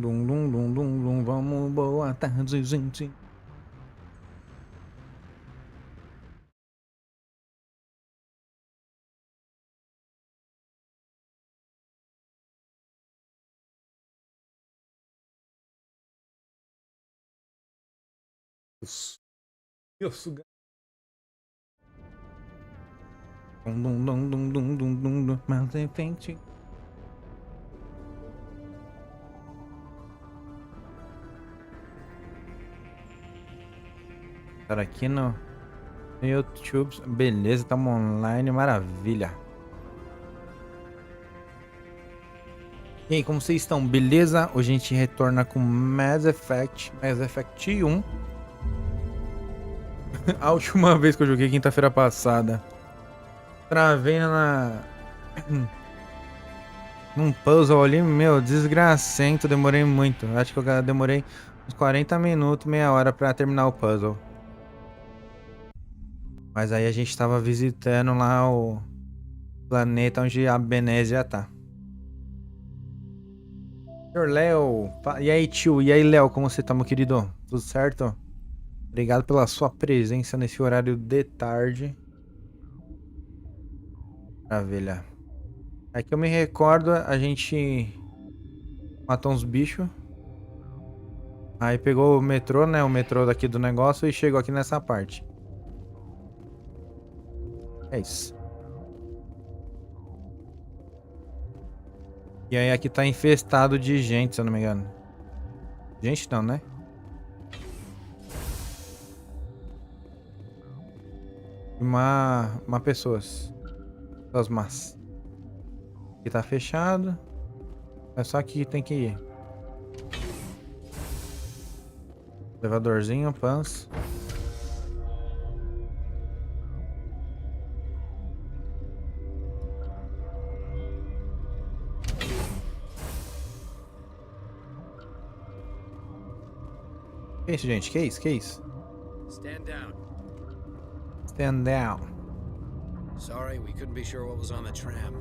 Dum, dum, dum, dum, dum, vamos, boa tarde, gente. Isso. Dum, dum, dum, dum, dum, dum, dum, dum, mas em frente. Estar aqui no YouTube. Beleza, estamos online, maravilha. E aí, como vocês estão? Beleza? Hoje a gente retorna com Mass Effect 1. A última vez que eu joguei, quinta-feira passada, travei num puzzle ali, meu, desgracento, demorei muito. Acho que eu demorei uns 40 minutos, meia hora pra terminar o puzzle. Mas aí a gente tava visitando lá o planeta onde a Benezia tá. Senhor Léo, e aí tio, e aí Léo, como você tá, meu querido? Tudo certo? Obrigado pela sua presença nesse horário de tarde. Maravilha. Aqui eu me recordo, a gente matou uns bichos. Aí pegou o metrô, né? O metrô daqui do negócio e chegou aqui nessa parte. É isso. E aí aqui tá infestado de gente, se eu não me engano. Gente não, né? Uma pessoas. Pessoas más. Aqui tá fechado. É só que tem que ir. Elevadorzinho, pans. Que isso, gente? Que isso? Que isso? Stand down. Stand down. Sorry, we couldn't be sure what was on the tram.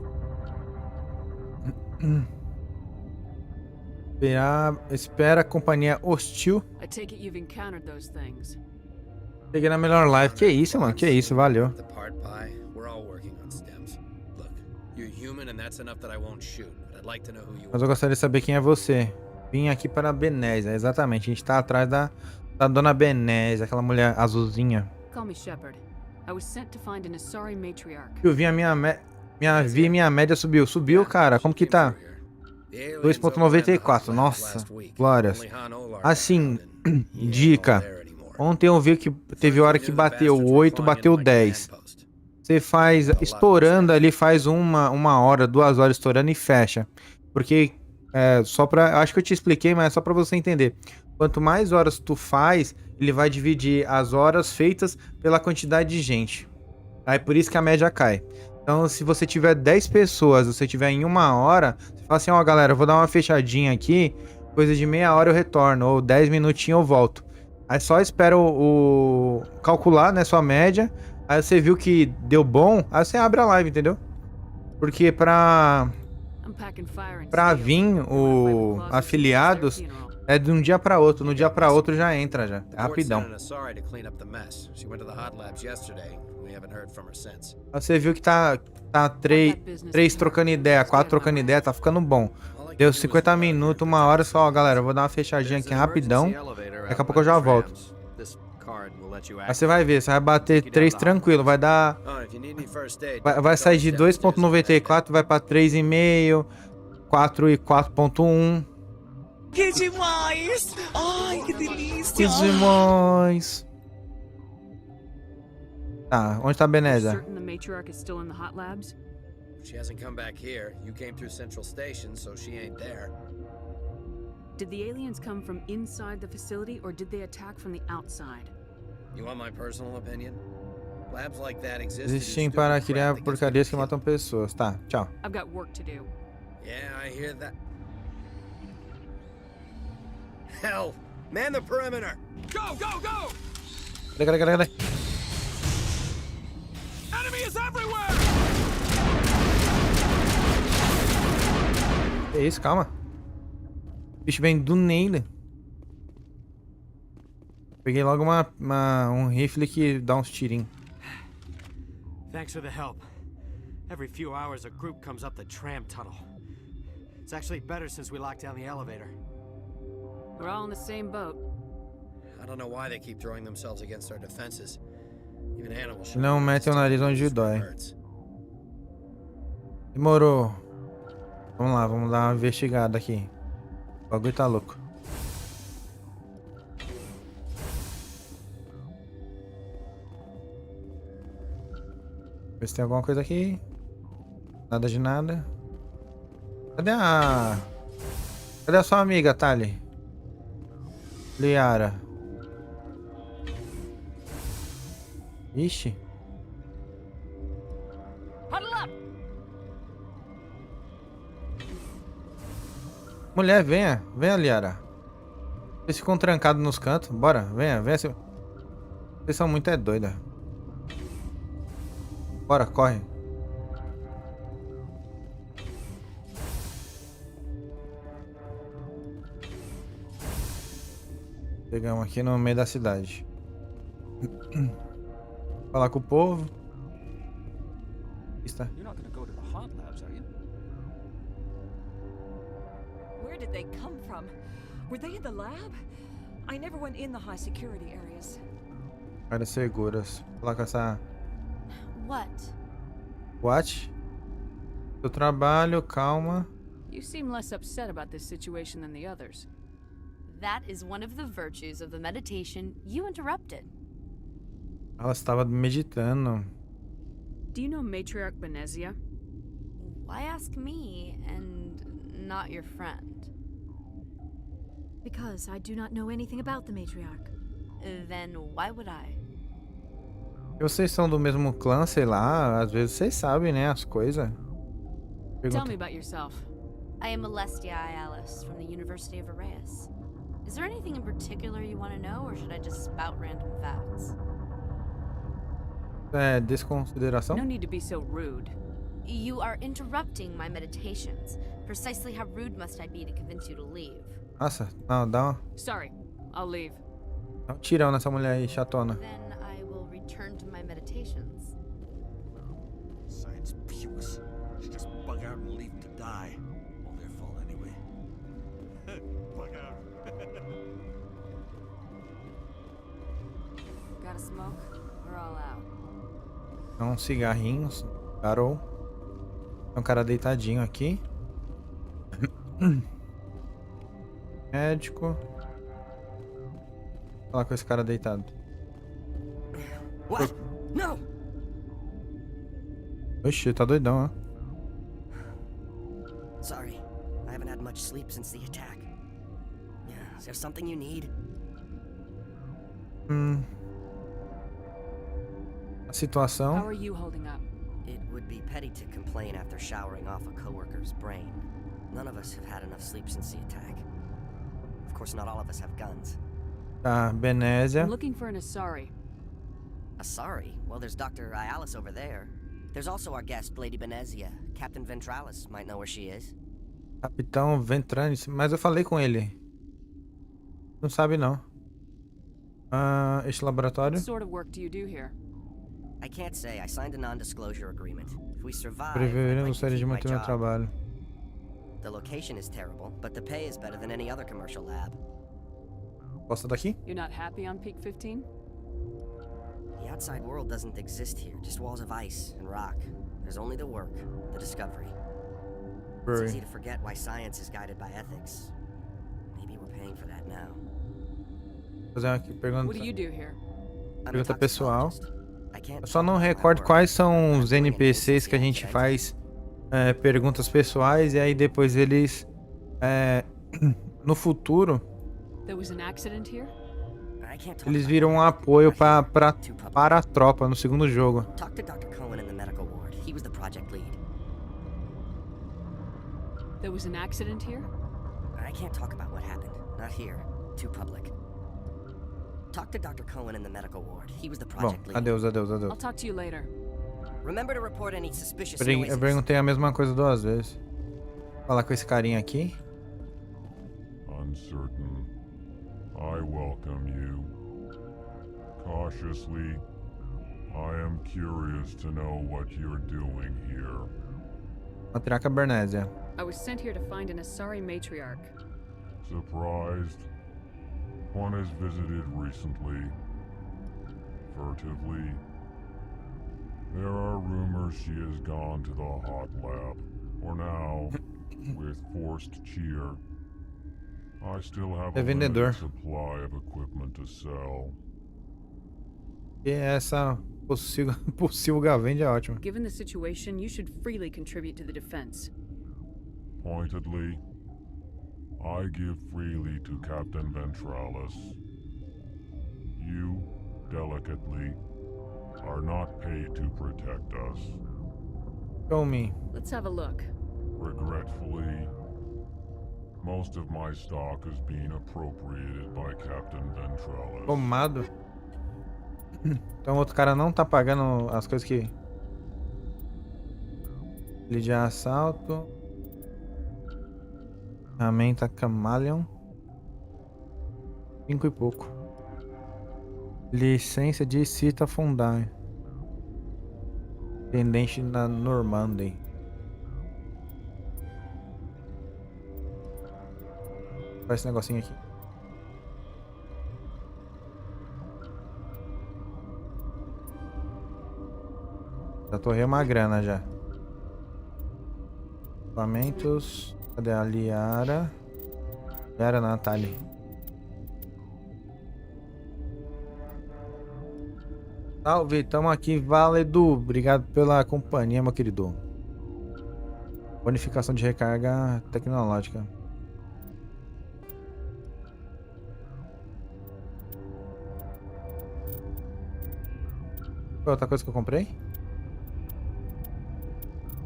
Espera a companhia hostil. I take it you've encountered those things. Cheguei na melhor live. Que isso, mano? Que isso, valeu. The part pie, we're all working on stems. Look, you're human and that's enough that I won't shoot. But I'd like to know who you Mas eu gostaria de saber quem é você. Vim aqui para a Benezia, exatamente. A gente tá atrás da Dona Benezia, aquela mulher azulzinha. Call me Shepard. I was sent to find an Asari matriarch. Eu vi a minha média subiu. Subiu, cara. Como que tá? 2.94. Nossa, glórias. Assim, dica. Ontem eu vi que teve hora que bateu 8, bateu 10. Você faz, estourando ali, faz uma hora, 2 horas estourando e fecha. Porque, só pra, acho que eu te expliquei, mas é só pra você entender. Quanto mais horas tu faz, ele vai dividir as horas feitas pela quantidade de gente. Aí por isso que a média cai. Então, se você tiver 10 pessoas, você tiver em 1 hora, você fala assim, ó, galera, eu vou dar uma fechadinha aqui, coisa de meia hora eu retorno, ou 10 minutinhos eu volto. Aí só espera calcular, né, sua média, aí você viu que deu bom, aí você abre a live, entendeu? Porque pra vir afiliados, é de um dia pra outro, no dia pra outro já entra, já, é rapidão. Você viu que tá 3 trocando ideia, 4 trocando ideia, tá ficando bom. Deu 50 minutos, 1 hora só, ó, galera, eu vou dar uma fechadinha aqui rapidão, daqui a pouco eu já volto. Aí você vai ver, você vai bater 3 tranquilo, vai dar... Vai sair de 2.94, vai pra 3,5, 4 e 4.1. Que demais! Ai, que delícia! Que demais! Tá, onde tá a Benezia? Certain the matriarch is still in the hot labs? She hasn't come back here. You came through Central Station, so she ain't there. Did the aliens come from inside the facility or did they attack from the outside? You want my personal opinion? Labs like that exist. Existem para criar porcarias que matam pessoas. Tá, tchau. I've got work to do. Yeah, I hear that. Hell, man the perimeter. Go, go, go! Cadê? Enemy is everywhere! Que isso, calma. bicho vem do nada. Peguei logo um rifle que dá uns tirinhos. Thanks for the help. Every few hours a group comes up the tram tunnel. It's actually better since we locked down the elevator. We're all in the same boat. I don't know why they keep throwing themselves against our defenses. Even animals. Não mete o nariz onde dói. Demorou. Vamos lá, vamos dar uma investigada aqui. O bagulho tá louco. Ver se tem alguma coisa aqui. Nada de nada. Cadê a sua amiga, Tali? Liara. Ixi. Mulher, venha. Venha, Liara. Vocês ficam trancados nos cantos. Bora, venha, venha. Vocês são muito doidas. Bora, corre. Chegamos aqui no meio da cidade. Falar com o povo. Está. Where did they come from? Were they in the lab? I never went in the high security areas. Áreas seguras. Falar com essa. What? What? Seu trabalho, calma. You seem less upset about this situation than the others. That is one of the virtues of the meditation you interrupted. Ela estava meditando. Do you know Matriarch Benezia? Why ask me and not your friend? Because I do not know anything about the matriarch. Then why would I? Vocês são do mesmo clã, sei lá. Às vezes vocês sabem, né, as coisas. Tell me about yourself. I am Alestia Alice from the University of Arraeus. Is there anything in particular you want to know, or should I just spout random facts? É desconsideração? No need to be so rude. You are interrupting my meditations. Precisely how rude must I be to convince you to leave? Nossa, não, dá Sorry, I'll leave. um tirão nessa mulher aí, chatona. Then I will return to my meditations. Science puce. Should just bug out and leave them to die. All their fault anyway. Bug out. Got a smoke? We're all out. Um cigarrinho, Carol. Tem um cara deitadinho aqui. Médico. Vou falar com esse cara deitado. What? No! Oxi, tá doidão, ó. Sorry, I haven't had much sleep since the attack. Is there something you need? A situação. How are you holding up? It would be petty to complain after showering off a coworker's brain. None of us have had enough sleep since the attack. Of course, not all of us have guns. Tá, Benezia. I'm looking for an Asari. Sorry. Well, there's Dr. Alice over there. There's also our guest, Lady Benezia. Captain Ventralis might know where she is. Capitão Ventralis. Mas eu falei com ele. Não sabe, não. Este laboratório. What sort of work do you do here? I can't say. I signed a non-disclosure agreement. If we survive, I'd Preferir like to gostaria de keep my manter meu job. trabalho. The location is terrible, but the pay is better than any other commercial lab. Posso daqui? You're not happy on Peak 15? The outside world doesn't exist here, just walls of ice and rock. There's only the work, the discovery. It's easy to forget why science is guided by ethics. Maybe we're paying for that now. Fazer aqui pergunta. What do you do here? I'm a Pergunta pessoal. toxicologist. I can't Eu só talk não about my recordo work. quais são os I'm doing NPCs que a gente anything faz perguntas pessoais e aí depois eles no futuro There was an accident here? I can't talk eles about viram my um work. apoio Not here. para Too public. a tropa no segundo jogo. Talk to Dr. Cohen in the medical ward. He was the project lead. There was an accident here? I can't talk about what happened. Not here. Too public. Talk to Dr. Cohen in the medical ward. He was the Bom, project lead. adeus, adeus, I'll adeus. talk to you later. Remember to report any suspicious Eu perguntei a mesma coisa 2 vezes. Vou falar com esse carinha aqui. On uncertain, I welcome you. Cautiously, I am curious to know what you're doing here. Matriarca Benezia. I was sent here to find an Asari matriarch. Surprised? One has visited recently. Furtively. There are rumors she has gone to the hot lab. For now, with forced cheer, I still have a limited supply of equipment to sell. E essa possível gavende é ótima. Given the situation, you should freely contribute to the defense. Pointedly, I give freely to Captain Ventralis. You, delicately, are not paid to protect us. Show me. Let's have a look. Regretfully, most of my stock is being appropriated by Captain Ventralis. Tomado. Então o outro cara não tá pagando as coisas que... Ele de assalto. Ferramenta Camaleon. 5 e pouco. Licença de Cita Fundai. Tendente na Normandy. Olha esse negocinho aqui. Já torrei uma grana já. Equipamentos. Cadê a Liara? Liara não, tá ali. Salve, tamo aqui, Valedu. Obrigado pela companhia, meu querido. Bonificação de recarga tecnológica. Foi outra coisa que eu comprei?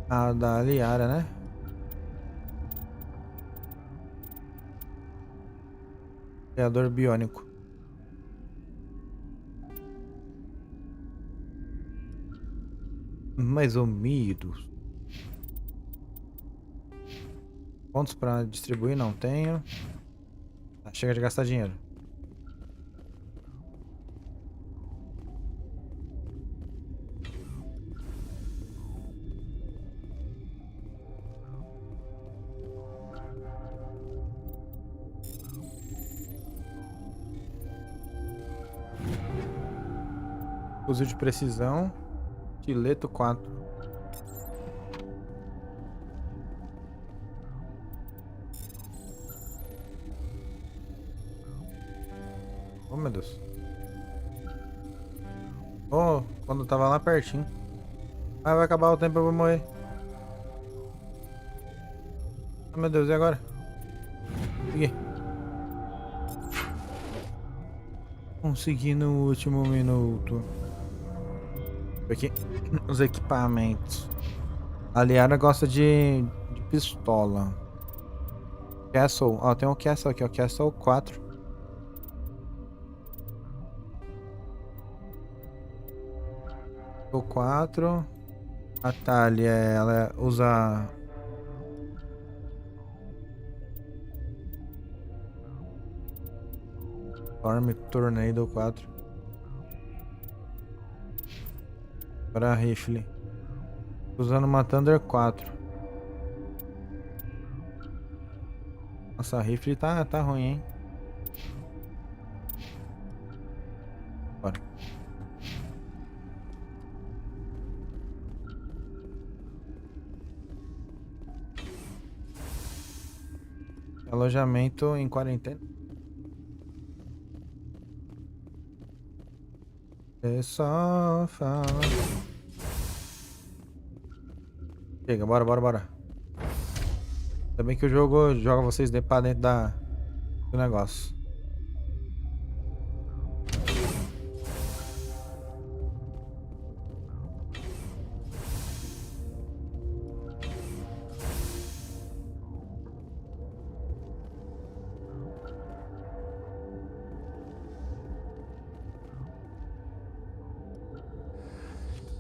A da Liara, né? Criador biônico. Mais ou menos. Pontos para distribuir não tenho. Tá, chega de gastar dinheiro. Fuzil de precisão. Estileto 4. Oh, meu Deus. Oh, quando tava lá pertinho. Ah, vai acabar o tempo, eu vou morrer. Oh, meu Deus, e agora? Consegui. Consegui no último minuto. Aqui, os equipamentos. A Liara gosta de pistola. Castle. Ó, tem um Castle aqui, ó. Castle 4. O 4. A Thalia, ela usa... Storm Tornado 4. Para a rifle. Usando uma Thunder 4. Nossa, a rifle tá ruim, hein? Bora. Alojamento em quarentena. É só falar. Chega, bora. Ainda bem que o jogo joga vocês pra dentro do negócio.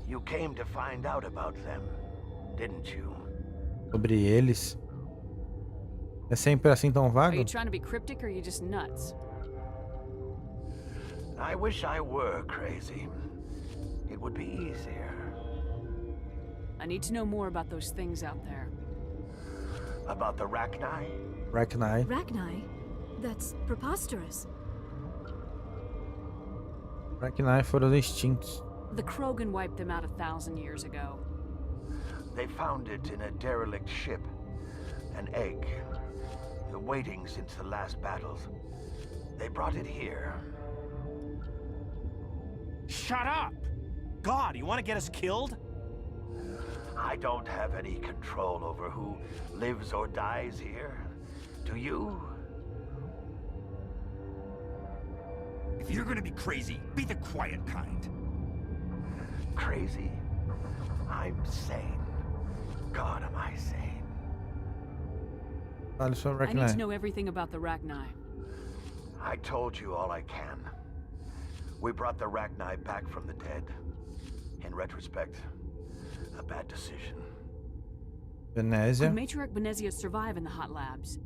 You came to find out about them, didn't you? Sobre eles. É sempre assim tão Are vago? you trying to be cryptic or are you just nuts? I wish I were crazy. It would be easier. I need to know more about those things out there. About the Rachni? Rachni. Rachni? That's preposterous. Rachni foram extintos. The Krogan wiped them out 1,000 years ago. They found it in a derelict ship. An egg. Waiting since the last battles. They brought it here. Shut up! God, you want to get us killed? I don't have any control over who lives or dies here. Do you? If you're gonna be crazy, be the quiet kind. Crazy? I'm sane. God, am I sane? Fale sobre I need to Rachni. know everything about the Rachni. I told you all I can. We brought the Rachni back from the dead. In retrospect, a bad decision. Benezia. Could Matriarch Benezia survive in the hot labs?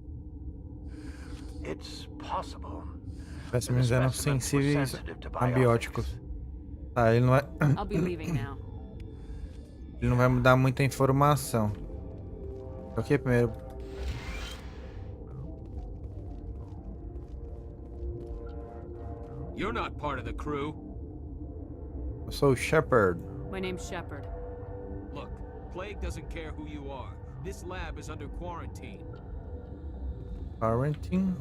It's possible. Espécimes eram sensíveis a antibióticos. Tá, ele não vai. I'll be leaving now. Ele não vai me dar muita informação. Ok, primeiro. You're not part of the crew. Eu sou o Shepard. My name's Shepard. Look, Plague doesn't care who you are. This lab is under quarantine. Quarantine.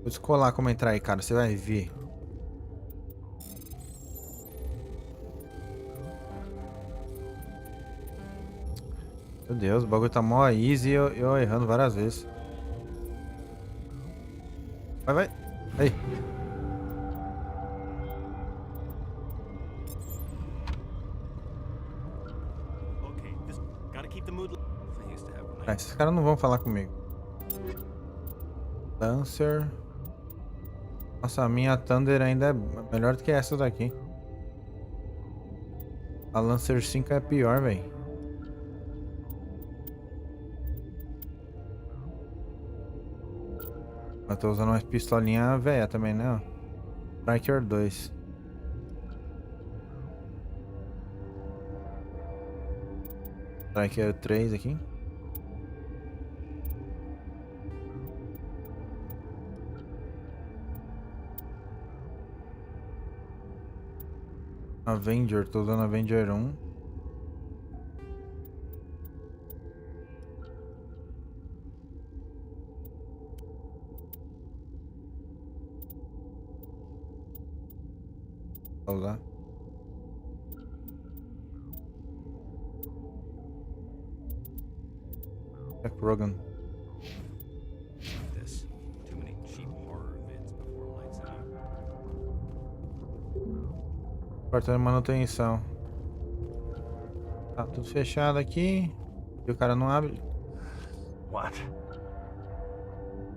Vou descolar como entrar aí, cara. Você vai ver. Meu Deus, o bagulho tá mó easy e eu errando várias vezes. Vai, vai. Aí. Okay, this gotta keep the mood. Things to have a Ah, night. esses caras não vão falar comigo. Lancer. Nossa, a minha Thunder ainda é melhor do que essa daqui. A Lancer 5 é pior, velho. Eu tô usando uma pistolinha velha também, né? Ó. Striker 2. Striker 3 aqui. Avenger, tô usando Avenger 1. Vou usar. É Krogan. This. Too many cheap horror vids before lights out. Porta de manutenção. Tá tudo fechado aqui. E o cara não abre. What?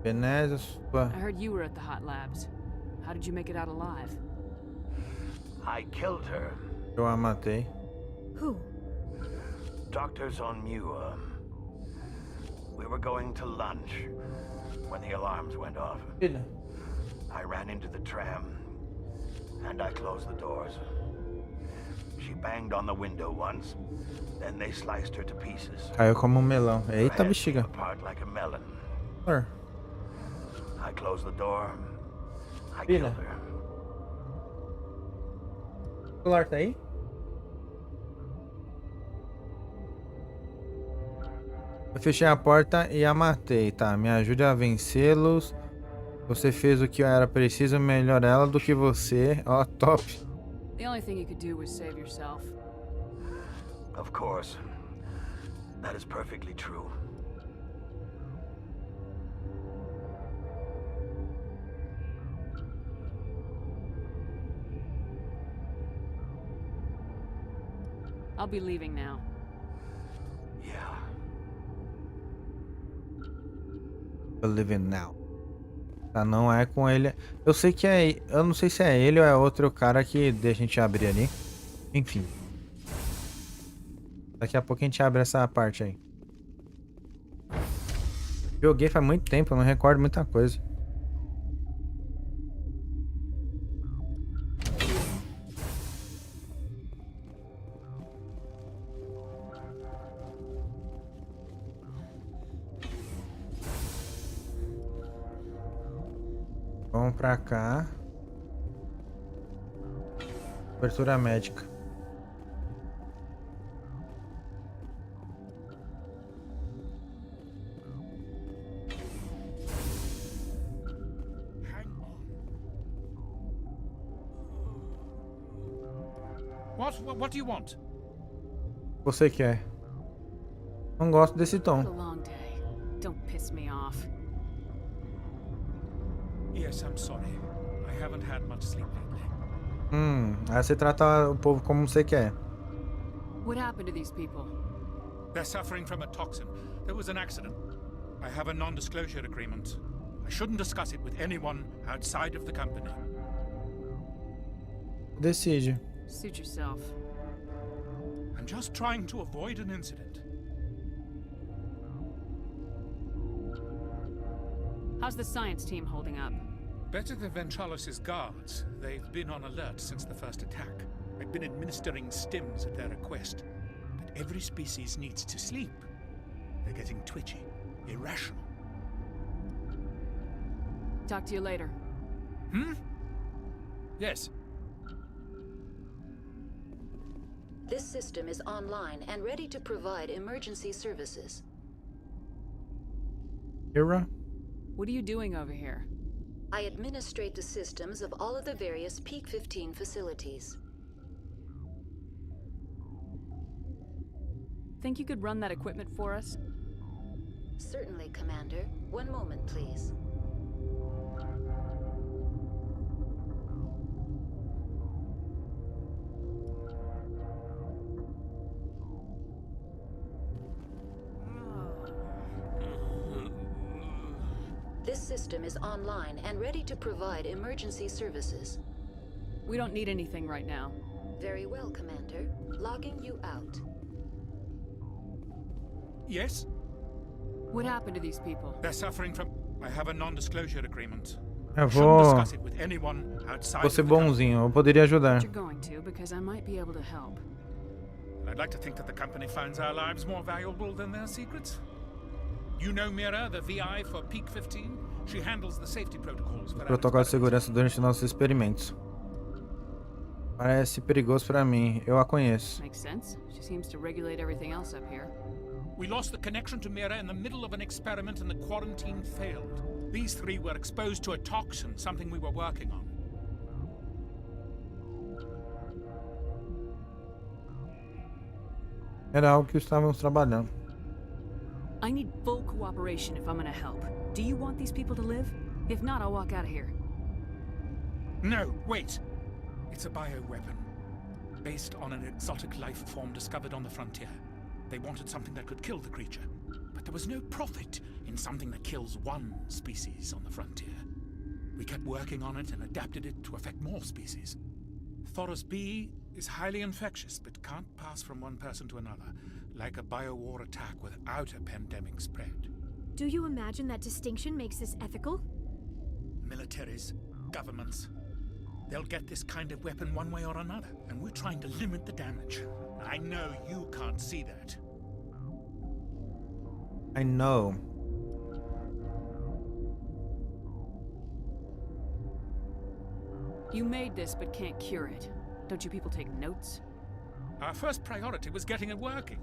Benezia, sua. I heard you were at the hot labs. How did you make it out alive? I killed her. Eu a matei. Who? Doctors on Muir. We were going to lunch when the alarms went off. I ran into the tram and I closed the doors. She banged on the window once, then they sliced her to pieces. Caiu como um melão. Her Eita, head bexiga. came apart like a melon. Sir. I closed the door. I Pina. killed her. O celular tá aí? Eu fechei a porta e a matei, tá? Me ajude a vencê-los. Você fez o que era preciso, melhor ela do que você. Ó, top. The only thing you could do was save yourself. Of course. That is perfectly true. I'll be leaving now. Yeah. Living now. Tá, não é com ele. Eu sei que é. Eu não sei se é ele ou é outro cara que deixa a gente abrir ali. Enfim. Daqui a pouco a gente abre essa parte aí. Joguei faz muito tempo, eu não recordo muita coisa. Vamos pra cá. Cobertura médica. What do you want? Você quer? Não gosto desse It's a tom. long day. Don't piss me off. Yes, I'm sorry. I haven't had much sleep lately. Aí você trata o povo como você quer. What happened to these people? They're suffering from a toxin. There was an accident. I have a non-disclosure agreement. I shouldn't discuss it with anyone outside of the company. Decide. Suit yourself. I'm just trying to avoid an incident. How's the science team holding up? Better than Ventralis's guards. They've been on alert since the first attack. I've been administering stims at their request. But every species needs to sleep. They're getting twitchy, irrational. Talk to you later. Yes. This system is online and ready to provide emergency services. Ira? What are you doing over here? I administrate the systems of all of the various Peak 15 facilities. Think you could run that equipment for us? Certainly, Commander. One moment, please. This system is online and ready to provide emergency services. We don't need anything right now. Very well, Commander. Logging you out. Yes? What happened to these people? They're suffering from... I have a non-disclosure agreement. Eu Shouldn't vou... discuss it with anyone outside Vou of ser the company. bonzinho, eu poderia ajudar. You're going to, because I might be able to help. I'd like to think that the company finds our lives more valuable than their secrets. You know Mira, the VI for Peak 15? She handles the safety protocols for our Protocolo de experiments. segurança durante nossos experimentos. Parece perigoso pra mim, eu a conheço. Makes sense. She seems to regulate everything else up here. We lost the connection to Mira in the middle of an experiment and the quarantine failed. These three were exposed to a toxin, something we were working on. Era algo que estávamos trabalhando. I need full cooperation if I'm gonna help. Do you want these people to live? If not, I'll walk out of here. No, wait. It's a bioweapon. Based on an exotic life form discovered on the frontier. They wanted something that could kill the creature. But there was no profit in something that kills one species on the frontier. We kept working on it and adapted it to affect more species. Thoros B is highly infectious, but can't pass from one person to another, like a biowar attack without a pandemic spread. Do you imagine that distinction makes this ethical? Militaries, governments, they'll get this kind of weapon one way or another, and we're trying to limit the damage. I know you can't see that. I know. You made this but can't cure it. Don't you people take notes? Our first priority was getting it working.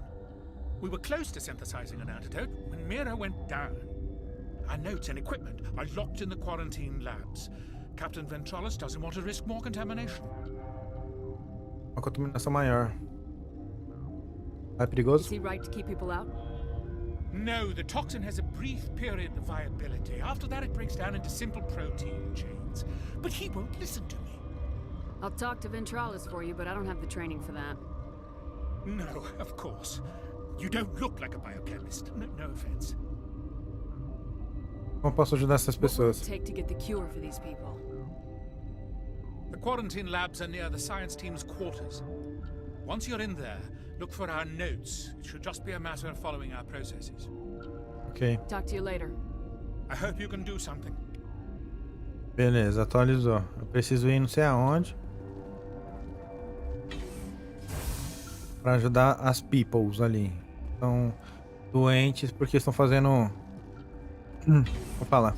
We were close to synthesizing an antidote when Mira went down. Our notes and equipment are locked in the quarantine labs. Captain Ventralis doesn't want to risk more contamination. Uma contaminação maior. É Is perigoso? he right to keep people out? No, the toxin has a brief period of viability. After that, it breaks down into simple protein chains. But he won't listen to me. I'll talk to Ventralis for you, but I don't have the training for that. No, of course. You don't look like a biochemist. No offense. Como posso ajudar essas What will it pessoas? take to get the cure for these people? The quarantine labs are near the science team's quarters. Once you're in there, look for our notes. It should just be a matter of following our processes. Ok. Talk to you later. I hope you can do something. Beleza, atualizou. Eu preciso ir não sei aonde pra ajudar as peoples ali. Estão doentes porque estão fazendo... Vou falar.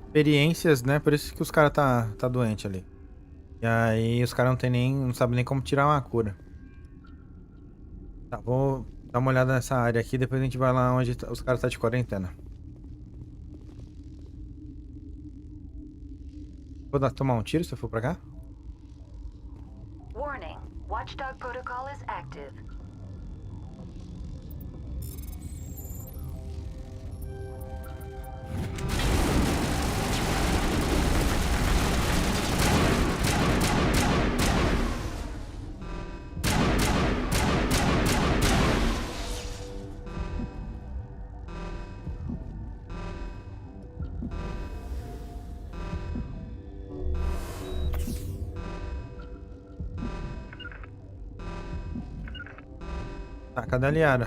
Experiências, né? Por isso que os caras tá doente ali. E aí os caras não sabem nem como tirar uma cura. Tá, vou dar uma olhada nessa área aqui, depois a gente vai lá onde os caras tá de quarentena. Vou tomar um tiro se eu for pra cá? Warning. Watchdog protocol is active. Tá, cadê a Liara?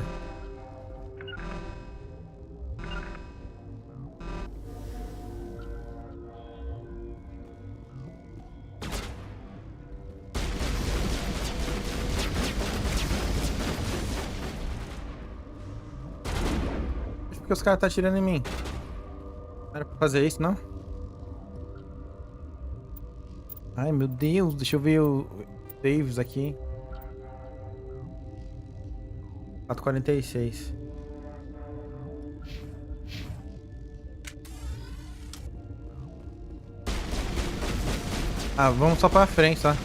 Por que os caras tá atirando em mim? Não era pra fazer isso, não? Ai, meu Deus, deixa eu ver o saves aqui. 4:46. Ah, vamos só pra frente, tá?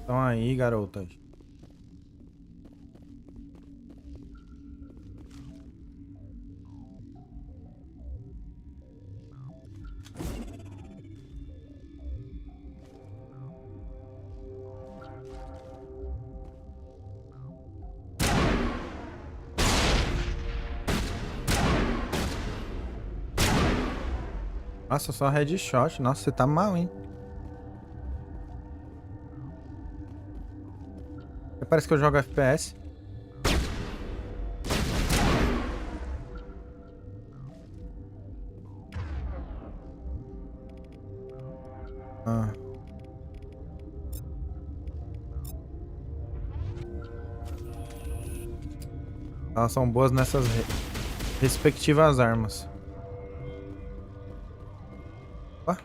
Então aí, garotas. Nossa, só headshot. Nossa, você tá mal, hein? Parece que eu jogo FPS. Ah. Elas são boas nessas respectivas armas. Opa.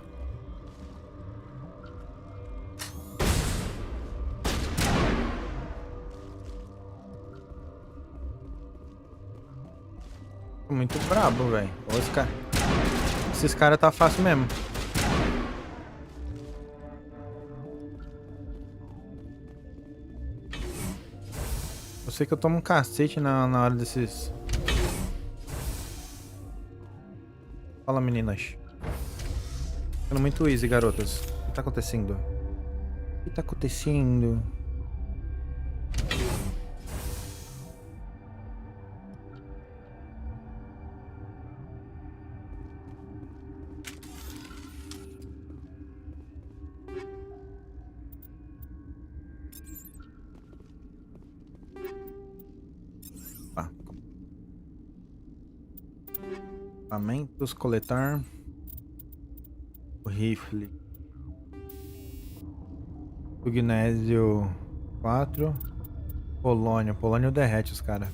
Muito brabo, velho. Esses caras tá fácil mesmo. Eu sei que eu tomo um cacete na hora desses... Fala, meninas. Ficando muito easy, garotas. O que tá acontecendo? O que tá acontecendo? Equipamentos, coletar. O rifle. Magnésio 4. Polônio. Polônio derrete os caras.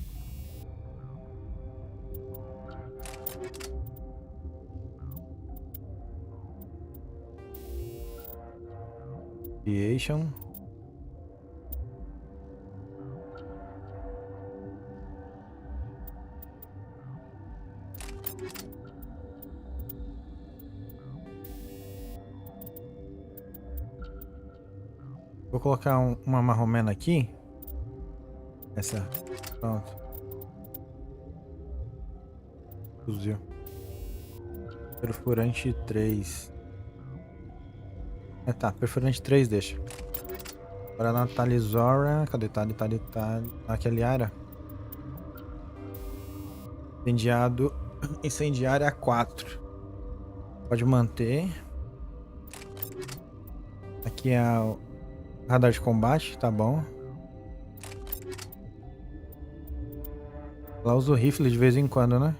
Deixa. Vou colocar uma marromena aqui. Essa. Pronto. Fuzil. Perfurante 3. Tá, perfurante 3 deixa. Agora Natalie Zora. Cadê? Tá. Aquele área. Incendiária 4. Pode manter. Aqui é o radar de combate, tá bom. Ela usa o rifle de vez em quando, né?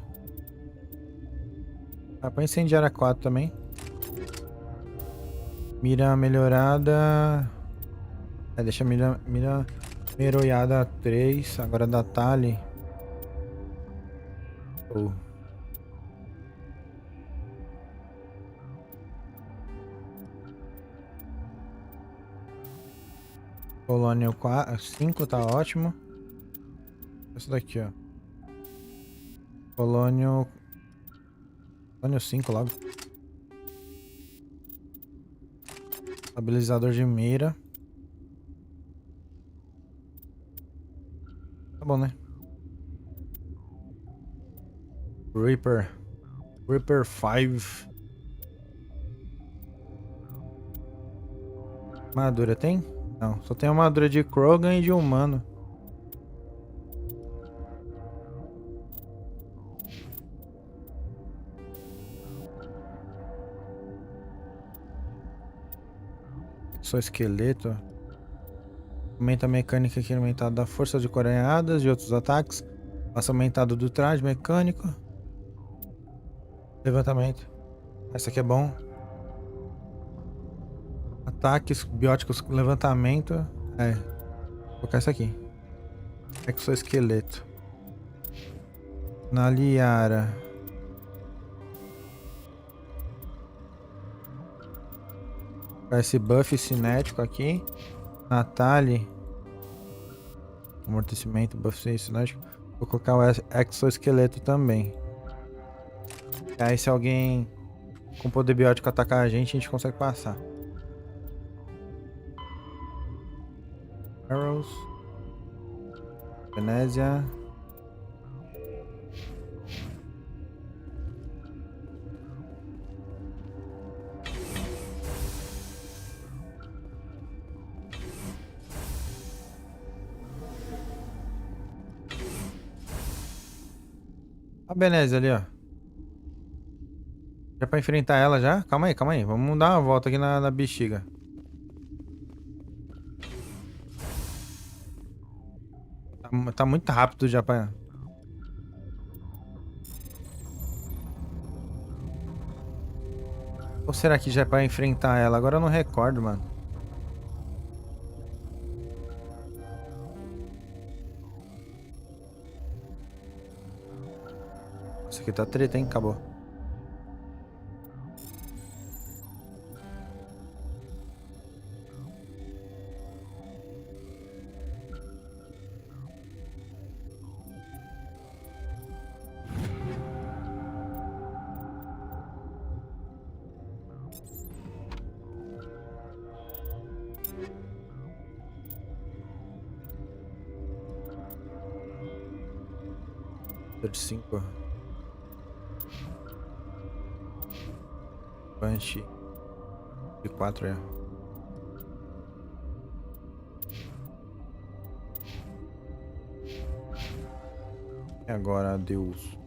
Põe incendiária 4 também. Mira melhorada. Deixa a mira meroiada 3. Agora da Tali. Colônia 5 tá ótimo. Essa daqui, ó. Colônia 5 logo. Estabilizador de mira. Tá bom, né? Reaper 5. Armadura tem? Não, só tem armadura de Krogan e de humano. Só esqueleto. Aumenta a mecânica aqui, aumentado da força de coronhadas e outros ataques. Passa aumentado do traje mecânico. Levantamento. Essa aqui é bom. Ataques bióticos com levantamento. Vou colocar essa aqui. Exoesqueleto. Na Liara. Esse buff cinético aqui. Natalie. Amortecimento, buff cinético. Vou colocar o exoesqueleto também. Aí se alguém com poder biótico atacar a gente consegue passar. Arrows. Benezia. A Benezia ali, ó. Já pra enfrentar ela já? Calma aí. Vamos dar uma volta aqui na bexiga. Tá muito rápido já pra... Ou será que já é pra enfrentar ela? Agora eu não recordo, mano. Isso aqui tá treta, hein? Acabou. De 5. Punch de 4 é. E agora adeus.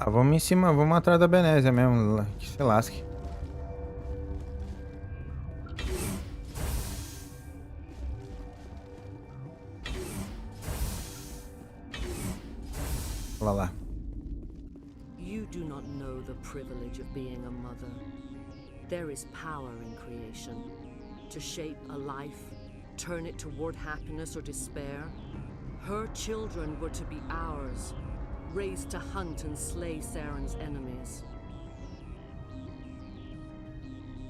Vamos em cima, vamos atrás da Benezia mesmo, que se lasque. Olha lá. You do not know the privilege of being a mother. There is power in creation. To shape a life, turn it toward happiness or despair. Her children were to be ours. Raised to hunt and slay Saren's enemies.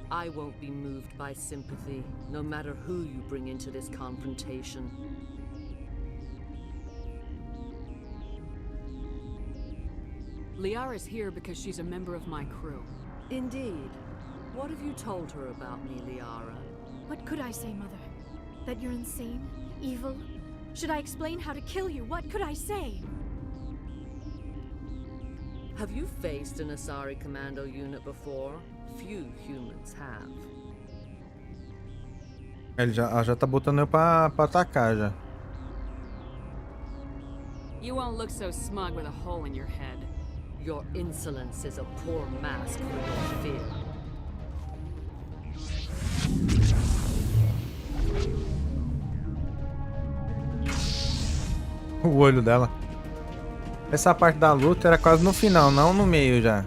I won't be moved by sympathy, no matter who you bring into this confrontation. Liara's here because she's a member of my crew. Indeed. What have you told her about me, Liara? What could I say, Mother? That you're insane? Evil? Should I explain how to kill you? What could I say? Have you faced an Asari commando unit before? Few humans have. Ela já tá botando eu pra atacar já. You won't look so smug with a hole in your head. Your insolence is a poor mask for your fear. O olho dela. Essa parte da luta era quase no final, não no meio já.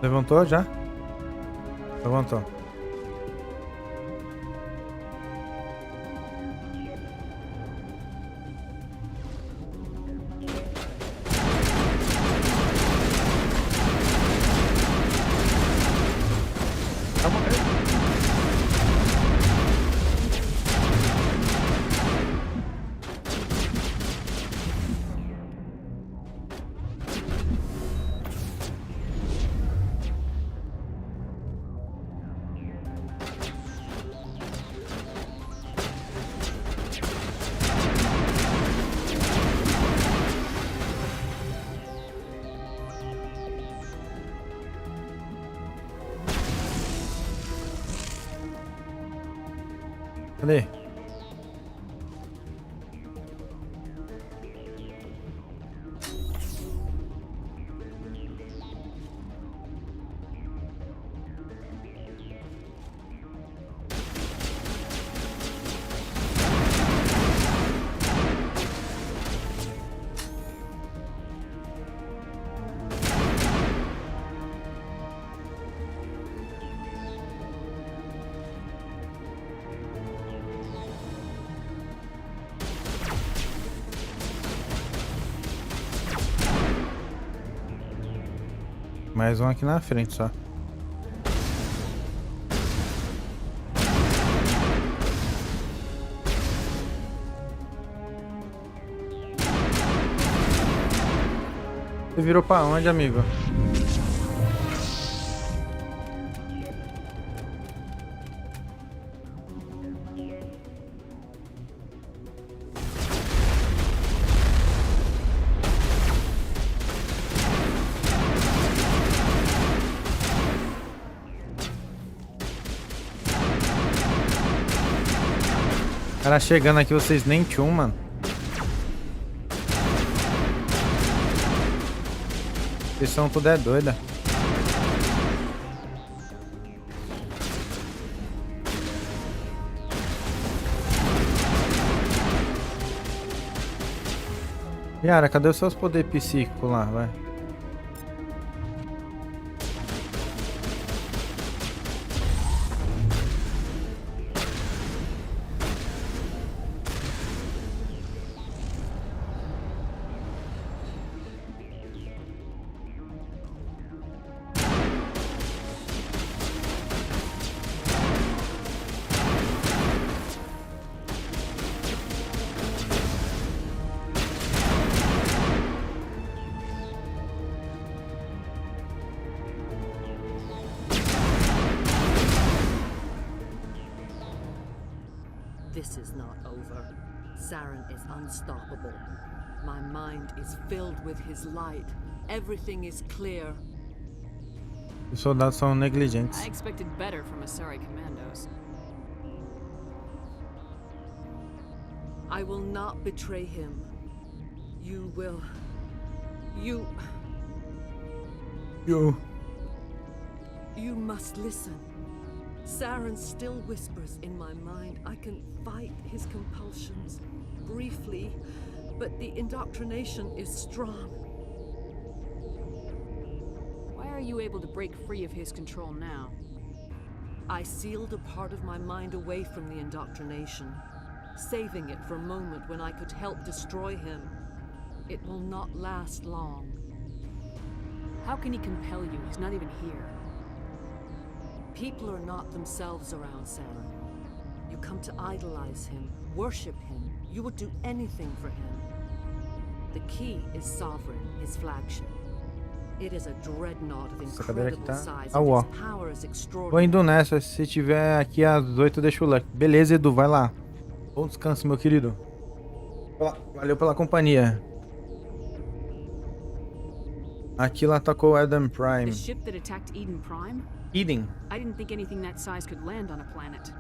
Levantou já? Levantou. Cadê? Mais um aqui na frente só. Você virou pra onde, amigo? Cara chegando aqui, vocês nem tinham, mano. Vocês são tudo é doida. Yara, cadê os seus poderes psíquicos lá, vai? This is not over. Saren is unstoppable. My mind is filled with his light. Everything is clear. Os soldados são negligentes. I expected better from Asari commandos. I will not betray him. You will. You must listen. Saren still whispers in my mind. I can fight his compulsions briefly, but the indoctrination is strong. Why are you able to break free of his control now? I sealed a part of my mind away from the indoctrination, saving it for a moment when I could help destroy him. It will not last long. How can he compel you? He's not even here. People are not themselves around Saren. You come to idolize him, worship him. You would do anything for him. The key is Sovereign, his flagship. It is a dreadnought of incredible size and its power is extraordinary. Vou indo nessa, se tiver aqui às 8 deixa o like. Beleza, Edu, vai lá. Bom descanso, meu querido. Valeu pela companhia. Aqui lá atacou Eden Prime. The ship that attacked Eden Prime? Eden. I didn't think anything that size could land on a planet.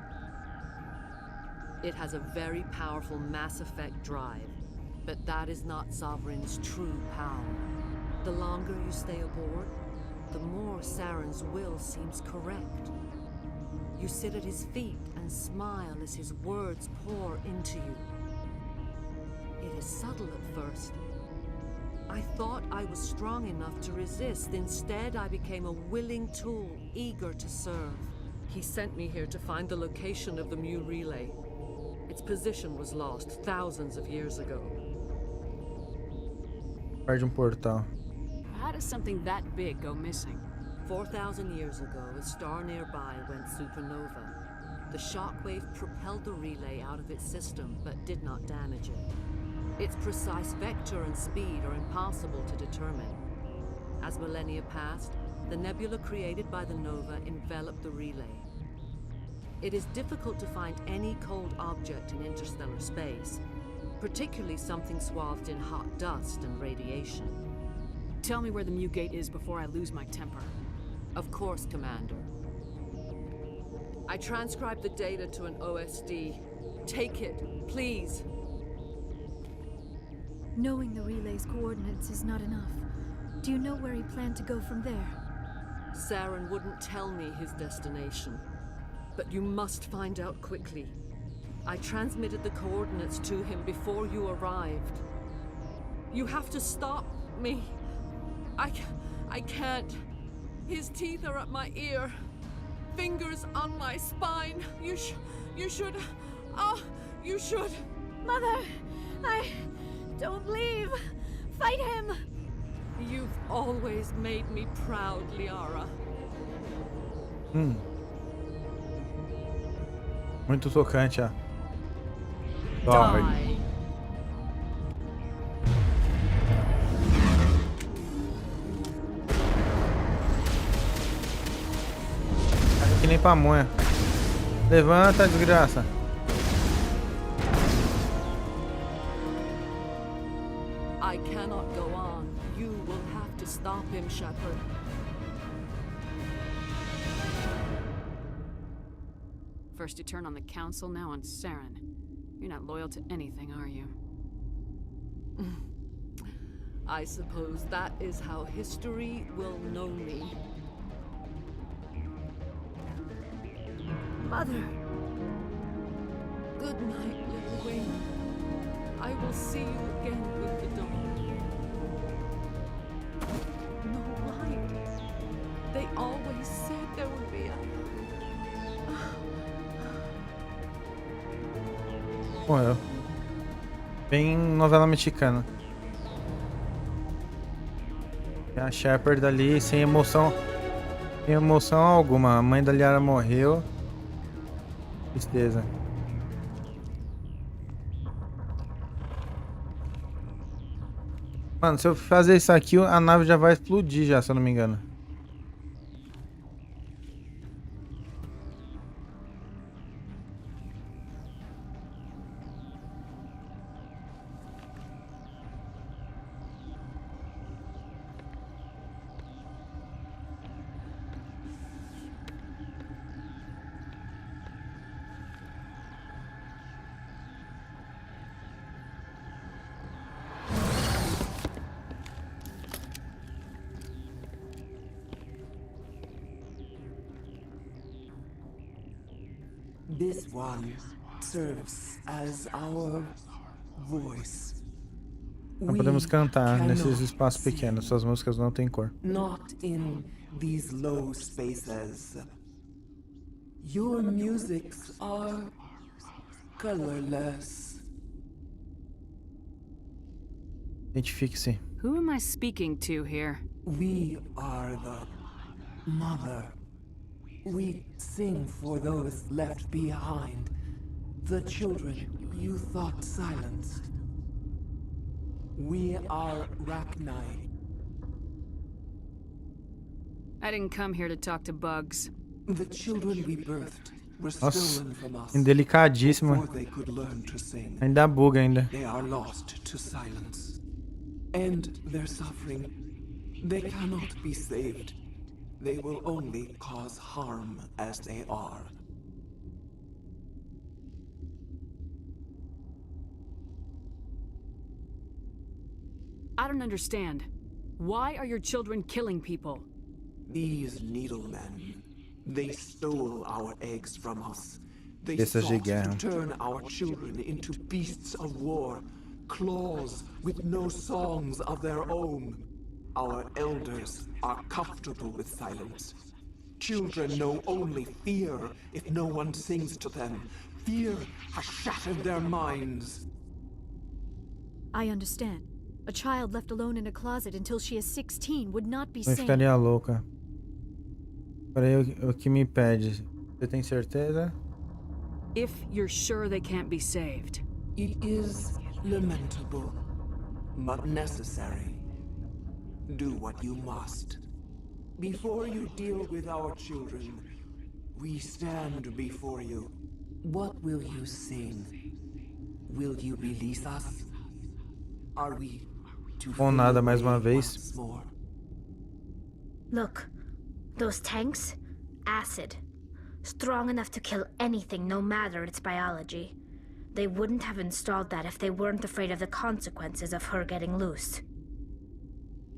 It has a very powerful Mass Effect drive, but that is not Sovereign's true power. The longer you stay aboard, the more Saren's will seems correct. You sit at his feet and smile as his words pour into you. It is subtle at first. I thought I was strong enough to resist. Instead, I became a willing tool, eager to serve. He sent me here to find the location of the Mu relay. Its position was lost thousands of years ago. Perde portal. How does something that big go missing? 4,000 years ago, a star nearby went supernova. The shockwave propelled the relay out of its system, but did not damage it. Its precise vector and speed are impossible to determine. As millennia passed, the nebula created by the nova enveloped the relay. It is difficult to find any cold object in interstellar space, particularly something swathed in hot dust and radiation. Tell me where the Mu Gate is before I lose my temper. Of course, Commander. I transcribed the data to an OSD. Take it, please. Knowing the relay's coordinates is not enough. Do you know where he planned to go from there? Saren wouldn't tell me his destination. But you must find out quickly. I transmitted the coordinates to him before you arrived. You have to stop me. I can't. His teeth are at my ear. Fingers on my spine. You should. You should. Mother, don't leave. Fight him. You've always made me proud, Liara. Muito tocante, ó. Toma. Que nem pamonha. Levanta, desgraça. I cannot go on. You will have to stop him, Shepard. First you turn on the Council, now on Saren. You're not loyal to anything, are you? I suppose that is how history will know me. Mother! Good night, little wing. I will see you again with the dawn. No light. They always said there would be a... Morreu. Bem novela mexicana. Tem a Shepard ali sem emoção. Sem emoção alguma. A mãe da Liara morreu. Tristeza. Mano, se eu fazer isso aqui, a nave já vai explodir já, se eu não me engano. This one serves as our voice. Não podemos cantar nesses espaços pequenos. Suas músicas não têm cor. Not in these low spaces. Your musics are colorless. Identifique-se. Who am I speaking to here? We are the mother. We sing for those left behind. The children you thought silenced. We are Rachni. I didn't come here to talk to bugs. The children we birthed were Nossa, stolen from us indelicadíssima. before they could learn to sing. Ainda buga ainda. They are lost to silence. End their suffering. They cannot be saved. They will only cause harm as they are. I don't understand. Why are your children killing people? These needlemen, they stole our eggs from us. They Essas de sought guerra. to turn our children into beasts of war, claws with no songs of their own. Our elders are comfortable with silence. Children know only fear if no one sings to them. Fear has shattered their minds. I understand. A child left alone in a closet until she is 16 would not be Eu sane. ficaria louca. Peraí, o que me pede? Você tem certeza? If you're sure they can't be saved. It is lamentable, but necessary. Do what you must. Before you deal with our children, we stand before you. What will you sing? Will you release us? Are we to Bom nada fade mais uma away vez. once more? Look, those tanks? Acid. Strong enough to kill anything, no matter its biology. They wouldn't have installed that if they weren't afraid of the consequences of her getting loose.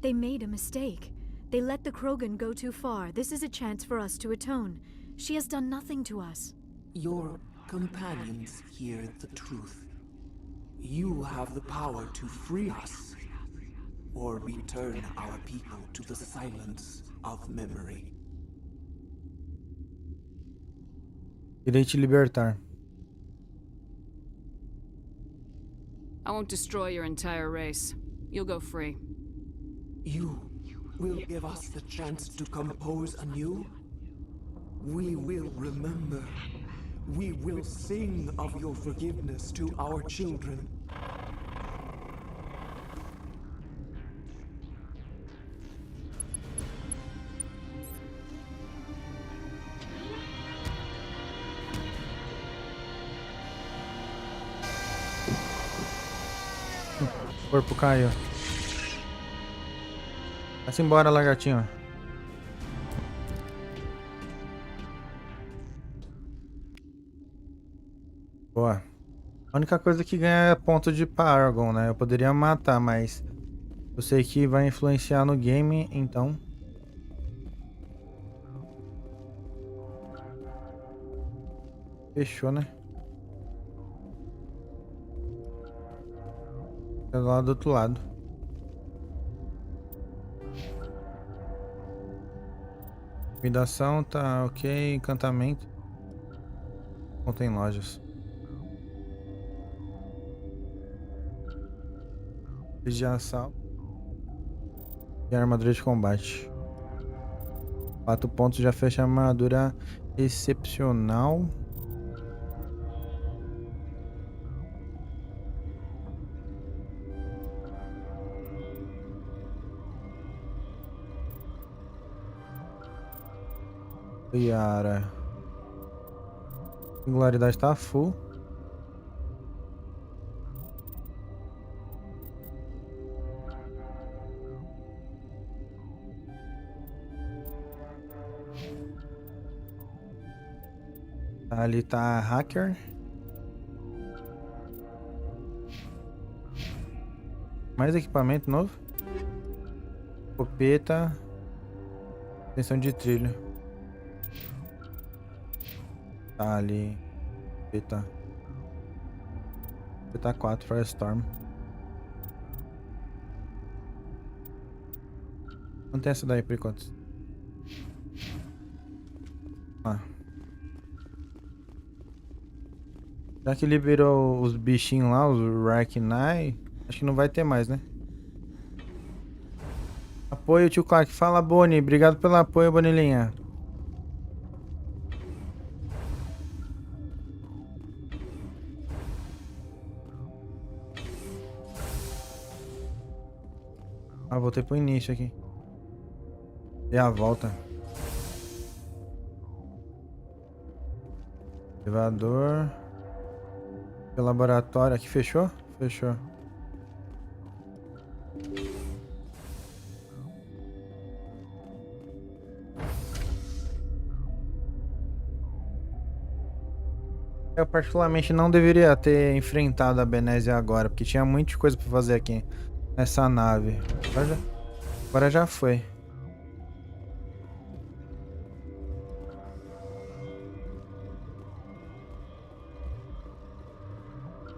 They made a mistake. They let the Krogan go too far. This is a chance for us to atone. She has done nothing to us. Your companions hear the truth. You have the power to free us, or return our people to the silence of memory. Irei te libertar. I won't destroy your entire race. You'll go free. You will give us the chance to compose anew? We will remember. We will sing of your forgiveness to our children. O corpo caiu. Vai-se embora, lagartinho. Boa. A única coisa que ganha é ponto de Paragon, né? Eu poderia matar, mas eu sei que vai influenciar no game, então... Fechou, né? Fica lá do outro lado. Intimidação tá ok. Encantamento. Não tem lojas. De assalto. E armadura de combate. 4 pontos já fecha a armadura excepcional. Yara. Singularidade tá full. Ali tá hacker. Mais equipamento novo. Copeta. Extensão de trilho. Tá ali. Copeta. Copeta 4, Firestorm. Não tem essa daí por enquanto. Ah. Já que liberou os bichinhos lá, os Arachnai, acho que não vai ter mais, né? Apoio, tio Clark. Fala, Boni. Obrigado pelo apoio, Bonilinha. Ah, voltei pro início aqui. E a volta. Elevador. Laboratório. Aqui fechou? Fechou. Eu particularmente não deveria ter enfrentado a Benezia agora, porque tinha muita coisa pra fazer aqui nessa nave. Agora já foi.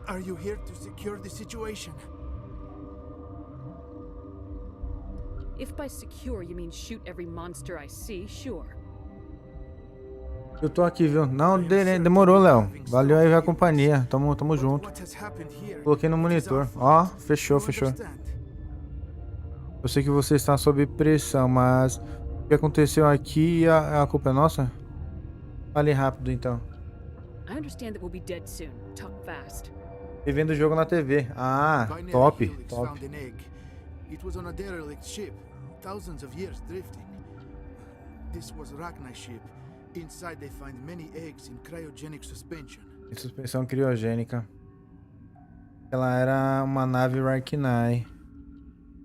Are you here to secure the situation? If by secure you mean shoot every monster I see, sure. Eu tô aqui, viu? Não, demorou, Léo. Valeu aí a companhia. Tamo junto. Coloquei no monitor. Ó, fechou. Eu sei que você está sob pressão, mas o que aconteceu aqui, a culpa é nossa? Fale rápido, então. I understand that we'll be dead soon. Talk fast. Vendo o jogo na TV. Ah, top. It was on a derelict ship, thousands of years drifting. This was Rachni's ship. Inside they find many eggs in cryogenic suspension. Em suspensão criogênica. Ela era uma nave Rachni.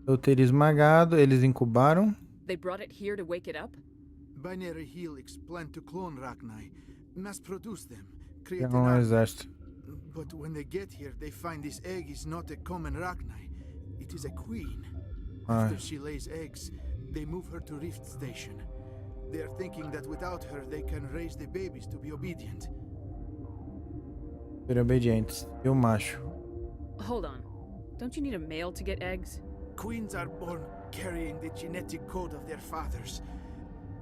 Eu teria esmagado, eles incubaram. They brought it here to wake it up? Binary Helix planned to clone Rachni, mass produce them, create an army. Exército. But when they get here, they find this egg is not a common Rachni. It is a queen. After she lays eggs, they move her to Rift Station. They are thinking that without her, they can raise the babies to be obedient. Ser obedientes. E o macho. Hold on. Don't you need a male to get eggs? Queens are born carrying the genetic code of their fathers.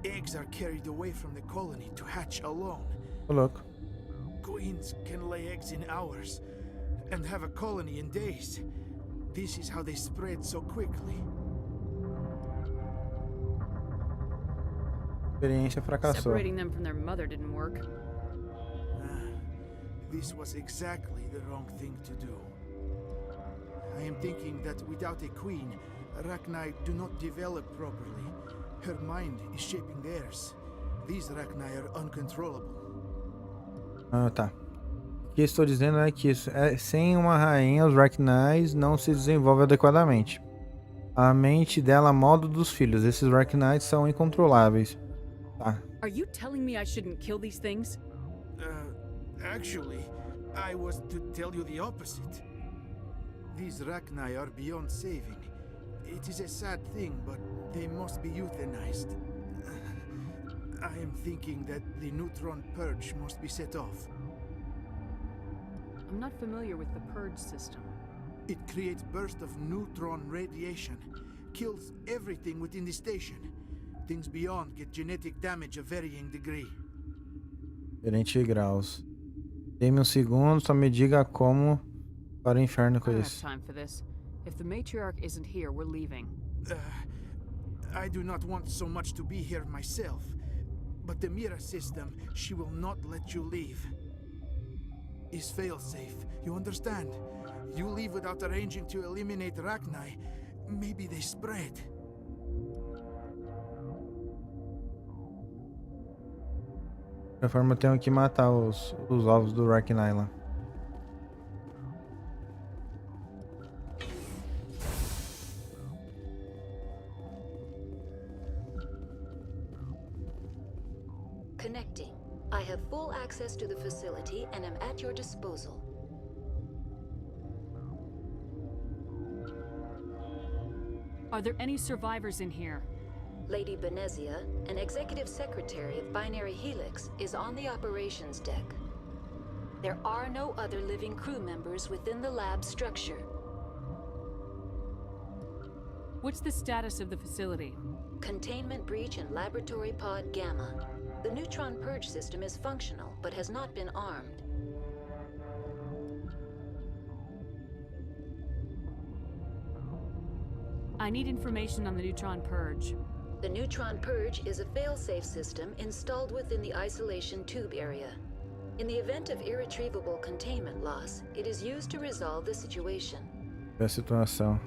Eggs are carried away from the colony to hatch alone. Oh, look. Queens can lay eggs in hours and have a colony in days. This is how they spread so quickly. Experiência fracassou. Separating them from their mother didn't work. This was exactly the wrong thing to do. I am thinking that without a queen, Rachni do not develop properly. Her mind is shaping theirs. These Rachni are uncontrollable. Ah, tá. O que estou dizendo é que sem uma rainha, os Rachni não se desenvolvem adequadamente. A mente dela molda dos filhos. Esses Rachni são incontroláveis. Tá. Are you telling me I shouldn't kill these things? Actually, I was to tell you the opposite. These Rachni are beyond saving. It is a sad thing, but they must be euthanized. I am thinking that the neutron purge must be set off. I'm not familiar with the purge system. It creates bursts of neutron radiation, kills everything within the station. Things beyond get genetic damage of varying degree. Diferentes graus. Dê-me um segundo, só me diga como para o inferno com isso. I don't have time for this. If the matriarch isn't here, we're leaving. I do not want so much to be here myself, but the Mira system, she will not let you leave. Is fail-safe, you understand? You leave without arranging to eliminate Rachni, maybe they spread. De qualquer forma, eu tenho que matar os ovos do Rachni lá. Connecting. I have full access to the facility and am at your disposal. Are there any survivors in here? Lady Benezia, an executive secretary of Binary Helix, is on the operations deck. There are no other living crew members within the lab structure. What's the status of the facility? Containment breach in Laboratory Pod Gamma. The neutron purge system is functional, but has not been armed. I need information on the neutron purge. The neutron purge is a fail-safe system installed within the isolation tube area. In the event of irretrievable containment loss, it is used to resolve the situation. A situação.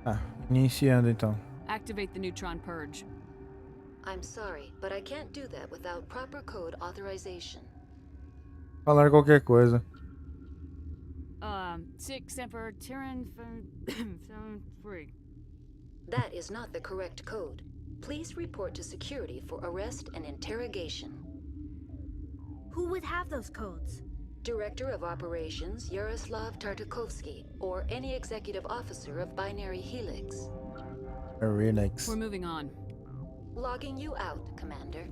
Ah, iniciando então. Activate the neutron purge. I'm sorry, but I can't do that without proper code authorization. Falar qualquer coisa. 6 Emperor Tyrann 3. That is not the correct code. Please report to security for arrest and interrogation. Who would have those codes? Director of Operations Yaroslav Tartakovsky, or any executive officer of Binary Helix. We're moving on. Logging you out, Commander.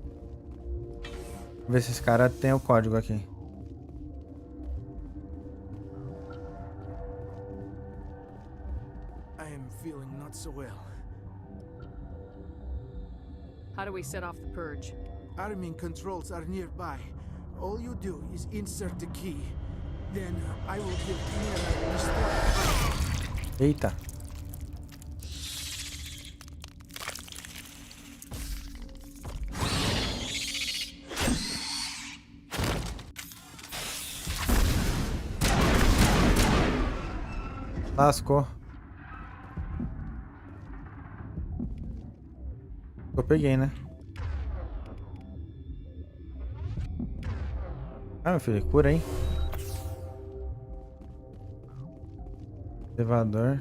Vê se esse cara tem o código aqui. I am feeling not so well. How do we set off the purge? Arming controls are nearby. All you do is insert the key. Then I will give Dona a start. Eita. Lascou. Eu peguei, né? Ah, meu filho, cura aí. Elevador.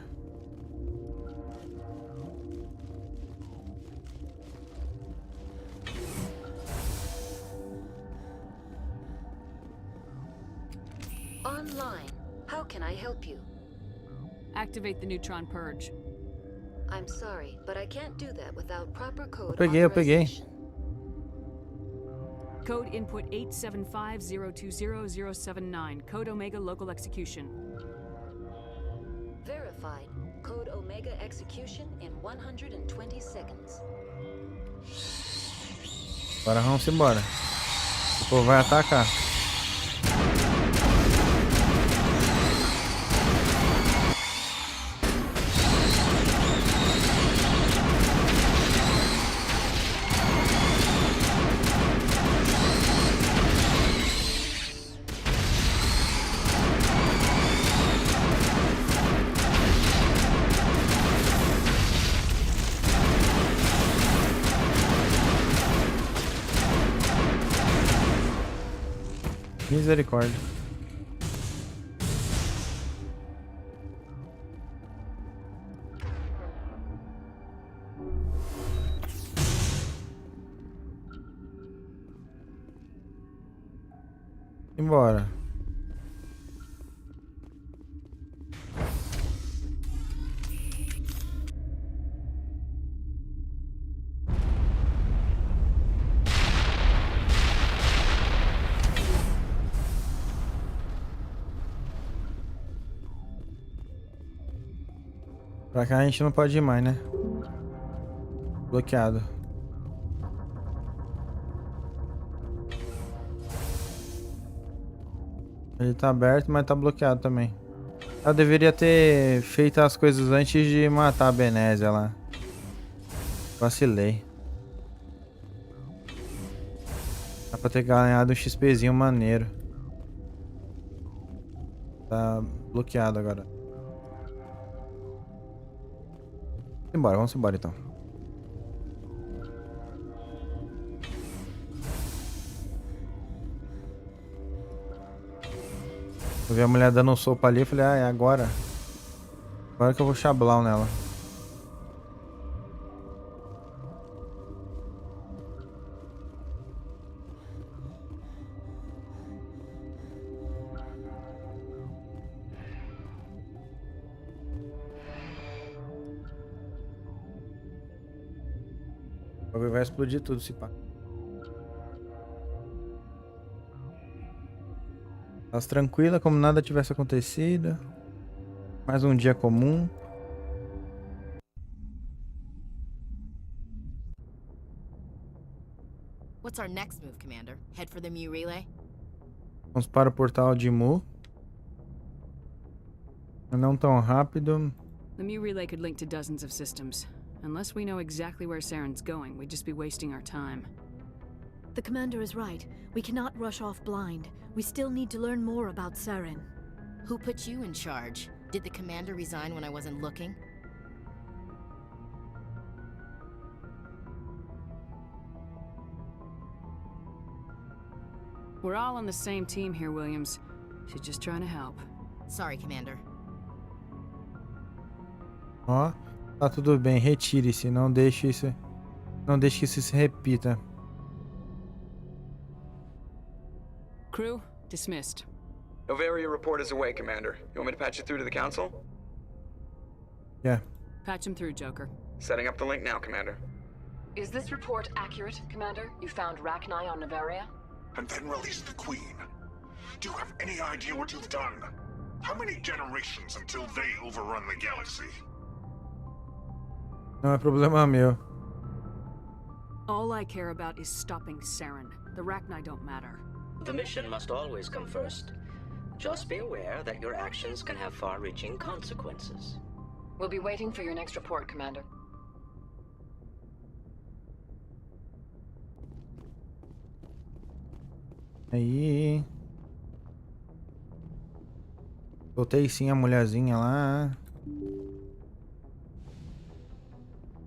Online. How can I help you? Activate the neutron purge. I'm sorry, but I can't do that without proper code Eu peguei. Code input 875020079. Code Omega local execution. Verified. Code Omega execution in 120 seconds. Agora vamos embora. O povo vai atacar. Misericórdia. Embora. Pra cá a gente não pode ir mais, né? Bloqueado. Ele tá aberto, mas tá bloqueado também. Eu deveria ter feito as coisas antes de matar a Benezia lá. Vacilei. Dá pra ter ganhado um XPzinho maneiro. Tá bloqueado agora. Vamos embora então. Eu vi a mulher dando um sopa ali, eu falei, ah, é agora. Agora que eu vou chablau nela. O bagulho vai explodir tudo se pá. Elas tranquila, como nada tivesse acontecido. Mais um dia comum. What's our next move, Commander? Head for the Mu relay? Vamos para o portal de Mu. Não tão rápido. The Mu relay could link to dozens of systems. Unless we know exactly where Saren's going, we'd just be wasting our time. The commander is right. We cannot rush off blind. We still need to learn more about Saren. Who put you in charge? Did the commander resign when I wasn't looking? We're all on the same team here, Williams. She's just trying to help. Sorry, Commander. Ó, tá tudo bem, retire-se, não deixe que isso se repita. Crew, dismissed. Novaria report is away, Commander. You want me to patch you through to the Council? Yeah. Patch him through, Joker. Setting up the link now, Commander. Is this report accurate, Commander? You found Rachni on Novaria? And then released the Queen. Do you have any idea what you've done? How many generations until they overrun the galaxy? Não é problema meu. All I care about is stopping Saren. The Rachni don't matter. The mission must always come first. Just be aware that your actions can have far-reaching consequences. We'll be waiting for your next report, Commander. Aí. Soltei sim a mulherzinha lá.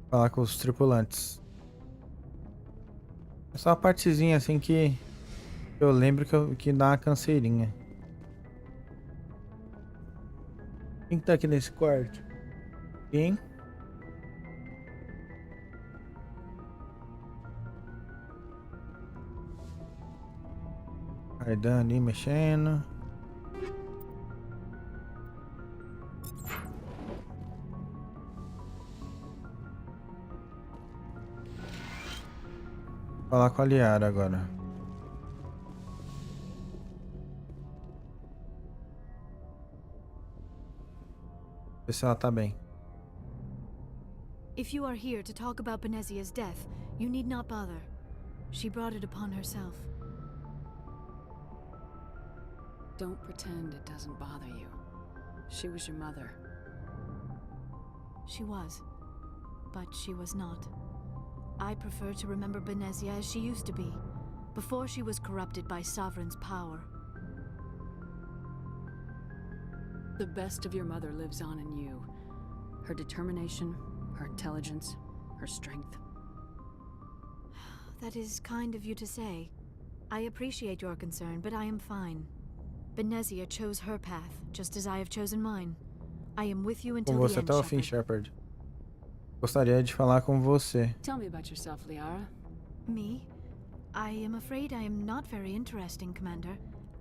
Falar com os tripulantes. É só a partezinha assim que eu lembro que dá uma canseirinha. Quem que tá aqui nesse quarto? Quem? Aidan ali mexendo. Falar com a Liara agora. Ver se ela tá bem. If you are here to talk about Benezia's death, you need not bother. She brought it upon herself. Don't pretend it doesn't bother you. She was your mother. She was. But she was not. I prefer to remember Benezia as she used to be, before she was corrupted by Sovereign's power. The best of your mother lives on in you. Her determination, her intelligence, her strength. That is kind of you to say. I appreciate your concern, but I am fine. Benezia chose her path, just as I have chosen mine. I am with you until Com the você end, até o fim, Shepard. Gostaria de falar com você. Tell me about yourself, Liara. Me? I am afraid I am not very interesting, Commander.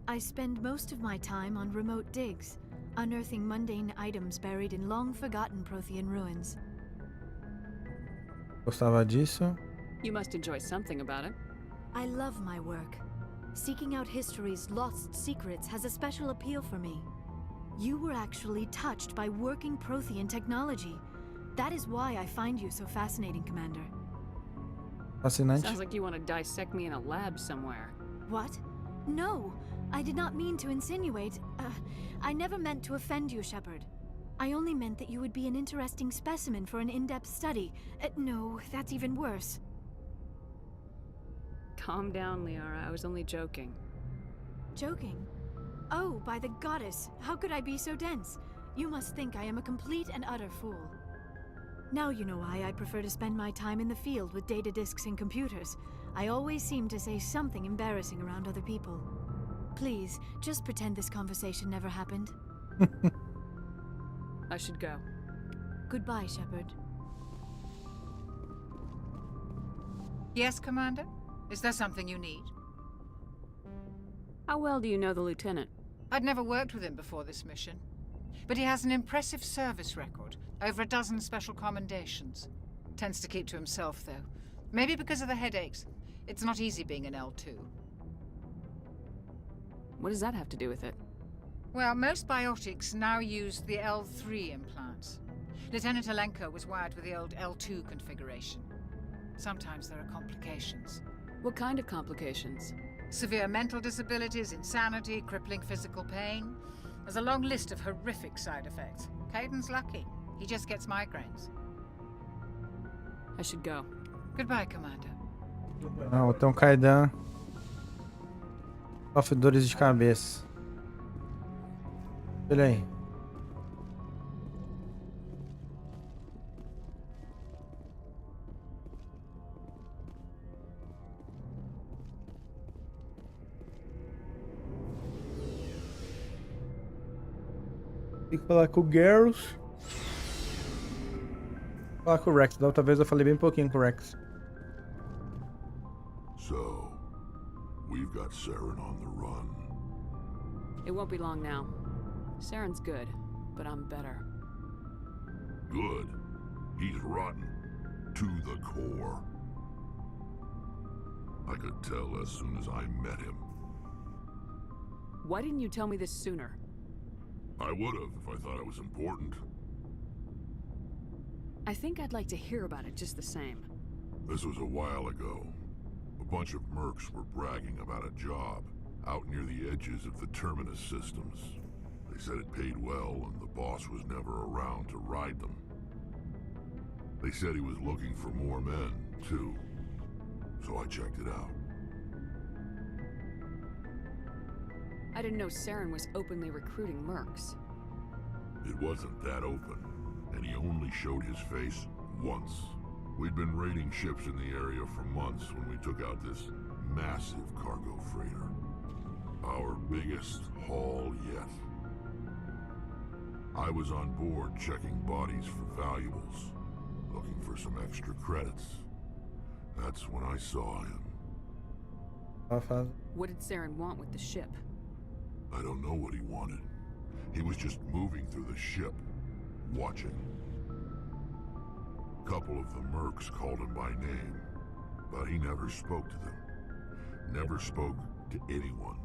I spend most of my time on remote digs, unearthing mundane items buried in long-forgotten Prothean ruins. Gostava disso? You must enjoy something about it. I love my work. Seeking out history's lost secrets has a special appeal for me. You were actually touched by working Prothean technology. That is why I find you so fascinating, Commander. Fascinante. Sounds like you want to dissect me in a lab somewhere. What? No, I did not mean to insinuate. I never meant to offend you, Shepard. I only meant that you would be an interesting specimen for an in-depth study. No, that's even worse. Calm down, Liara. I was only joking. Joking? Oh, by the goddess, how could I be so dense? You must think I am a complete and utter fool. Now you know why I prefer to spend my time in the field with data disks and computers. I always seem to say something embarrassing around other people. Please, just pretend this conversation never happened. I should go. Goodbye, Shepard. Yes, Commander? Is there something you need? How well do you know the Lieutenant? I'd never worked with him before this mission. But he has an impressive service record. Over a dozen special commendations. Tends to keep to himself, though. Maybe because of the headaches. It's not easy being an L2. What does that have to do with it? Well, most biotics now use the L3 implants. Lieutenant Alenko was wired with the old L2 configuration. Sometimes there are complications. What kind of complications? Severe mental disabilities, insanity, crippling physical pain. There's a long list of horrific side effects. Caden's lucky. He just gets migraines. I should go. Goodbye, Commander. Ah, tem um Kaidan. Sofre dores de cabeça. Olha aí. Tem que falar com o Garrus. Falar com o Rex. Da outra vez eu falei bem pouquinho com o Rex. So, we've got Saren on the run. It won't be long now. Saren's good, but I'm better. Good. He's rotten. To the core. I could tell as soon as I met him. Why didn't you tell me this sooner? I would have if I thought it was important. I think I'd like to hear about it just the same. This was a while ago. A bunch of mercs were bragging about a job out near the edges of the Terminus systems. They said it paid well and the boss was never around to ride them. They said he was looking for more men, too. So I checked it out. I didn't know Saren was openly recruiting mercs. It wasn't that open, and he only showed his face once. We'd been raiding ships in the area for months when we took out this massive cargo freighter. Our biggest haul yet. I was on board checking bodies for valuables, looking for some extra credits. That's when I saw him. What did Saren want with the ship? I don't know what he wanted. He was just moving through the ship, watching. A couple of the mercs called him by name, but he never spoke to them. Never spoke to anyone.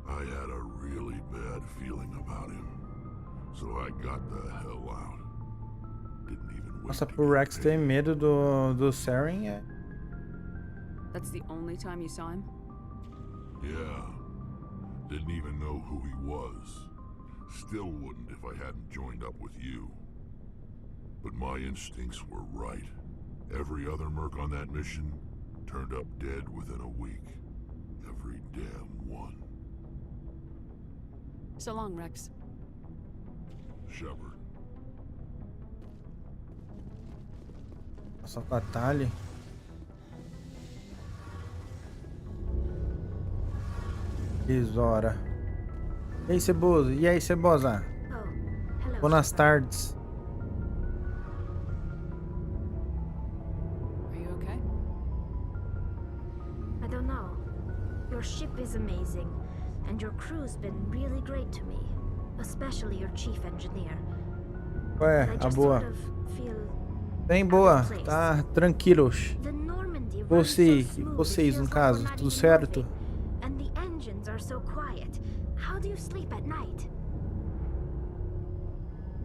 I had a really bad feeling about him, so I got the hell out. Didn't even wait. Nossa, pro Rex ter medo do Saren é... That's the only time you saw him? Yeah. Didn't even know who he was. Still wouldn't if I hadn't joined up with you. But my instincts were right. Every other merc on that mission turned up dead within a week. Every damn one. So long, Rex. Shepard. Só com a Tali. Isora. E aí, Ceboso? E aí, Cebosa? Boas tardes. Are you okay? I don't know. Your ship is amazing, and your crew's been really great to me, especially your chief engineer. Ué, a boa. Bem boa, tá tranquilos. Vocês, no caso, tudo certo? And the engines are so quiet. How do you sleep at night?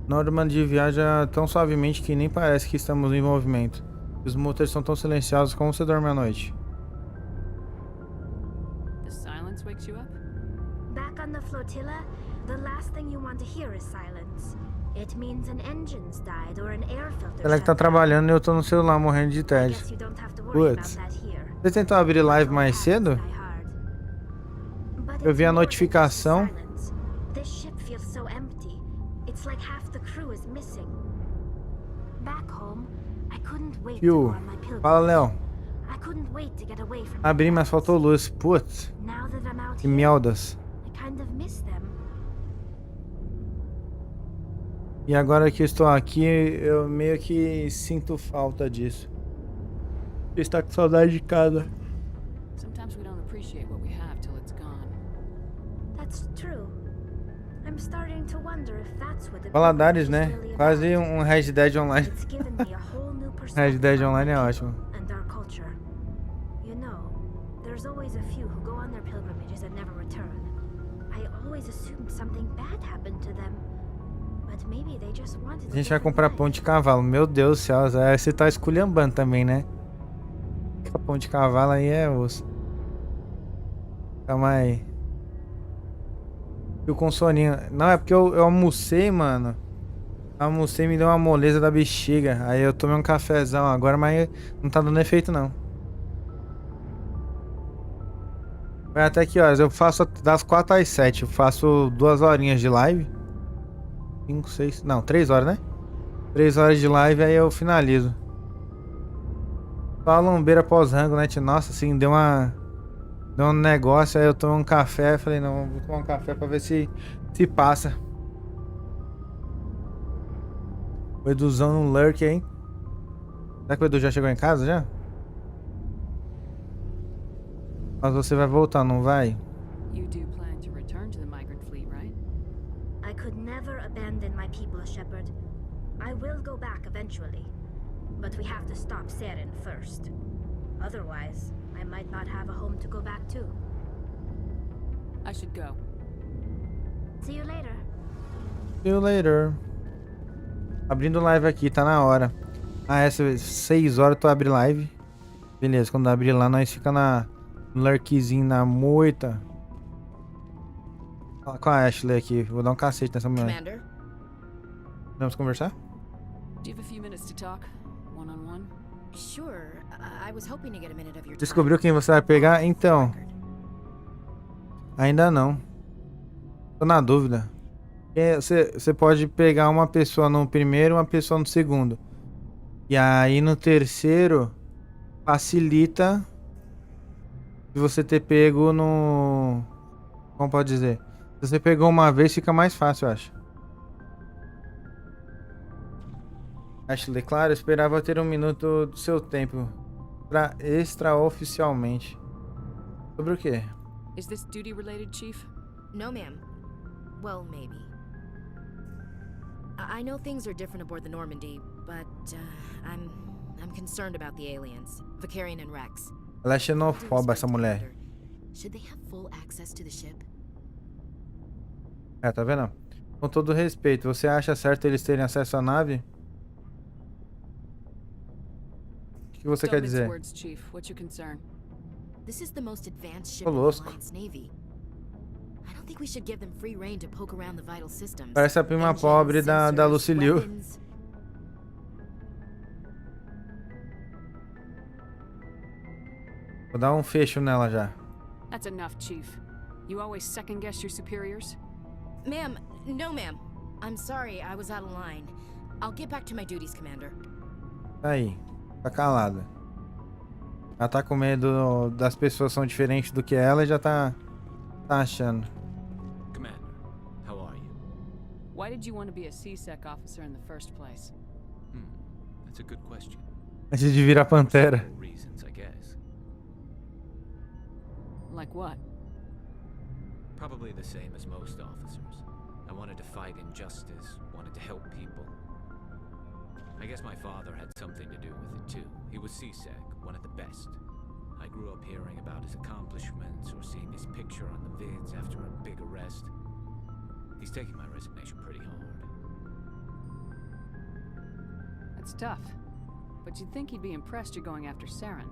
Normandy viaja tão suavemente que nem parece que estamos em movimento. Os motores são tão silenciosos como você dorme à noite. The silence wakes you up? Back on the flotilla, the last thing you want to hear is silence. It means an engine's died or an air filter. Ela que tá trabalhando e eu tô no celular morrendo de tédio. Putz. Você tentou abrir live mais cedo? Eu vi a notificação. This ship feels so empty. It's like half the crew is missing. Back home, I couldn't wait to go on my pilgrimage. Fala, Léo. I couldn't wait to get away from Abri, mas faltou luz. Putz. Now that I'm out Que here, mieldas. I kind of miss them. E agora que eu estou aqui, eu meio que sinto falta disso. Está com saudade de casa. Sometimes we don't appreciate what we have till it's gone. That's true. I'm starting to wonder if that's what the Valadares, pilgrimage né? is really Quase about. um Red Dead Online. It's given me a whole new Red perspective Dead on Online é my ótimo. people and our culture. You know, there's always a few who go on their pilgrimages and never return. I always assumed something bad happened to them. But maybe they just wanted A gente vai comprar pão de cavalo. Meu Deus do céu, você tá esculhambando também, né? Pão de cavalo aí é osso. Calma aí. Eu com soninho. Não, é porque eu almocei, mano. Almocei e me deu uma moleza da bexiga. Aí eu tomei um cafezão agora, mas não tá dando efeito, não. Vai até que horas? Eu faço das 4 às 7. Eu faço 2 horinhas de live. 5, 6... Não, 3 horas, né? 3 horas de live, aí eu finalizo. Só a lombeira pós-rango, né? Nossa, assim, deu um negócio, aí eu tomei um café. Falei, não, vou tomar um café pra ver se passa. O Eduzão no lurk, hein? Será que o Edu já chegou em casa, já? Mas você vai voltar, não vai? You do plan to return to the migrant fleet, right? I could never abandon my people, Shepard. I will go back eventually. But we have to stop Seren first. Otherwise, I might not have a home to go back to. I should go. See you later. See you later. Abrindo live aqui, tá na hora. Ah, essa 6 horas tu abre live. Beleza, quando abrir lá, nós fica na lurkzinho na moita. Fala com a Ashley aqui. Vou dar um cacete nessa mulher. Commander? Vamos conversar? Do you have a few minutes to talk? One-on-one? Sure. I was hoping to get a minute of your time. Descobriu quem você vai pegar? Então. Ainda não. Tô na dúvida. Você pode pegar uma pessoa no primeiro e uma pessoa no segundo. E aí no terceiro facilita de você ter pego no... Como pode dizer? Se você pegou uma vez fica mais fácil, eu acho. Ashley, claro, eu esperava ter um minuto do seu tempo. Extraoficialmente. Sobre o quê? Is this duty related, Chief? No, ma'am. Well, maybe. I know things are different aboard the Normandy, but I'm concerned about the aliens, Vicarian and Rex. Ela é xenofóbica, essa mulher. Should they have full access to the ship? É, tá vendo? Com todo respeito, você acha certo eles terem acesso à nave? O que você quer dizer? Words, Chief. What's your concern? This is the most advanced ship in the Alliance Navy. I don't think we should give them free rein to poke around the vital systems. Parece a prima pobre da Luciliu. Vou dar um fecho nela já. That's enough, Chief. You always second guess your superiors? Ma'am, no ma'am. I'm sorry, I was out of line. I'll get back to my duties, Commander. Tá aí. Tá calada. Ela tá com medo das pessoas são diferentes do que ela e já tá achando. Commander, how are you? Why did you want to be a C-Sec officer in the first place? That's a good question. Antes de virar Pantera. Reasons, I guess. Like what? Probably the same as most officers. I wanted to fight injustice, wanted to help people. I guess my father had something to do with it too. He was C-Sec, one of the best. I grew up hearing about his accomplishments or seeing his picture on the vids after a big arrest. He's taking my resignation pretty hard. That's tough. But you'd think he'd be impressed you're going after Saren.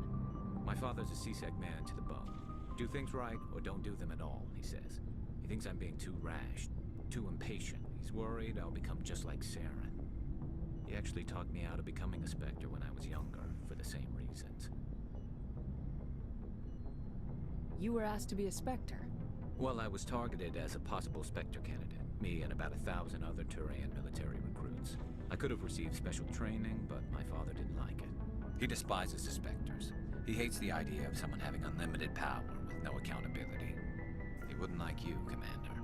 My father's a C-Sec man to the bone. Do things right or don't do them at all, he says. He thinks I'm being too rash, too impatient. He's worried I'll become just like Saren. He actually talked me out of becoming a Spectre when I was younger, for the same reasons. You were asked to be a Spectre? Well, I was targeted as a possible Spectre candidate. Me and about 1,000 other Turian military recruits. I could have received special training, but my father didn't like it. He despises the Spectres. He hates the idea of someone having unlimited power with no accountability. He wouldn't like you, Commander.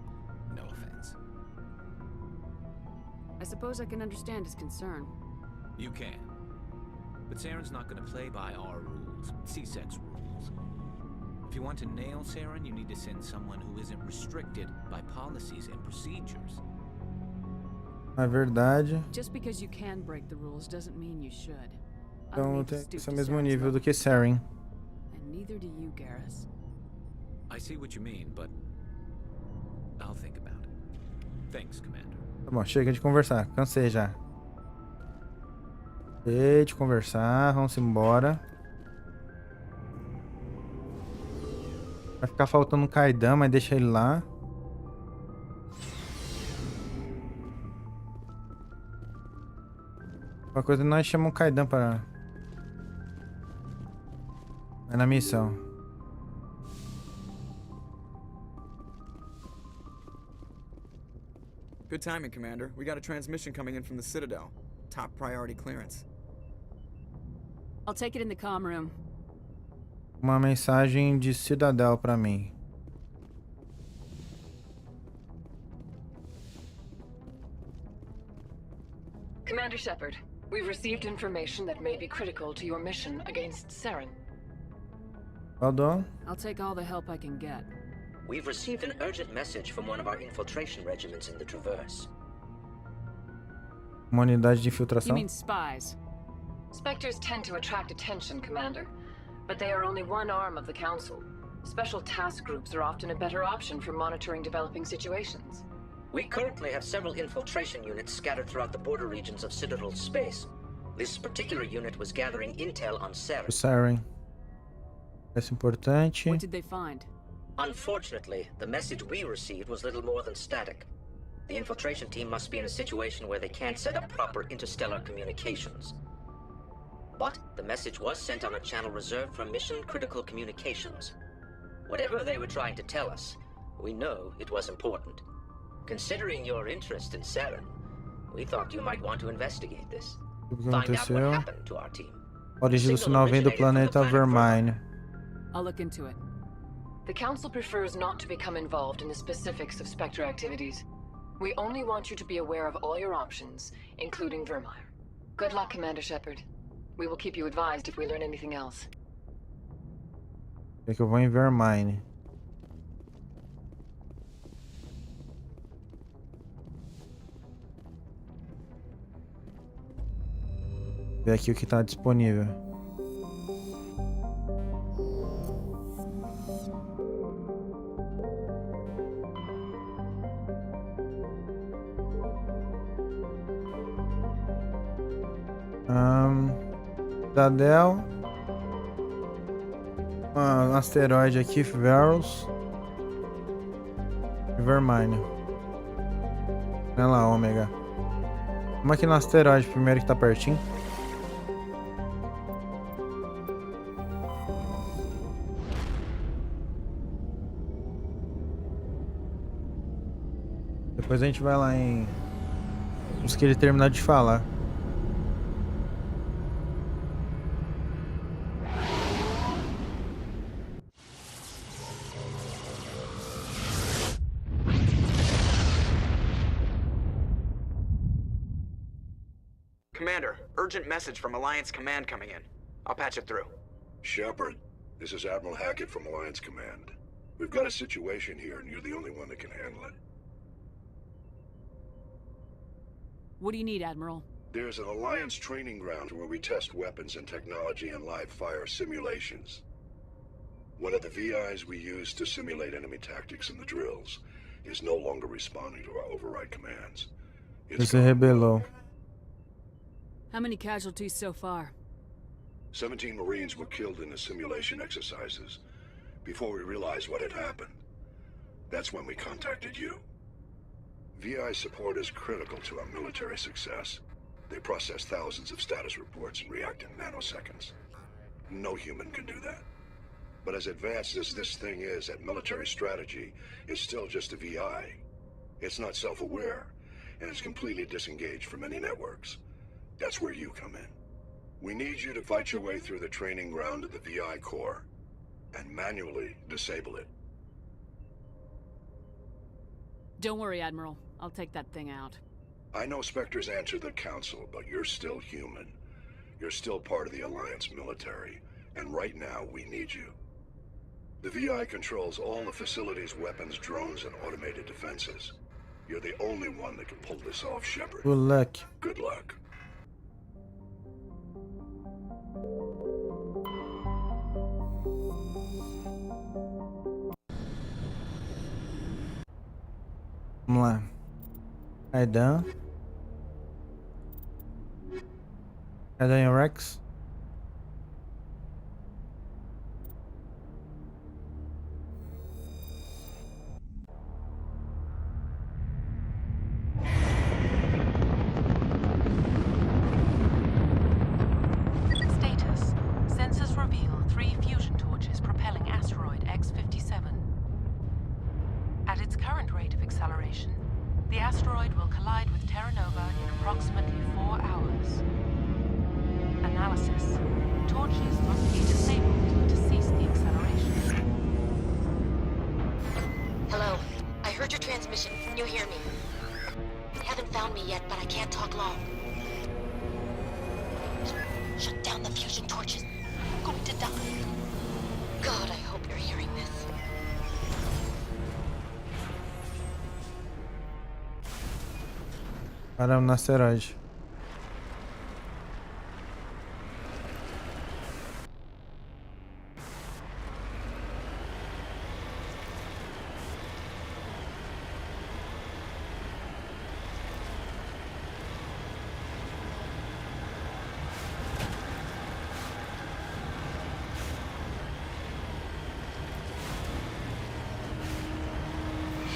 No offense. I suppose I can understand his concern. You can. But Saren's not going to play by our rules, C-Sec's rules. If you want to nail Saren, you need to send someone who isn't restricted by policies and procedures. Na verdade. Just because you can break the rules doesn't mean you should. Então tem esse mesmo nível do que Saren. And neither do you, Garrus. I see what you mean, but I'll think about it. Thanks, Commander. Tá bom, chega de conversar. Cansei já. Cansei de conversar. Vamos embora. Vai ficar faltando um Kaidan, mas deixa ele lá. Uma coisa, nós chamamos o Kaidan para... É na missão. Good timing, Commander. We got a transmission coming in from the Citadel. Top priority clearance. I'll take it in the comm room. Uma mensagem de Cidadel para mim. Commander Shepard, we've received information that may be critical to your mission against Saren. Well done. I'll take all the help I can get. We've received an urgent message from one of our infiltration regiments in the Traverse. Uma unidade de You infiltração? mean spies? Spectres tend to attract attention, Commander, but they are only one arm of the Council. Special task groups are often a better option for monitoring developing situations. We currently have several infiltration units scattered throughout the border regions of Citadel space. This particular unit was gathering intel on Saren. Saren. Peça importante. What did they find? Unfortunately, the message we received was little more than static. The infiltration team must be in a situation where they can't set up proper interstellar communications. But the message was sent on a channel reserved for mission-critical communications. Whatever they were trying to tell us, we know it was important. Considering your interest in Saren, we thought you might want to investigate this. Find out what happened to our team. A origem do sinal vem do planeta Vermine. I'll look into it. The Council prefers not to become involved in the specifics of Spectre activities. We only want you to be aware of all your options, including Vermeer. Good luck, Commander Shepard. We will keep you advised if we learn anything else. É que eu vou em Vermine. Ver aqui o que tá disponível. Cidadel. Um asteroide aqui, Varus. Vermine. Olha lá, Ômega. Vamos aqui no asteroide primeiro que tá pertinho. Depois a gente vai lá em... Os que ele terminar de falar. Commander, urgent message from Alliance Command coming in. I'll patch it through. Shepard, this is Admiral Hackett from Alliance Command. We've got a situation here, and you're the only one that can handle it. What do you need, Admiral? There's an Alliance training ground where we test weapons and technology in live fire simulations. One of the VIs we use to simulate enemy tactics in the drills is no longer responding to our override commands. Ele se rebelou. How many casualties so far? 17 Marines were killed in the simulation exercises. Before we realized what had happened, that's when we contacted you. VI support is critical to our military success. They process thousands of status reports and react in nanoseconds. No human can do that. But as advanced as this thing is at military strategy, it's still just a VI. It's not self-aware, and it's completely disengaged from any networks. That's where you come in. We need you to fight your way through the training ground of the VI core and manually disable it. Don't worry, Admiral. I'll take that thing out. I know Spectres answer the Council, but you're still human. You're still part of the Alliance military, and right now we need you. The VI controls all the facility's weapons, drones, and automated defenses. You're the only one that can pull this off, Shepard. Good luck. Good luck. Vamos lá. Kaidan. Kaidan e o Rex. process. Torches must be disabled to cease the acceleration. Hello. I heard your transmission. Can you hear me? They haven't found me yet, but I can't talk long. Shut down the fusion torches. I'm going to die. God, I hope you're hearing this. Paramos no asteroide.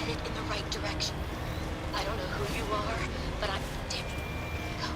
Headed in the right direction. I don't know who you are, but I'm... Damn it. Go.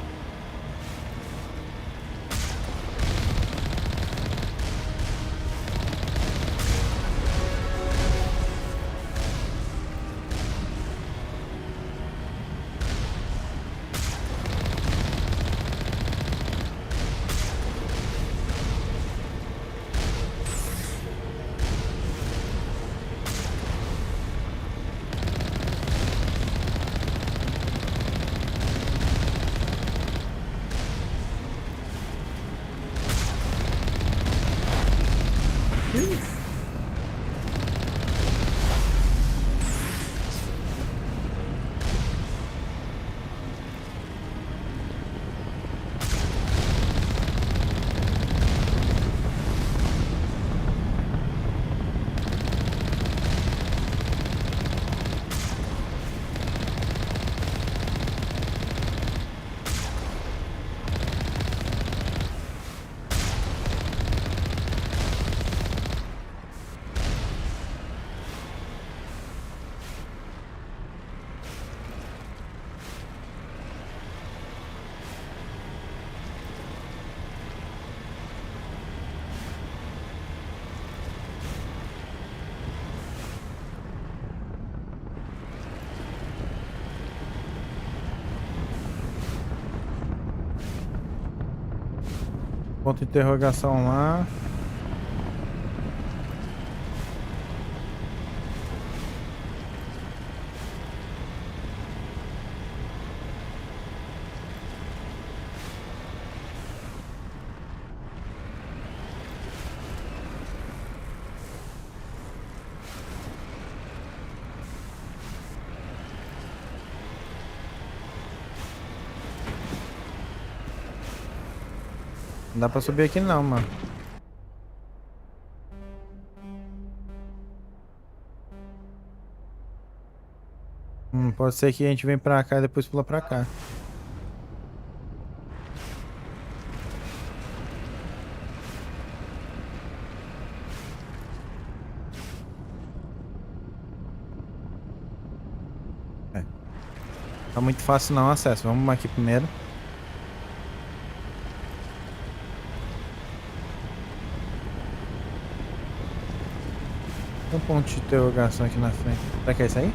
Ponto de interrogação lá. Não dá pra subir aqui não, mano. Pode ser que a gente vem pra cá e depois pula pra cá. Tá muito fácil não o acesso. Vamos aqui primeiro. Tem um ponto de interrogação aqui na frente. Será que é isso aí?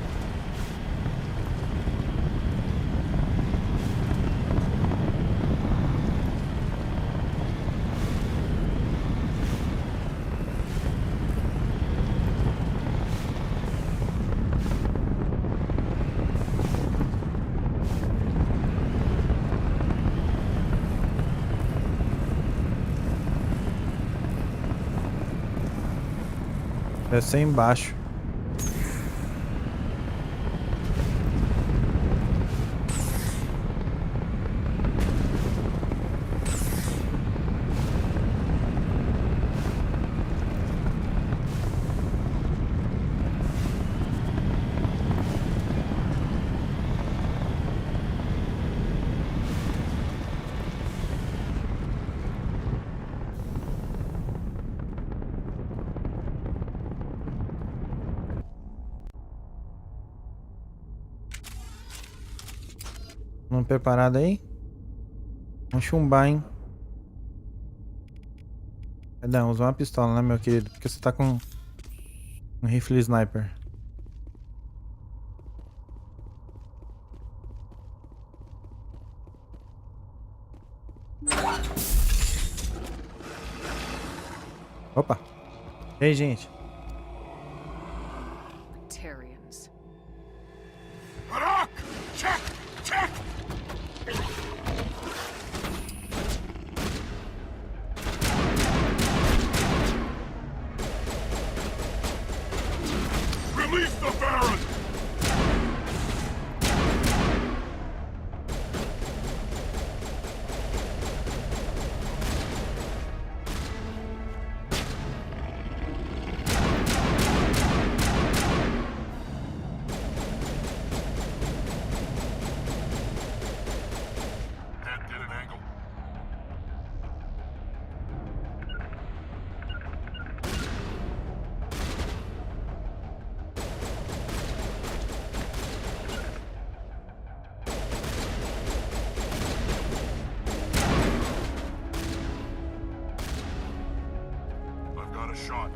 Deve ser embaixo. Vamos preparado aí? Vamos chumbar, hein? Cadê? Usa uma pistola, né, meu querido? Porque você tá com um rifle sniper. Opa. E aí, gente? Tarians. Check! Check! Release the Baron! Get an angle. I've got a shot.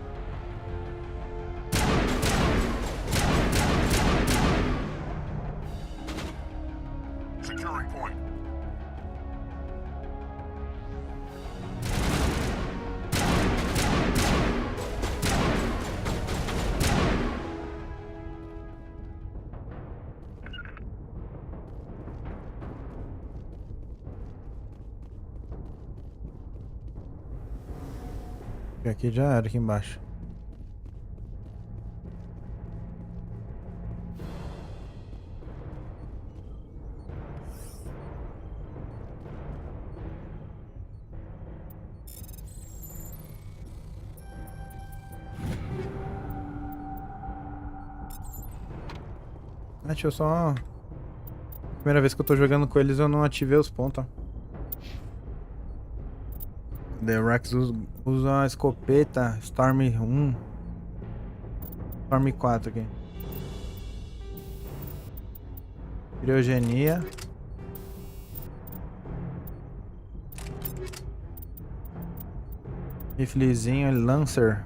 Securing point. Aqui já era, aqui embaixo. Deixa eu só... Primeira vez que eu tô jogando com eles, eu não ativei os pontos. The Rex usa a escopeta Storm 1. Storm 4 aqui. Criogenia. Riflezinho, Lancer.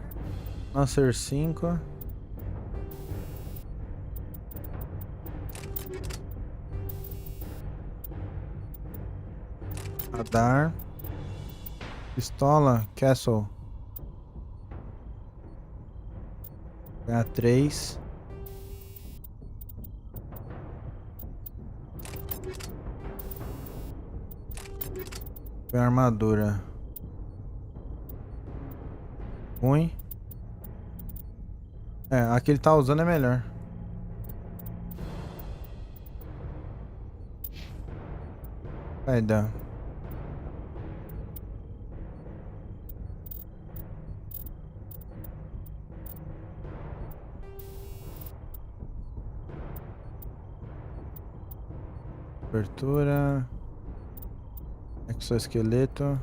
Lancer 5. Radar. Pistola, Castle. H3. Armadura. Ruim. É, a que ele tá usando é melhor. Vai dar. Abertura. Exoesqueleto.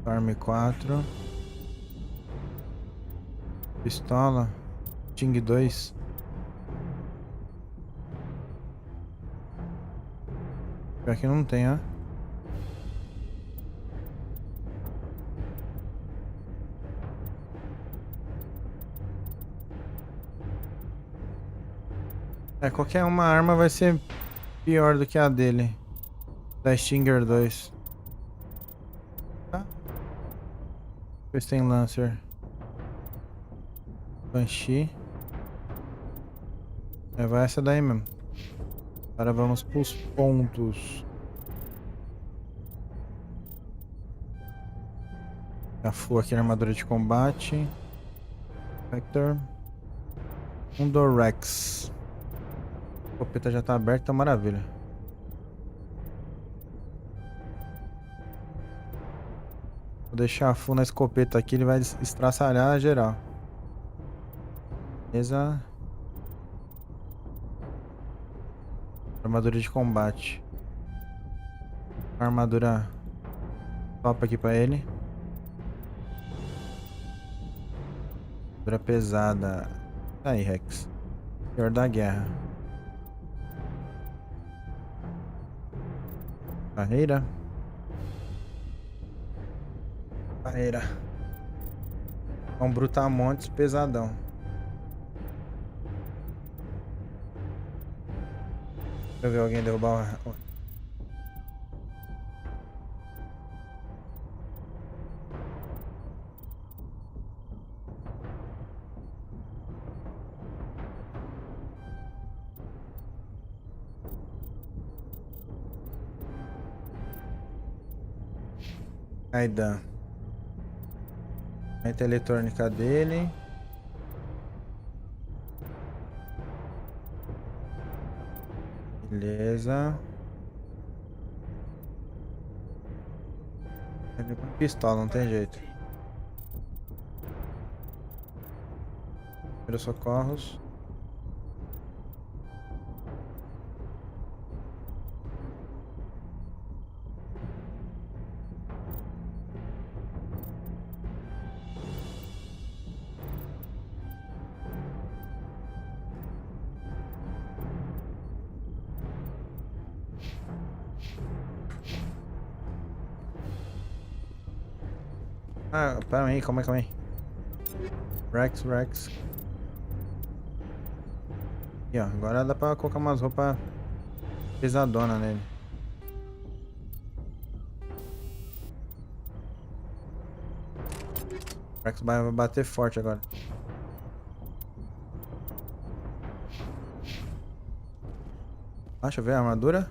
Arm 4. Pistola. Ting 2. Aqui não tem, ó. É, qualquer uma arma vai ser pior do que a dele. Da Stinger 2. Tá. Depois tem Lancer. Banshee. É, vai essa daí mesmo. Agora vamos pros pontos. Já full aqui na armadura de combate. Vector. Rex. A escopeta já tá aberta, maravilha. Vou deixar full na escopeta aqui, ele vai estraçalhar geral. Beleza. Armadura de combate. Armadura top aqui pra ele. Armadura pesada. Aí, Rex. Pior da guerra. Barreira. Barreira. Um brutamontes pesadão. Deixa eu ver alguém derrubar Aidan. A eletrônica dele. Beleza. Ele com pistola, não tem jeito. Primeiros socorros. Ah, pera aí, calma aí. Rex. Aqui, ó. Agora dá pra colocar umas roupas pesadonas nele. Rex vai bater forte agora. Deixa eu ver a armadura.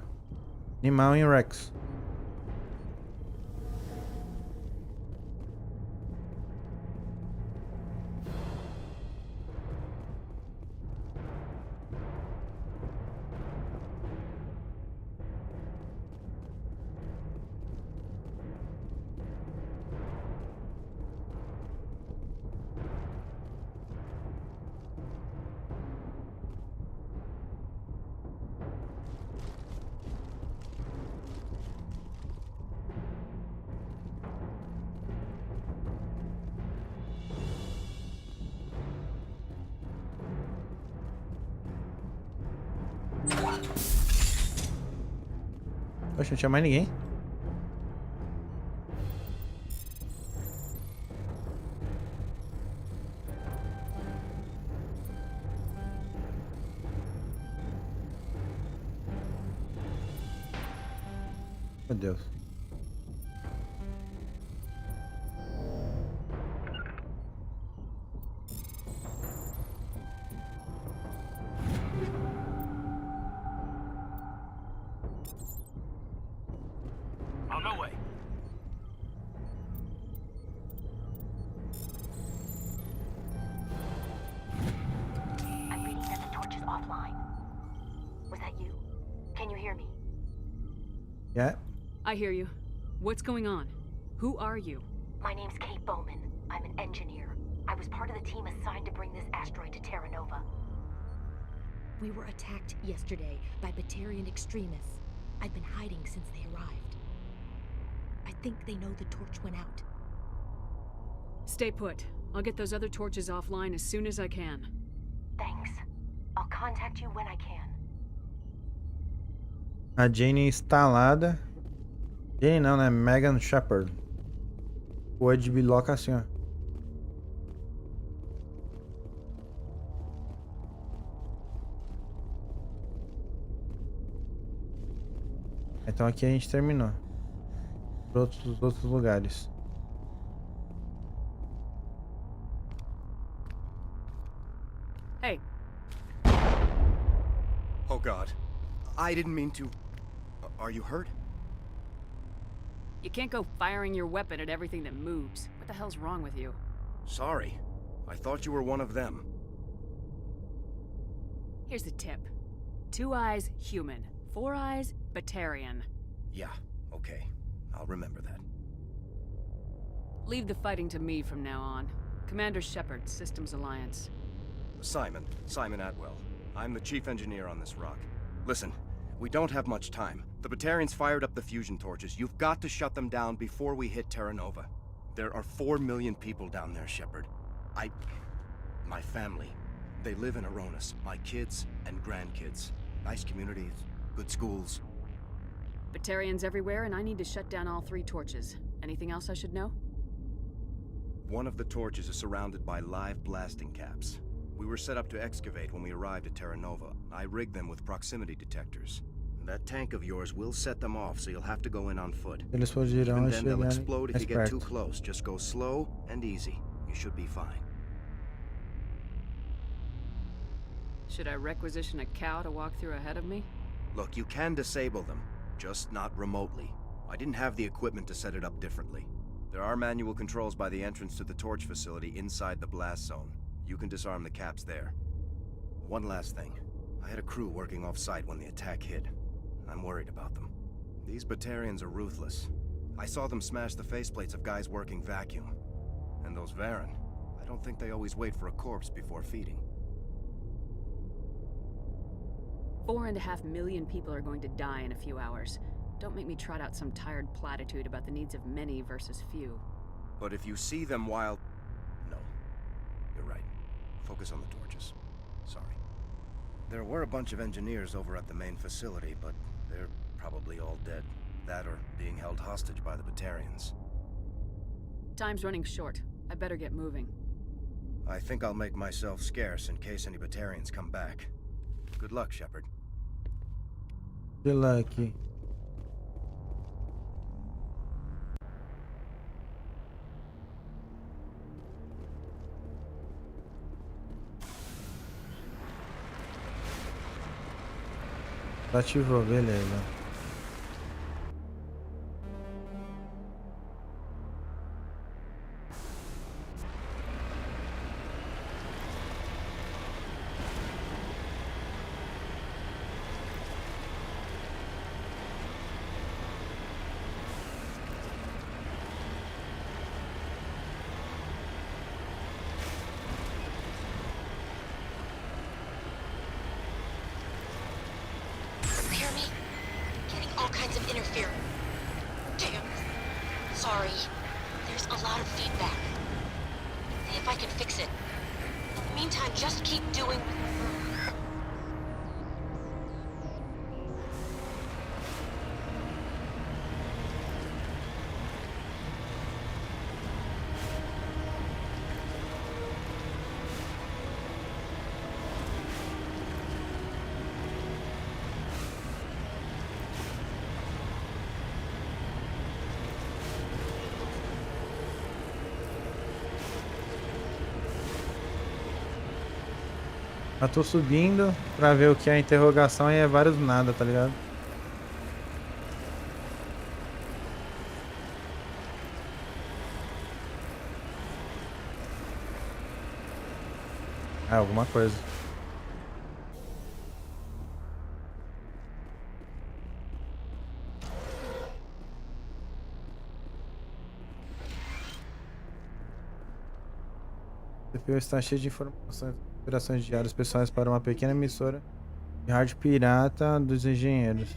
Animal em Rex. Poxa, não tinha mais ninguém. Meu Deus. On my way. I'm reading that the torch is offline. Was that you? Can you hear me? Yeah. I hear you. What's going on? Who are you? My name's Kate Bowman. I'm an engineer. I was part of the team assigned to bring this asteroid to Terra Nova. We were attacked yesterday by Batarian extremists. I've been hiding since they arrived. I think they know the torch went out. Stay put. I'll get those other torches offline as soon as I can. Thanks. I'll contact you when I can. A Jane instalada. Jane não, né? Megan Shepard. O Ed biloca assim, ó. Então aqui a gente terminou. Para outros lugares. Hey. Oh God. I didn't mean to. Are you hurt? You can't go firing your weapon at everything that moves. What the hell's wrong with you? Sorry. I thought you were one of them. Here's the tip. 2 eyes, human. 4 eyes, Batarian. Yeah, okay. I'll remember that. Leave the fighting to me from now on. Commander Shepard, Systems Alliance. Simon Atwell. I'm the chief engineer on this rock. Listen, we don't have much time. The Batarians fired up the fusion torches. You've got to shut them down before we hit Terra Nova. There are 4 million people down there, Shepard. My family, they live in Aronis. My kids and grandkids. Nice communities, good schools. Batarians everywhere, and I need to shut down all 3 torches. Anything else I should know? One of the torches is surrounded by live blasting caps. We were set up to excavate when we arrived at Terra Nova. I rigged them with proximity detectors. That tank of yours will set them off, so you'll have to go in on foot. Eles fugiram Even then, they'll explode if you get too perto. close. Just go slow and easy. You should be fine. Should I requisition a cow to walk through ahead of me? Look, you can disable them, just not remotely. I didn't have the equipment to set it up differently. There are manual controls by the entrance to the torch facility inside the blast zone. You can disarm the caps there. One last thing. I had a crew working off-site when the attack hit. I'm worried about them. These Batarians are ruthless. I saw them smash the faceplates of guys working vacuum. And those Varen, I don't think they always wait for a corpse before feeding. 4.5 million people are going to die in a few hours. Don't make me trot out some tired platitude about the needs of many versus few. But if you see them while... No. You're right. Focus on the torches. Sorry. There were a bunch of engineers over at the main facility, but they're probably all dead. That or being held hostage by the Batarians. Time's running short. I better get moving. I think I'll make myself scarce in case any Batarians come back. Good luck, Shepard. Good luck. Ativou, beleza. Sorry. There's a lot of feedback. If I can fix it. In the meantime, just keep doing... Eu tô subindo pra ver o que é a interrogação e é vários nada, tá ligado? É, alguma coisa. O CPU está cheio de informações. Operações diárias pessoais para uma pequena emissora de rádio pirata dos engenheiros.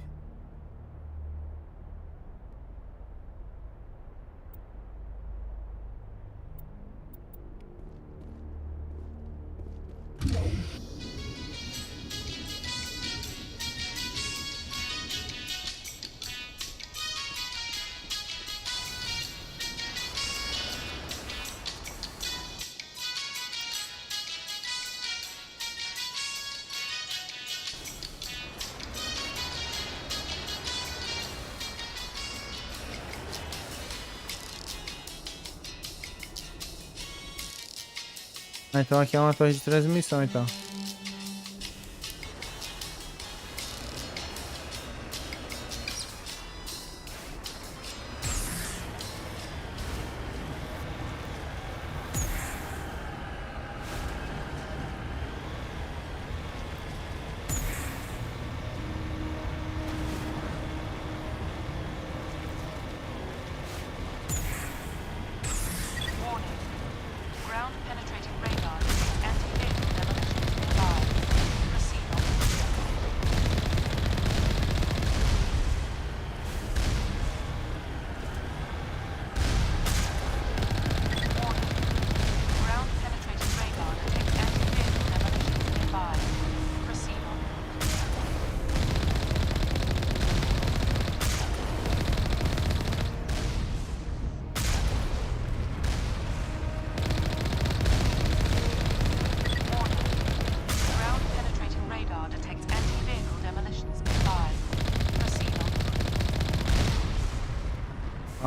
Ah, então aqui é uma torre de transmissão, então.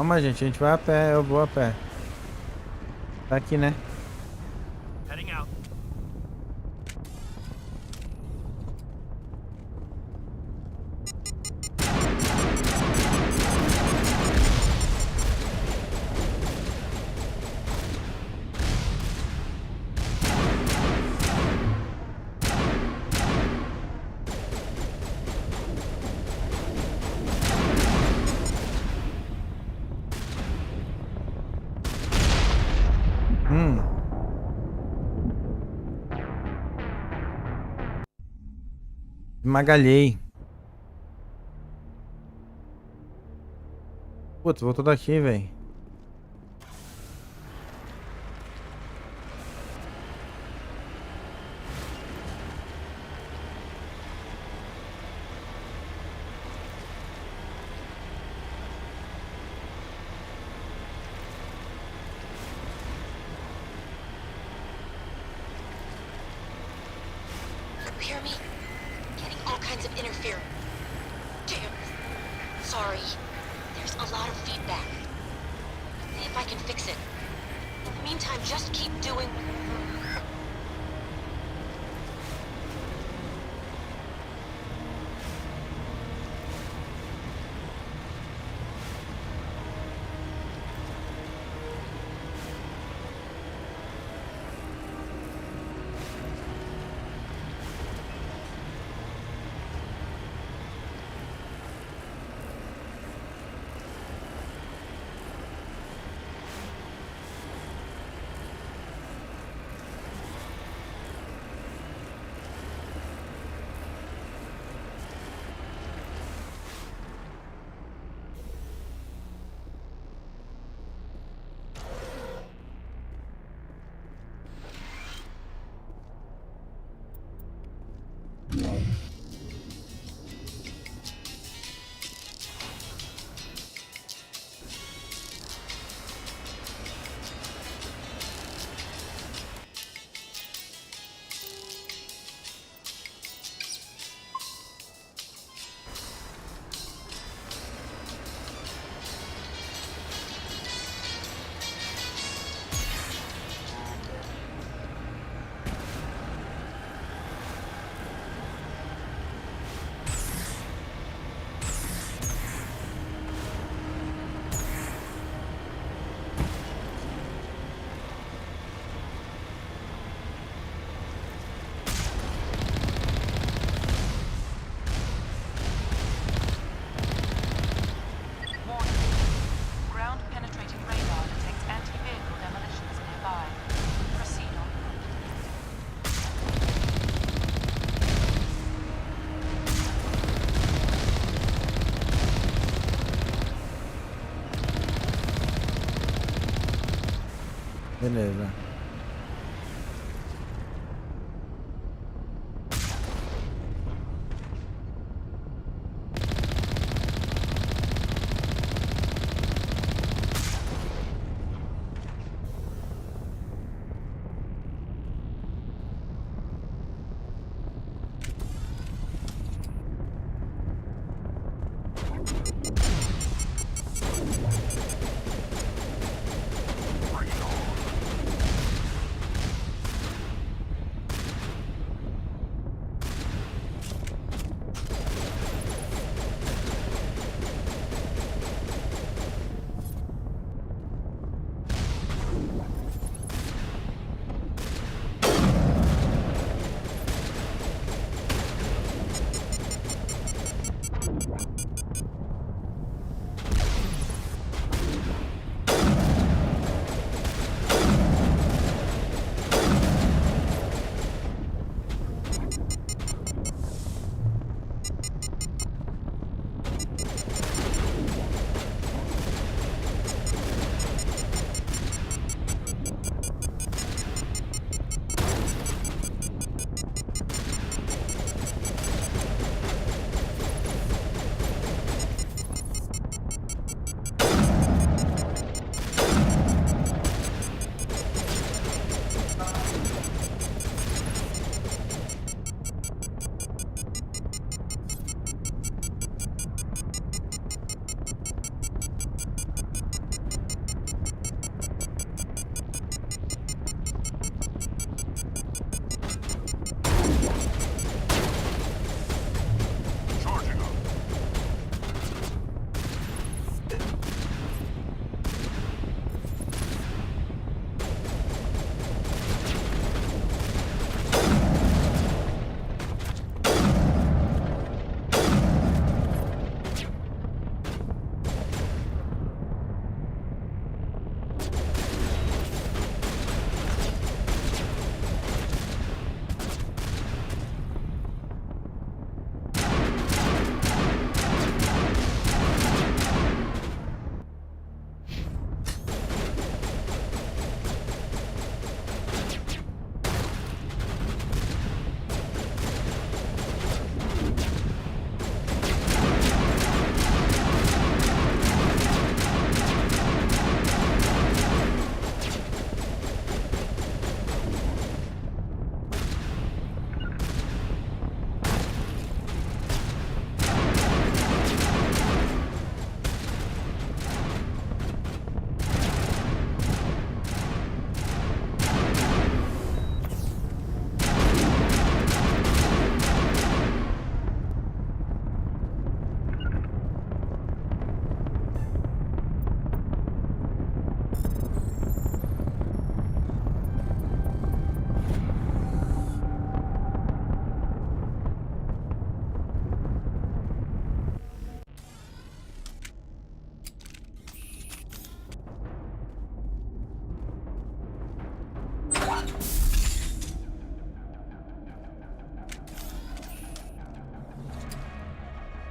Calma, gente, a gente vai a pé, eu vou a pé. Tá aqui, né? Heading out. Esmagalhei. Putz, voltou daqui, velho. Hear me? Getting all kinds of interference. Damn. Sorry. There's a lot of feedback. See if I can fix it. In the meantime, just keep doing... Beleza.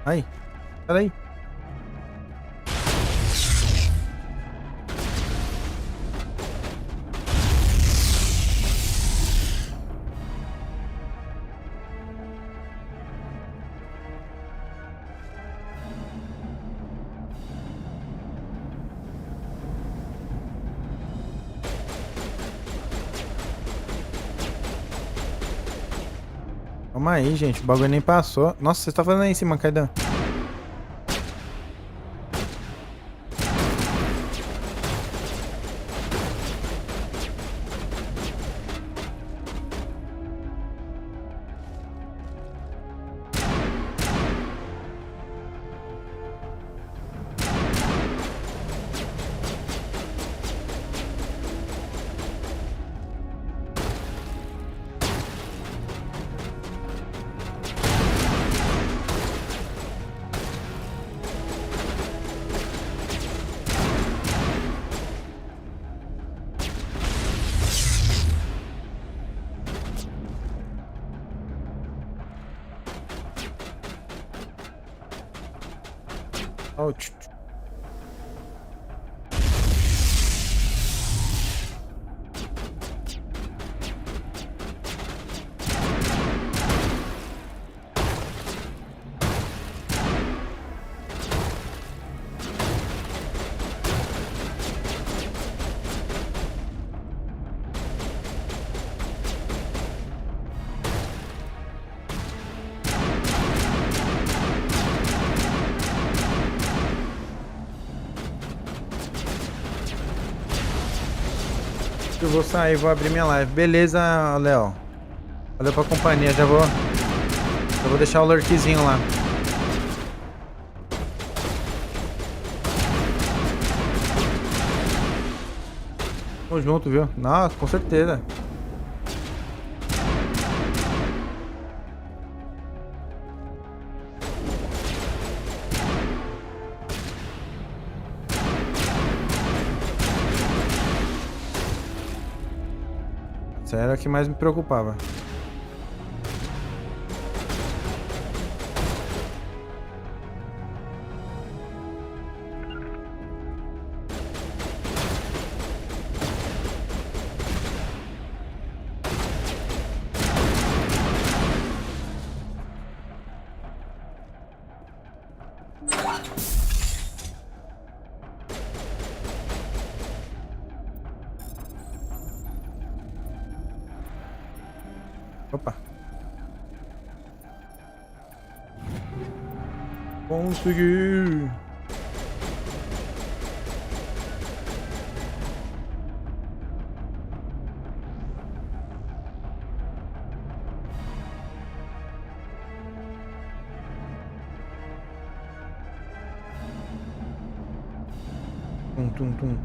Ai, peraí. Calma aí, gente. O bagulho nem passou. Nossa, você tá fazendo aí em cima, Kaidan? Ouch. Eu vou sair, vou abrir minha live. Beleza, Léo. Valeu pra companhia, já vou deixar o lurkzinho lá. Tamo junto, viu? Nossa, com certeza. Isso era o que mais me preocupava. Opa. Consegui. Tum, tum, tum.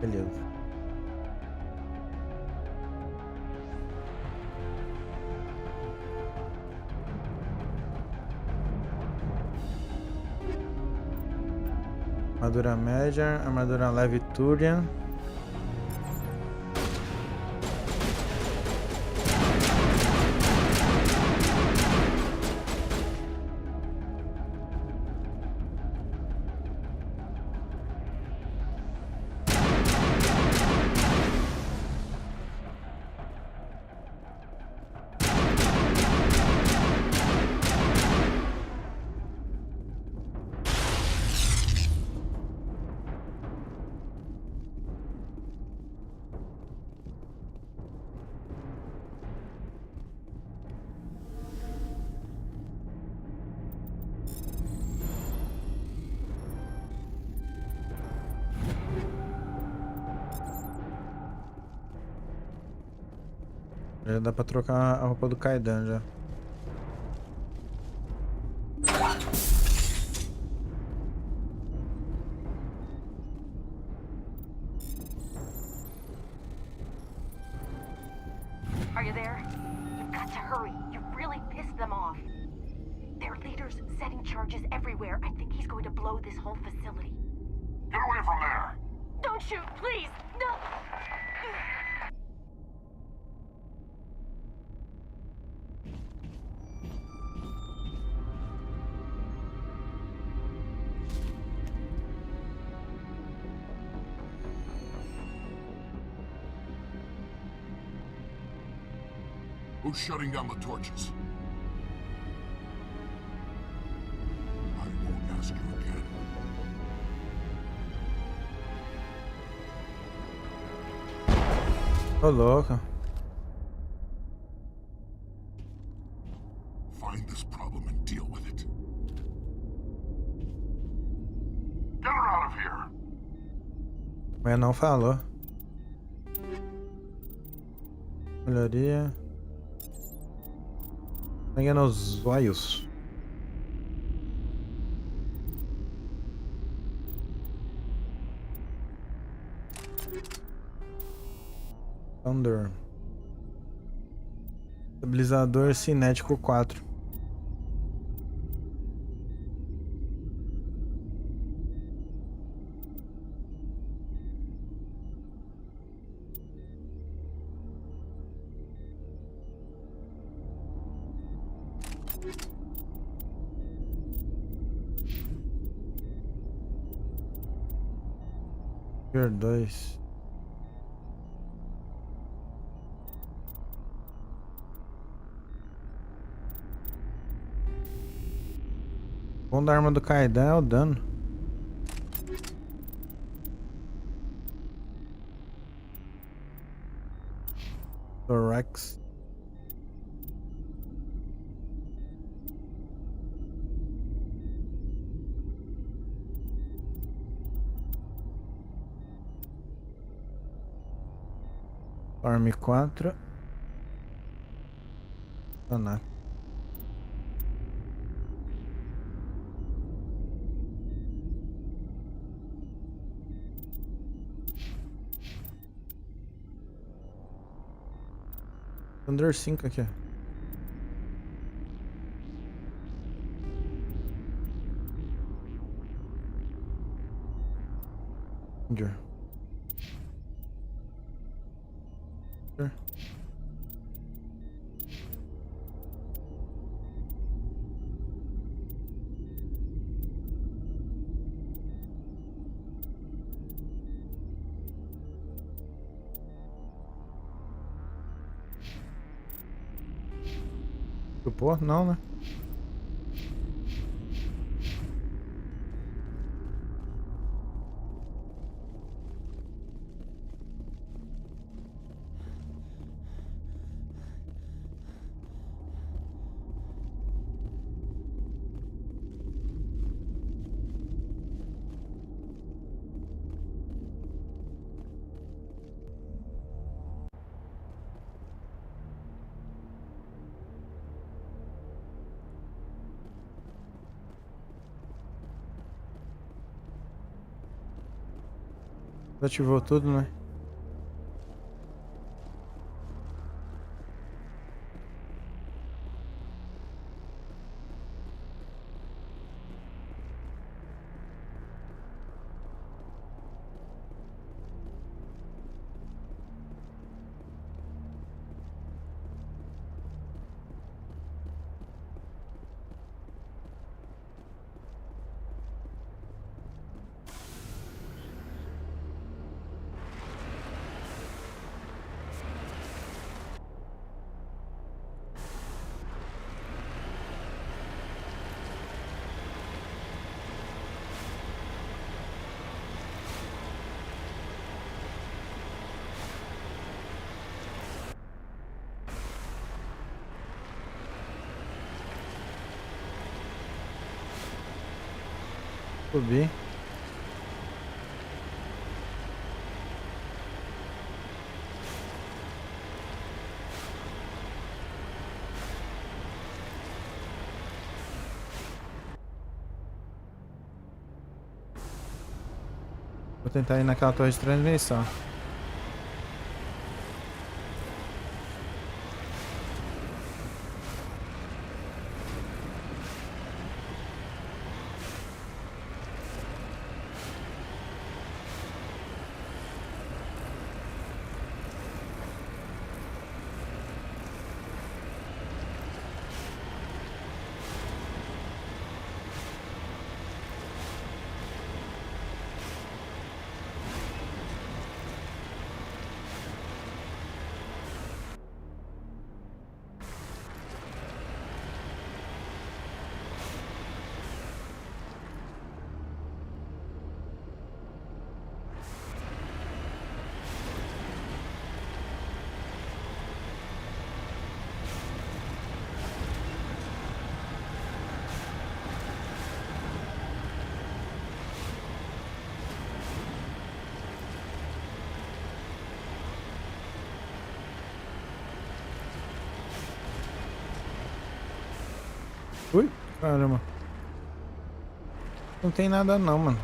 Beleza. Armadura média, armadura leve Turian. Já dá pra trocar a roupa do Kaidan já. Are you there? You've got to hurry. You really pissed them off. Their leader's setting charges everywhere. I think he's going to blow this whole facility. Get away from there! Don't shoot, please! No! Who's shutting down the torches? I won't ask you again. Ô, louco. Find this problem and deal with it. Get her out of here! Mas não falou. Melhoria. Sangue nos olhos. Thunder. Estabilizador cinético 4. Tier 2. O bom da arma do cadê é o dano. Thorax. Arm 4. Dona. Thunder 5 aqui. Injure. Pô, não, né? Ativou tudo, né? Subir. Vou tentar ir naquela torre de transmissão. Ui, caramba. Não tem nada não, mano.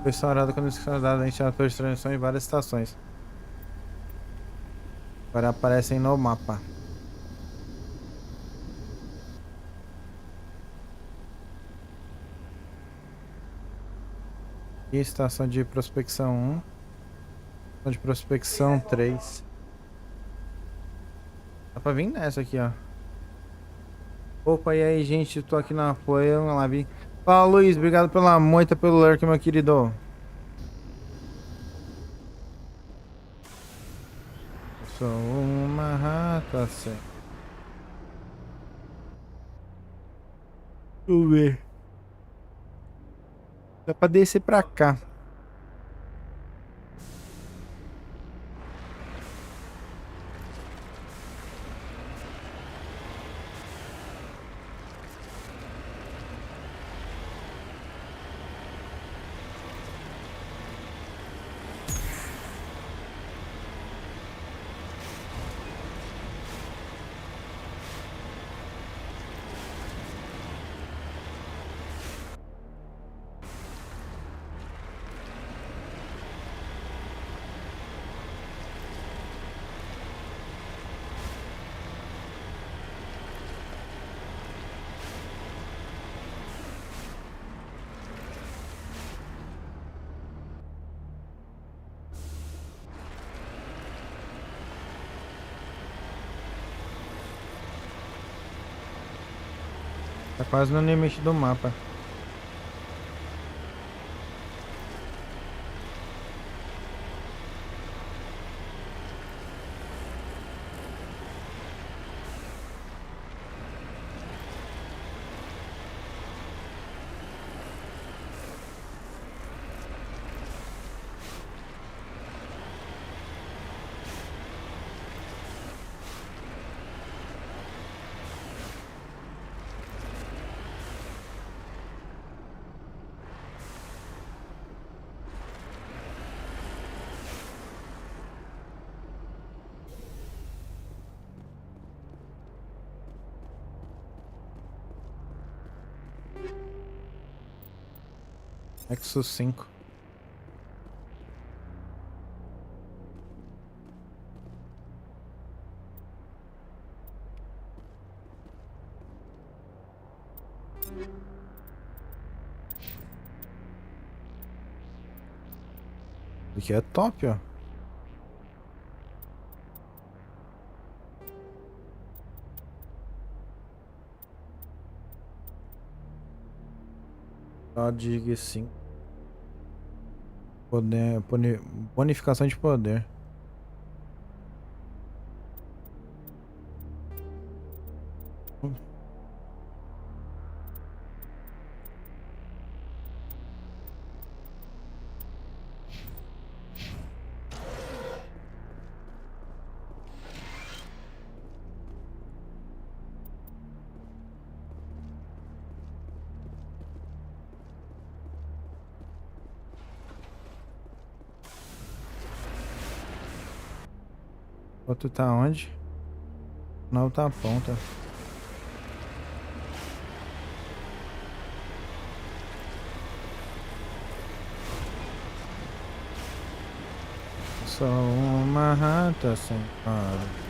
Foi restaurado quando escaldado a enxada por transmissão em várias estações. Agora aparecem no mapa. E estação de prospecção 1. Estação de prospecção 3. Dá pra vir nessa aqui, ó. Opa, e aí, gente? Tô aqui na apoio. Vamos lá, vi. Fala, Luiz. Obrigado pela moita, pelo lurk, meu querido. Eu sou uma rata, sim. Deixa eu ver. Dá pra descer pra cá. Tá quase no limite do mapa. Nexus 5. Aqui é top, ó. Só diga sim. Poder, bonificação de poder. Outro tá onde? Não tá a ponta. Sou uma rata sem paro.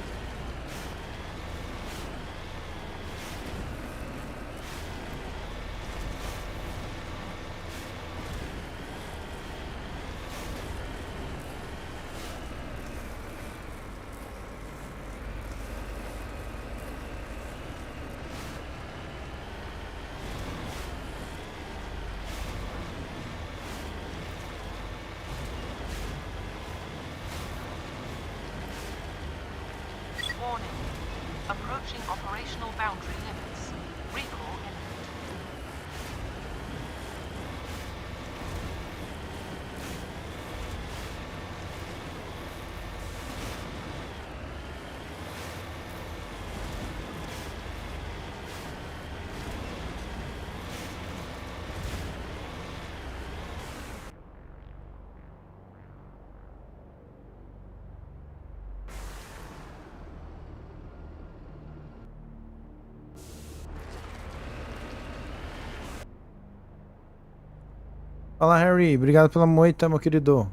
Fala, Harry. Obrigado pela moita, meu querido.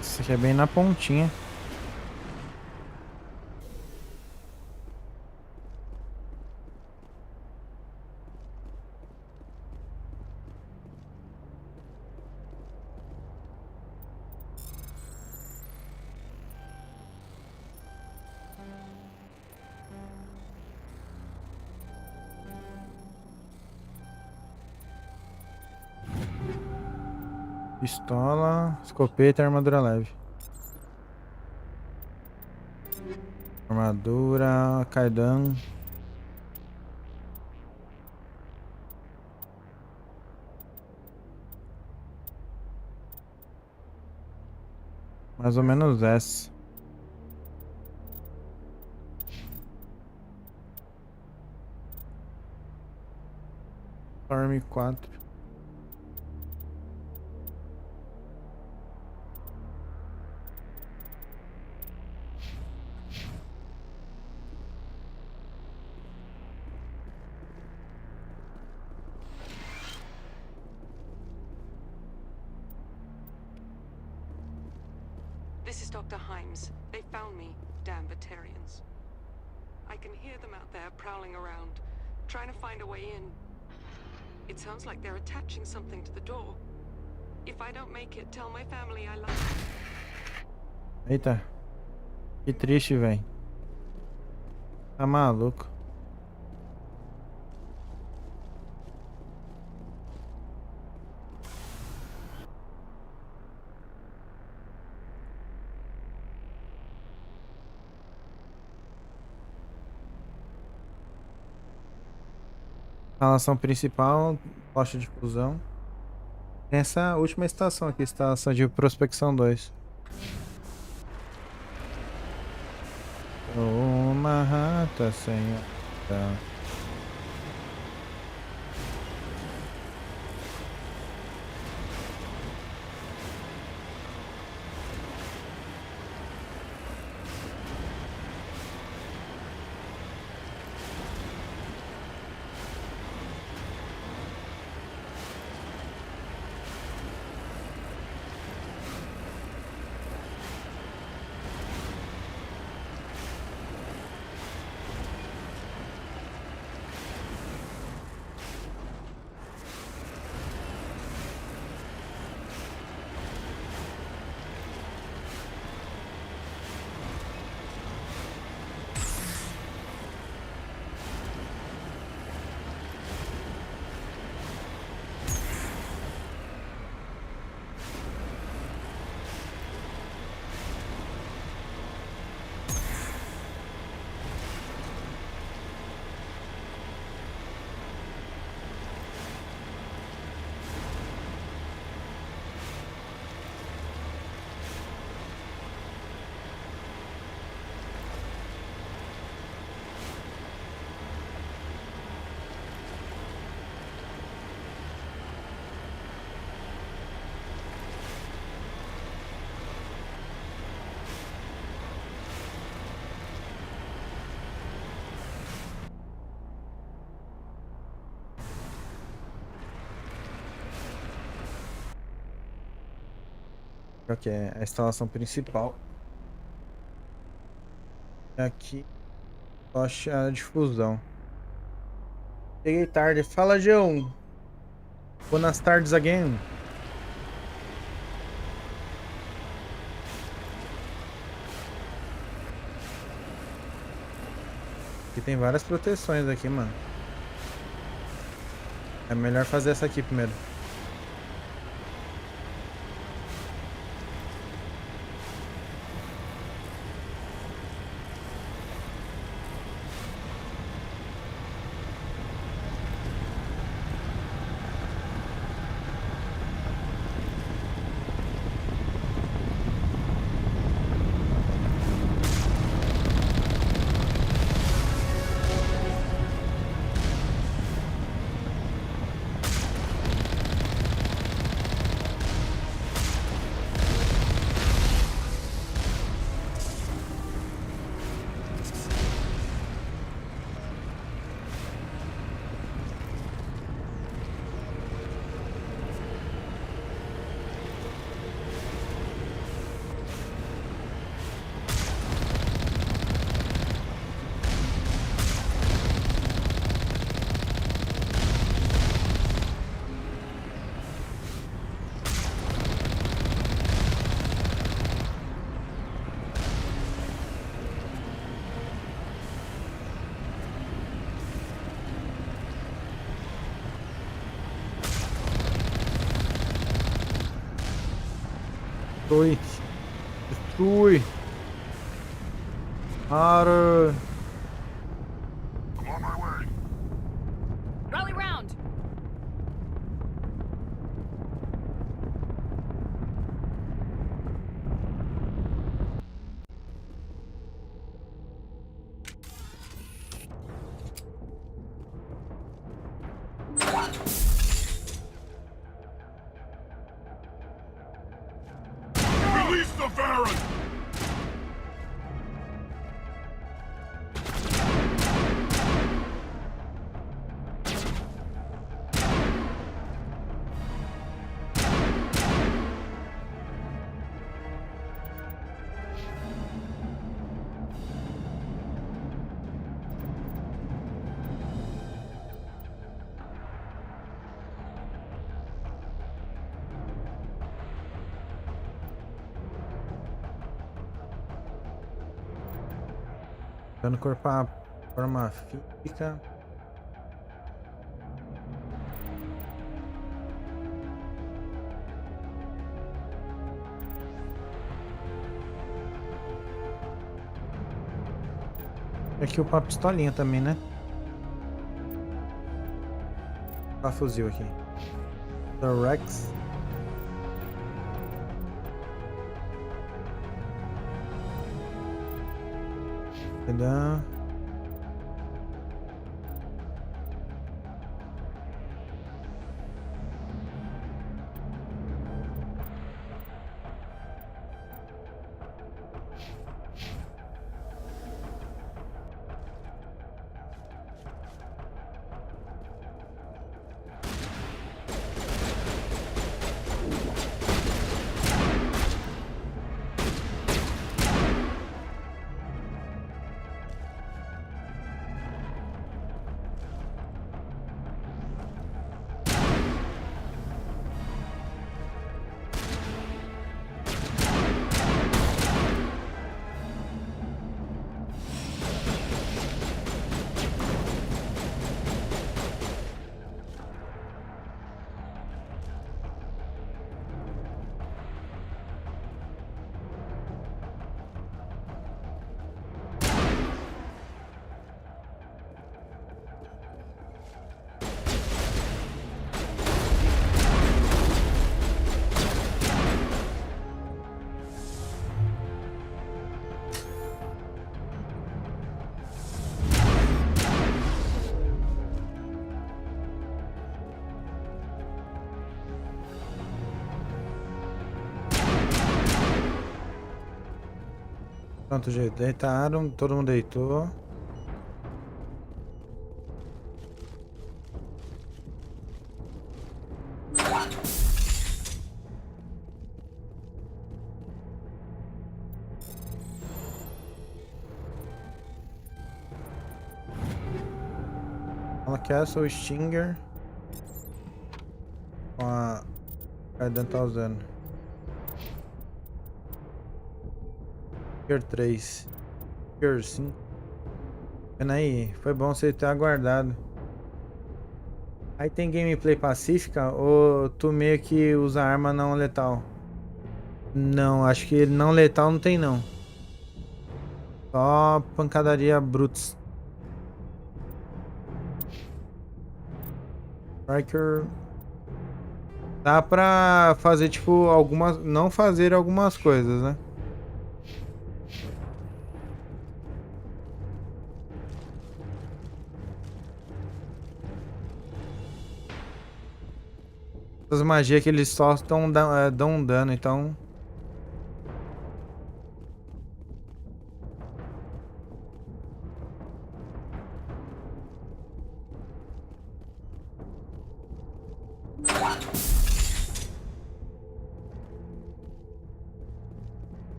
Isso aqui é bem na pontinha. Pistola, escopeta e armadura leve. Armadura, cardan. Mais ou menos essa. Storm 4. This is Dr. Himes. They found me, damn Batarians. I can hear them out there prowling around, trying to find a way in. It sounds like they're attaching something to the door. If I don't make it, tell my family I love them. Eita. Que triste, velho. Tá maluco. Instalação principal, poste de fusão. Essa última estação aqui, estação de prospecção 2. Uma rata senhora. Que é a instalação principal. Aqui, tocha de fusão. Cheguei tarde. Fala, João. Buenas tardes again. Aqui tem várias proteções aqui, mano. É melhor fazer essa aqui primeiro. Destrui. Destrui. Para. Rally round. Release the Baron! Dando corpo a forma física. E aqui o pistolinha também, né? Ó, fuzil aqui. Rex. Cadê? Pronto, gente. Deitaram, todo mundo deitou. Fala Castle, Stinger. Com a Cadê tá usando? Tier 3. Tier 5. Vendo aí, foi bom você ter aguardado. Aí tem gameplay pacífica ou tu meio que usa arma não letal? Não, acho que não letal não tem não. Só pancadaria brutos. Striker. Dá pra fazer tipo algumas... Não fazer algumas coisas, né? Essas magias que eles só dão dano, então...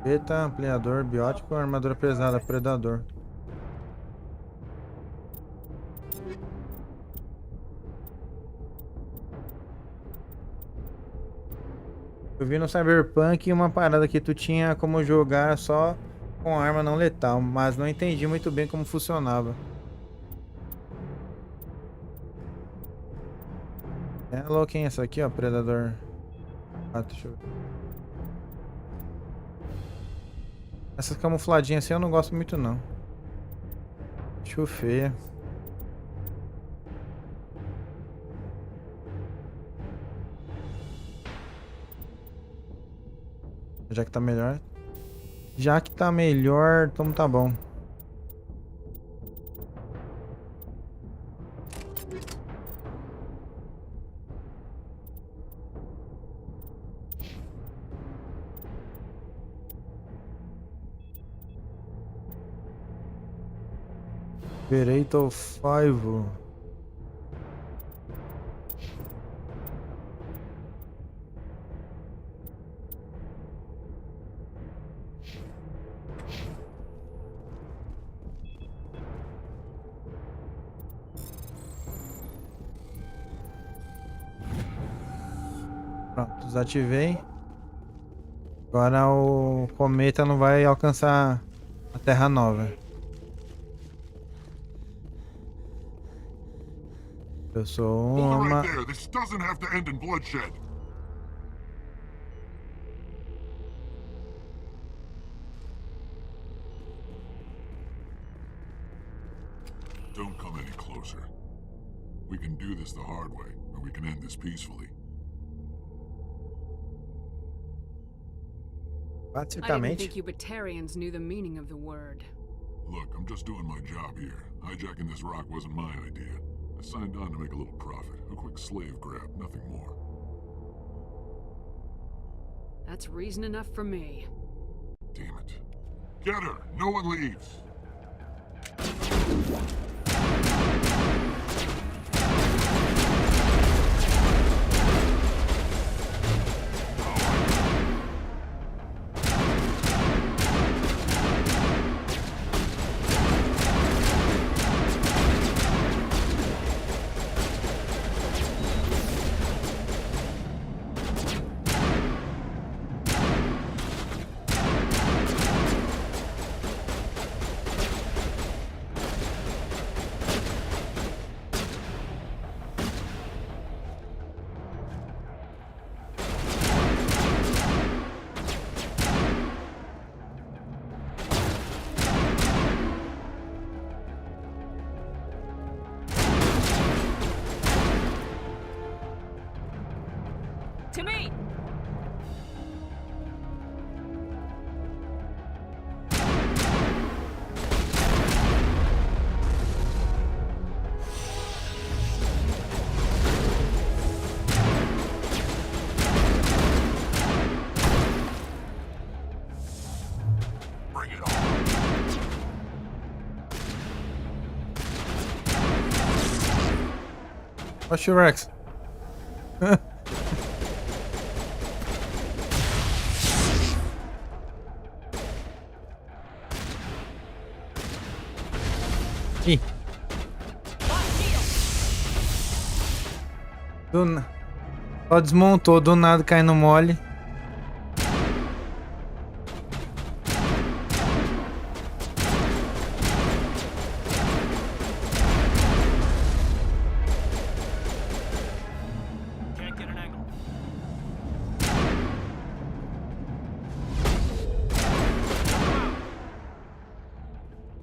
Beta, ampliador, biótico, armadura pesada, predador. Eu vi no Cyberpunk uma parada que tu tinha como jogar só com arma não letal, mas não entendi muito bem como funcionava. Hello, quem é essa aqui, ó? Predador. Ah, deixa eu ver. Essas camufladinhas assim eu não gosto muito não. Acho feia. Já que tá melhor. Já que tá melhor, então tá bom. Operator 5. Pronto, desativei. Agora o cometa não vai alcançar a Terra Nova. Eu sou uma... This doesn't have to end in bloodshed. Don't come any closer. We can do this the hard way, or we can end this peacefully. I didn't think you Batarians knew the meaning of the word. Look, I'm just doing my job here. Hijacking this rock wasn't my idea. I signed on to make a little profit. A quick slave grab, nothing more. That's reason enough for me. Damn it. Get her! No one leaves! To me! Bring it on. What's your Rex? Ih. Só desmontou, do nada cai no mole.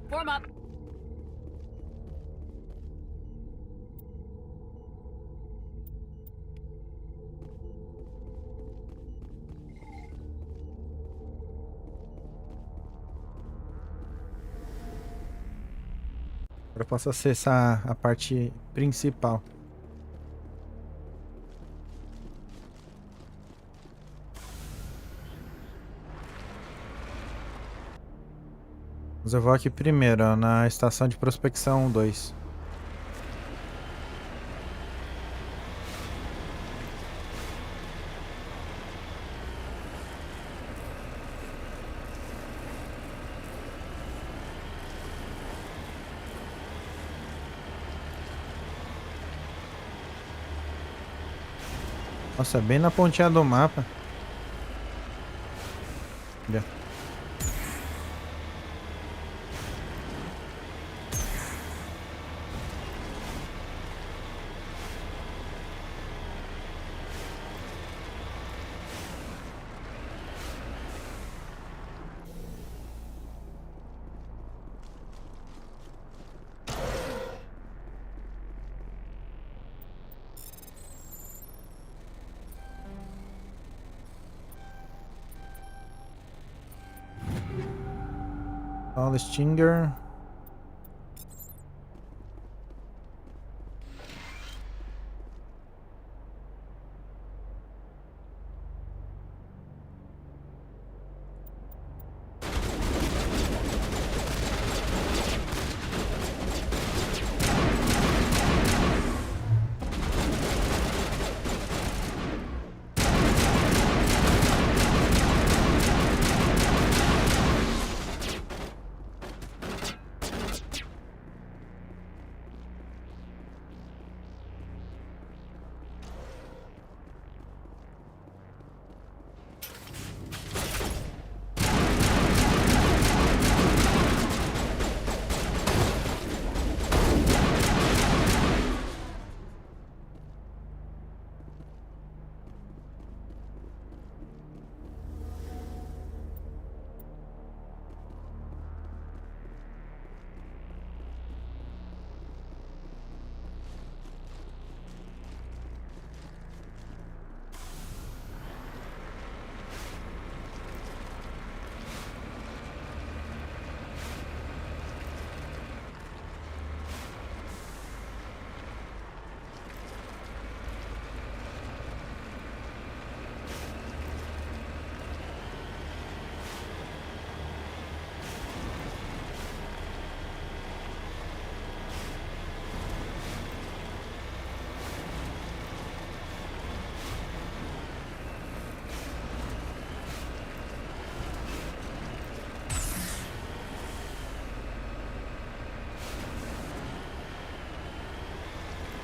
Form up. Agora eu posso acessar a parte principal. Mas eu vou aqui primeiro, ó, na estação de prospecção 2. Nossa, é bem na pontinha do mapa. Olha. All Stinger.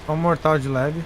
Só um mortal de leve.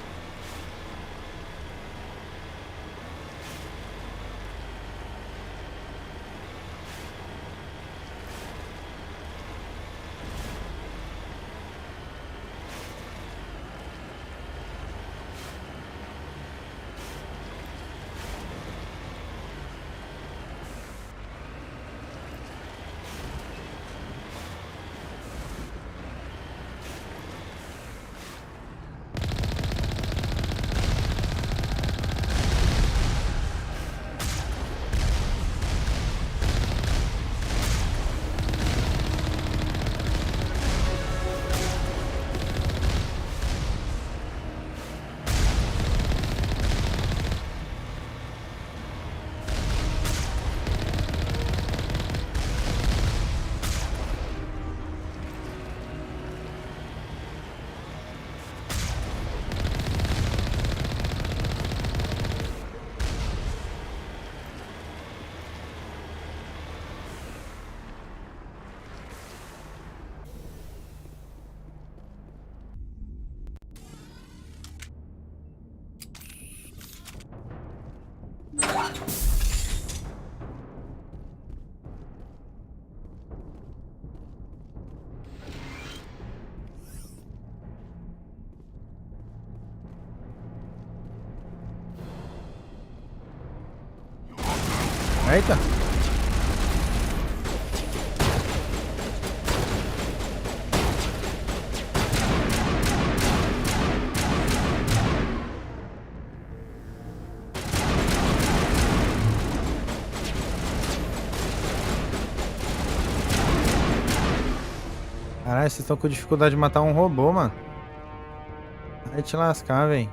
Eita. Caralho, vocês estão com dificuldade de matar um robô, mano. Vai te lascar, velho.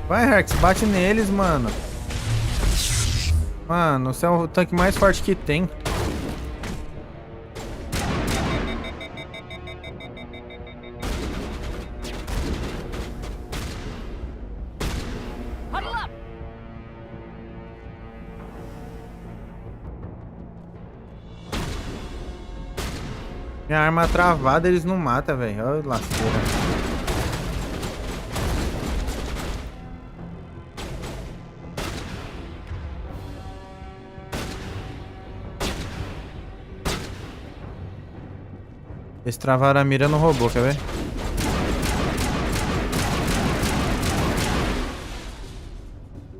Vai, Rex, bate neles, mano. Mano, você é o tanque mais forte que tem. Minha arma travada, eles não matam, velho. Olha lasqueira. Eles travaram a mira no robô, quer ver?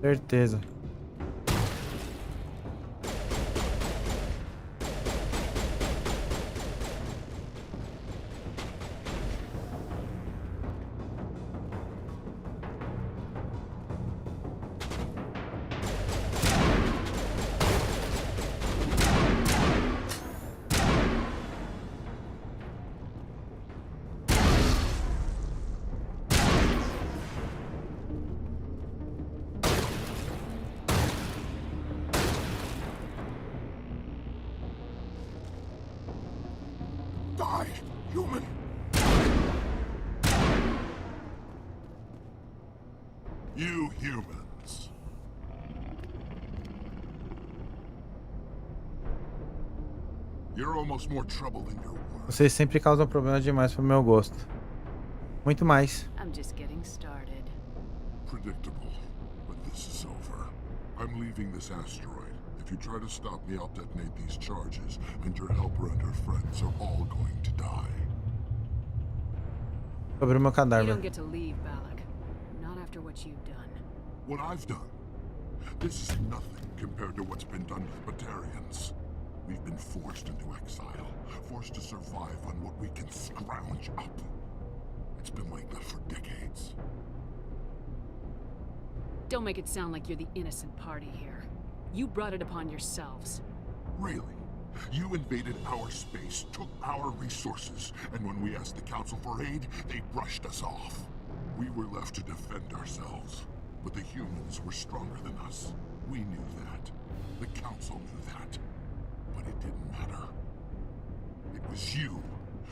Certeza. Die, human! You humans. You're almost more trouble than you're worth. Vocês sempre causam problemas demais pro meu gosto. Muito mais. I'm just getting started. Predictable, but this is over. I'm leaving this asteroid. If you try to stop me, I'll detonate these charges, and your helper and her friends are all going to die. Sobre o meu You cadáver. don't get to leave, Balak. Not after what you've done. What I've done? This is nothing compared to what's been done to the Batarians. We've been forced into exile, forced to survive on what we can scrounge up. It's been like that for decades. Don't make it sound like you're the innocent party here. You brought it upon yourselves. Really? You invaded our space, took our resources, and when we asked the Council for aid, they brushed us off. We were left to defend ourselves, but the humans were stronger than us. We knew that. The Council knew that. But it didn't matter. It was you.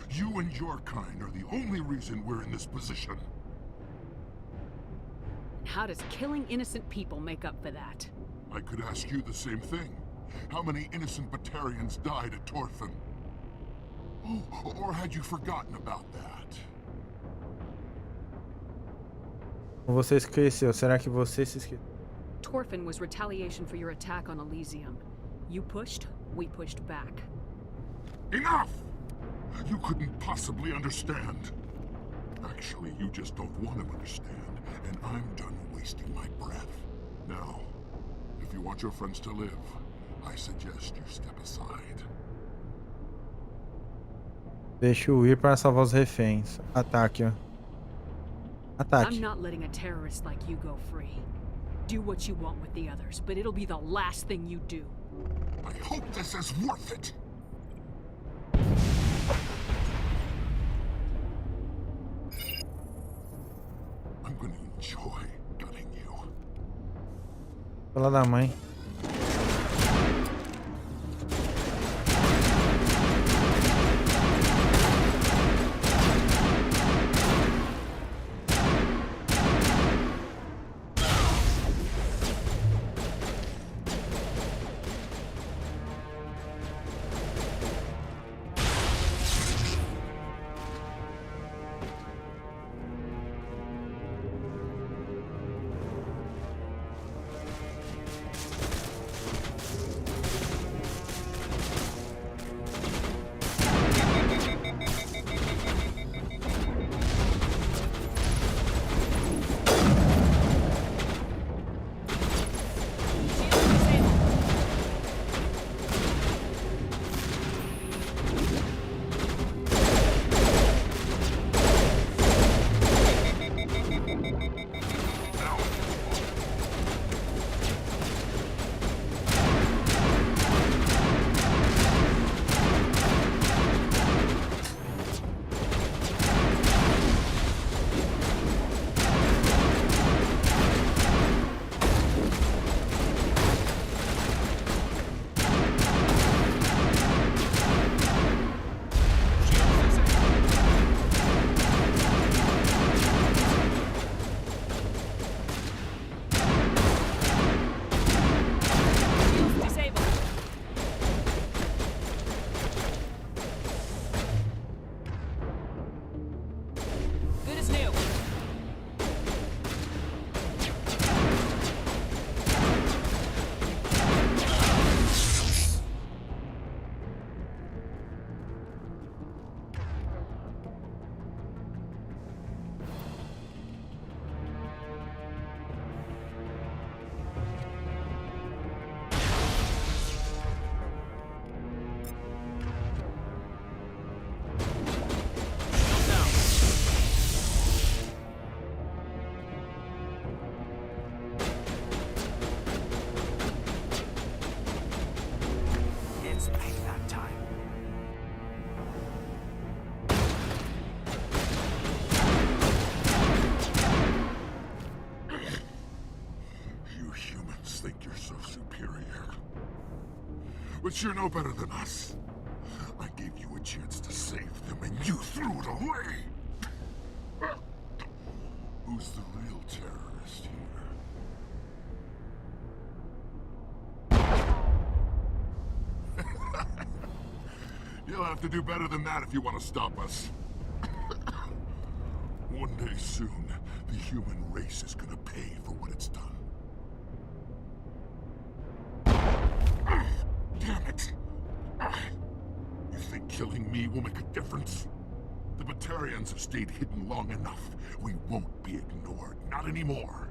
You and your kind are the only reason we're in this position. How does killing innocent people make up for that? I could ask you the same thing. How many innocent Batarians died at Torfin? Oh, or had you forgotten about that? Você esqueceu. Será que você se esqueceu? Torfin was retaliation for your attack on Elysium. You pushed, we pushed back. Enough! You couldn't possibly understand. Actually, you just don't want to understand, and I'm done wasting my breath. Now, if you want your friends to live, I suggest you step aside. Deixa-o ir para salvar os reféns. Ataque, ó. Ataque. I'm not letting a terrorist like you go free. Do what you want with the others, but it'll be the last thing you do. I hope this is worth it. I'm gonna enjoy gutting you. Fala da mãe. But you're no better than us. I gave you a chance to save them, and you threw it away! Who's the real terrorist here? You'll have to do better than that if you want to stop us. One day soon, the human race is gonna pay for what it's done. Damn it! You think killing me will make a difference? The Batarians have stayed hidden long enough. We won't be ignored. Not anymore.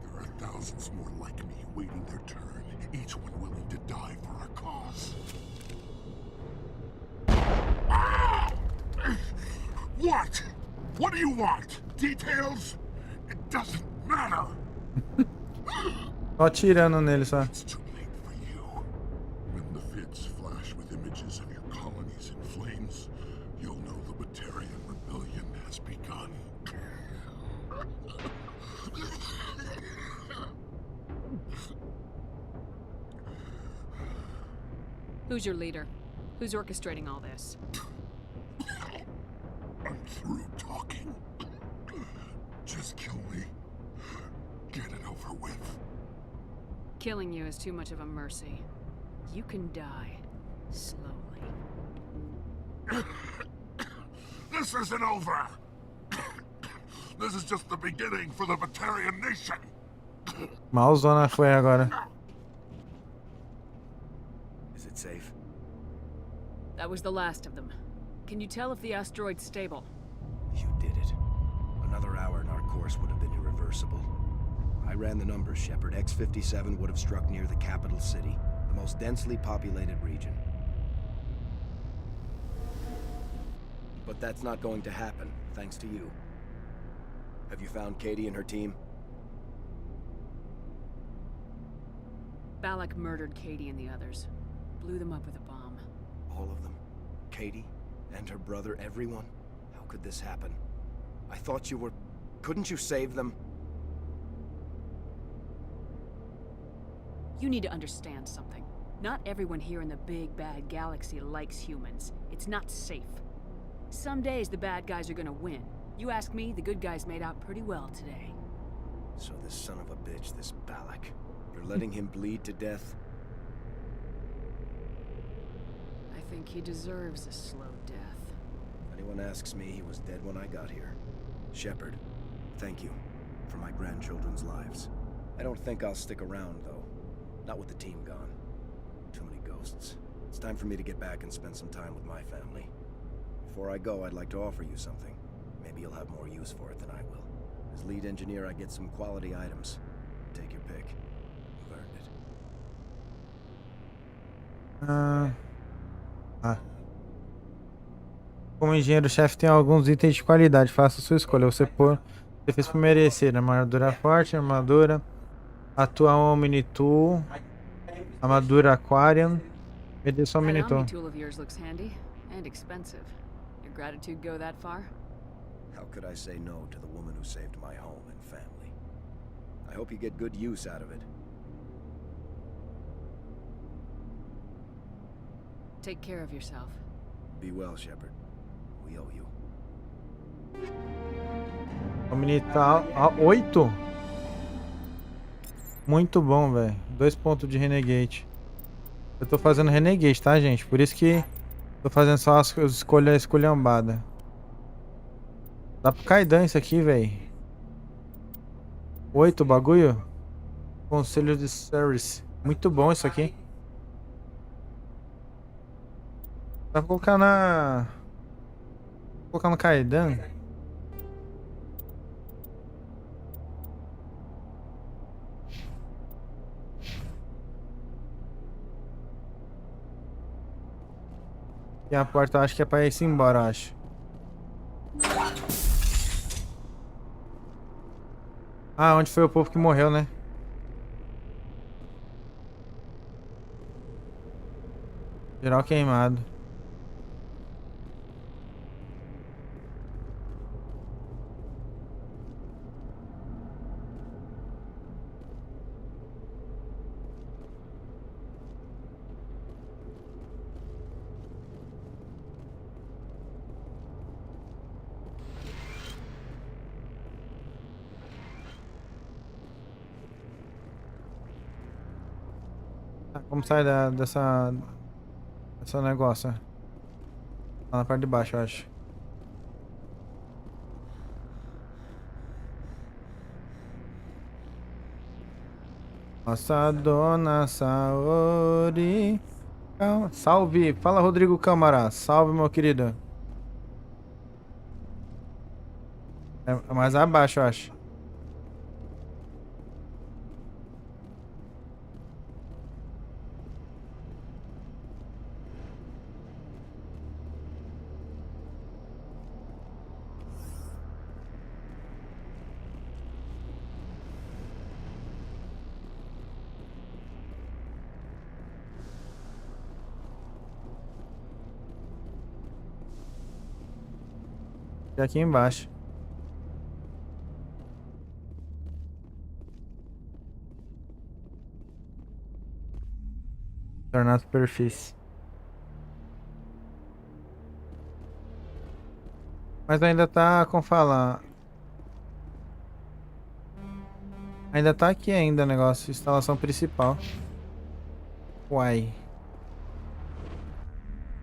There are thousands more like me waiting their turn, each one willing to die for our cause. What? What do you want? Details? It doesn't matter! Tô atirando nele só. It's too late for you. When the vids flash with images of your colonies in flames, you'll know the Batarian rebellion has begun. Who's your leader? Who's orchestrating all this? I'm through talking. Just kill me. Get it over with. Killing you is too much of a mercy. You can die. Slowly. This isn't over! This is just the beginning for the Batarian nation! Malzona foi agora. Is it safe? That was the last of them. Can you tell if the asteroid's stable? You did it. Another hour and our course would have been irreversible. I ran the numbers, Shepard. X-57 would have struck near the capital city, the most densely populated region. But that's not going to happen, thanks to you. Have you found Katie and her team? Balak murdered Katie and the others. Blew them up with a bomb. All of them? Katie? And her brother, everyone? How could this happen? I thought you were... Couldn't you save them? You need to understand something. Not everyone here in the big bad galaxy likes humans. It's not safe. Some days the bad guys are gonna win. You ask me, the good guys made out pretty well today. So this son of a bitch, this Balak, you're letting him bleed to death? I think he deserves a slow death. If anyone asks me, he was dead when I got here. Shepard, thank you for my grandchildren's lives. I don't think I'll stick around, though. Not with the team gone. Too many ghosts. It's time for me to get back and spend some time with my family. Before I go, I'd like to offer you something. Maybe you'll have more use for it than I will. As lead engineer, I get some quality items. Take your pick. You've earned it. Como engenheiro-chefe tem alguns itens de qualidade. Faça sua escolha. Você fez por merecer. Armadura forte, armadura atual Omni-Tool, armadura Aquarium. Me dê só Omni-Tool. That of yours looks handy and expensive. Your gratitude go that far? How could I say no to the woman who saved my home and family? I hope you get good use out of it. Take care of yourself. Be well, Shepard. We owe you. Omni-Tool 8? Muito bom, velho. 2 pontos de Renegade. Eu tô fazendo Renegade, tá, gente? Por isso que tô fazendo só as escolhambadas. Dá pro Kaidan isso aqui, velho. 8 bagulho. Conselho de Service. Muito bom isso aqui. Dá pra colocar na... Vou colocar no Kaidan. E a porta acho que é pra ir embora, acho. Ah, onde foi o povo que morreu, né? Geral queimado. Como sai dessa negócio? Tá na parte de baixo, eu acho. Nossa Dona Saori. Salve! Fala, Rodrigo Câmara. Salve, meu querido. É mais abaixo, eu acho. E aqui embaixo. Tornar a superfície. Mas ainda tá, como fala... Ainda tá aqui ainda o negócio, instalação principal. Uai.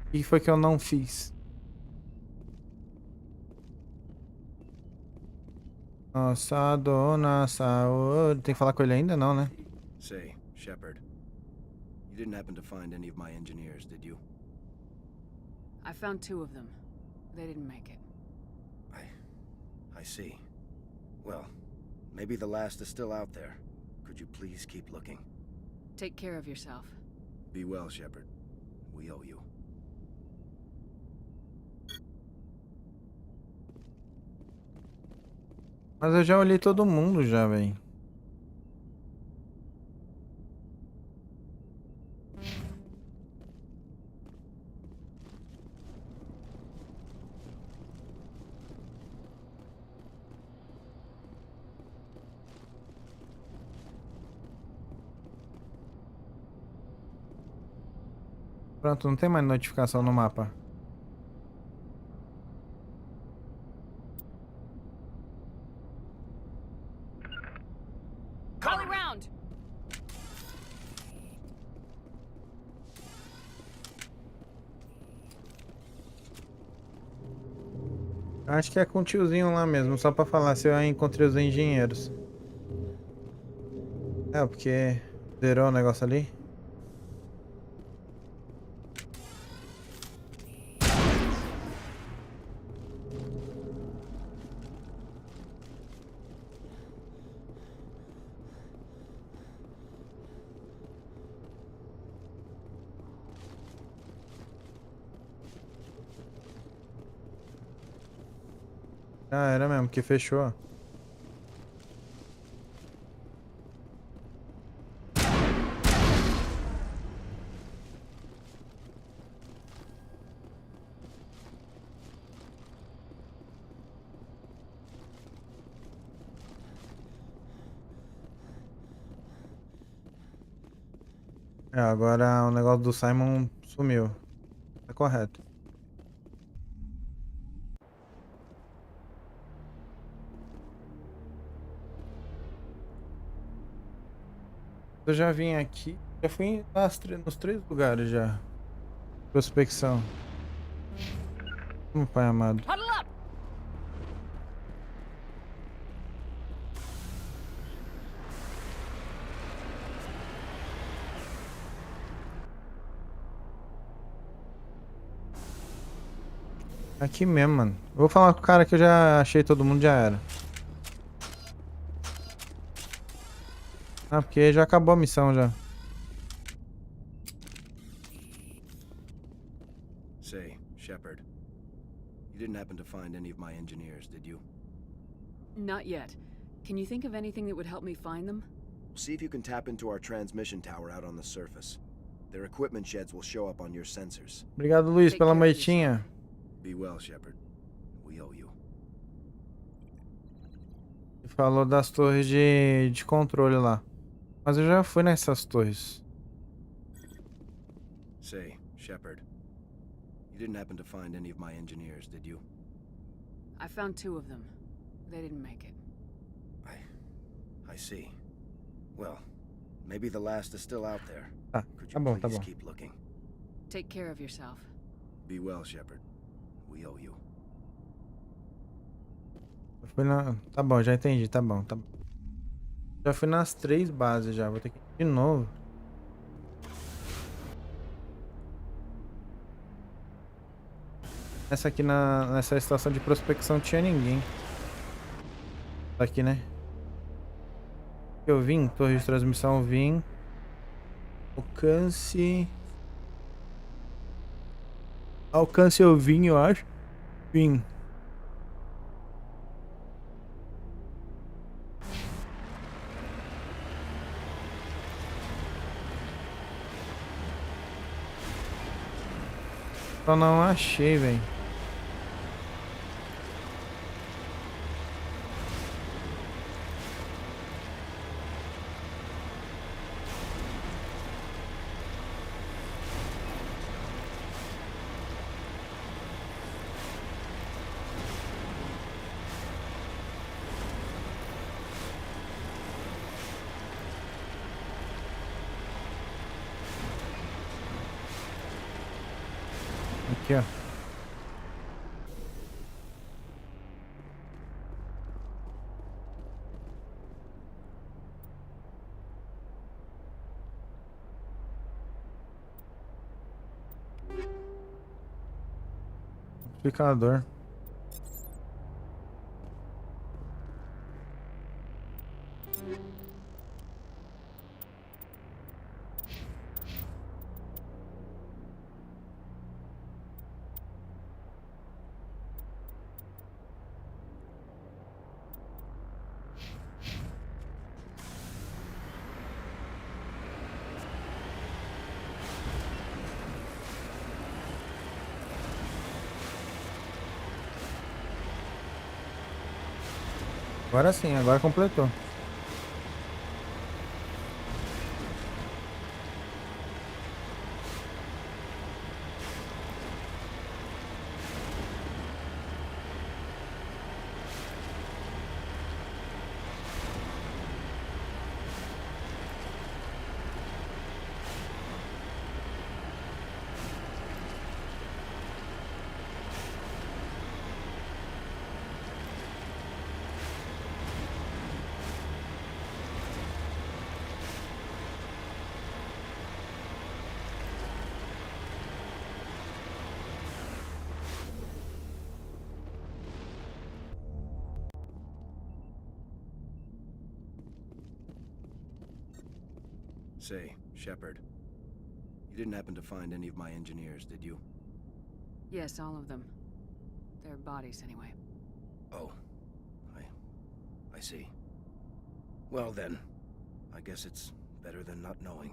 O que foi que eu não fiz? Nossa, dona, saúde. Tem que falar com ele ainda não, né? Say, Shepard. You didn't happen to find any of my engineers, did you? I found 2 of them. They didn't make it. I see. Well, maybe the last is still out there. Could you please keep looking? Take care of yourself. Be well, Shepard. We owe you. Mas eu já olhei todo mundo já, velho. Pronto, não tem mais notificação no mapa. All around. Acho que é com o tiozinho lá mesmo, só pra falar se eu encontrei os engenheiros. É, porque zerou o negócio ali. Ah, era mesmo, que fechou. É, agora o negócio do Simon sumiu. Tá correto. Eu já vim aqui, já fui nos 3 lugares já. Prospecção. Meu pai amado. Huddle up. Aqui mesmo, mano. Vou falar com o cara que eu já achei todo mundo, já era. Ah, porque já acabou a missão já. Say, Shepard. You didn't happen to find any of my engineers, did you? Not yet. Can you think of anything that would help me find them? See if you can tap into our transmission tower out on the surface. Their equipment sheds will show up on your sensors. Obrigado, Luiz, pela moitinha. Be well, Shepard. We owe you. Falou das torres de controle lá. Mas eu já fui nessas torres. Say, Shepard. You didn't happen to find any of my engineers, did you? I found 2 of them. They didn't make it. I see. Well, maybe the last is still out there. Could Tá you bom, tá please bom. keep looking? Take care of yourself. Be well, Shepard. We owe you. Eu fui na... Tá bom, já entendi, tá bom, tá bom. Já fui nas 3 bases já, vou ter que ir de novo. Essa aqui nessa estação de prospecção tinha ninguém. Tá aqui, né? Eu vim, torre de transmissão, vim. Alcance. Alcance eu vim, eu acho. Vim. Só não achei, velho. multiplicador. Agora sim, agora completou. Say, Shepard, you didn't happen to find any of my engineers, did you? Yes, all of them. Their bodies, anyway. Oh, I see. Well then, I guess it's better than not knowing.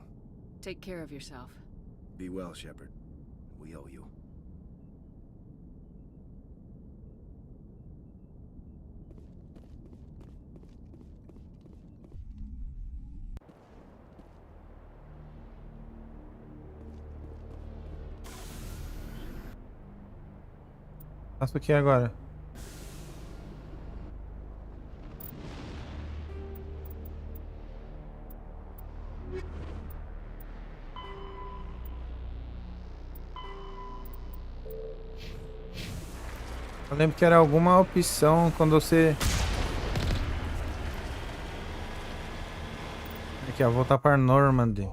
Take care of yourself. Be well, Shepard. We owe you. Faço o que agora? Eu lembro que era alguma opção quando você... Aqui, ó, voltar para Normandy.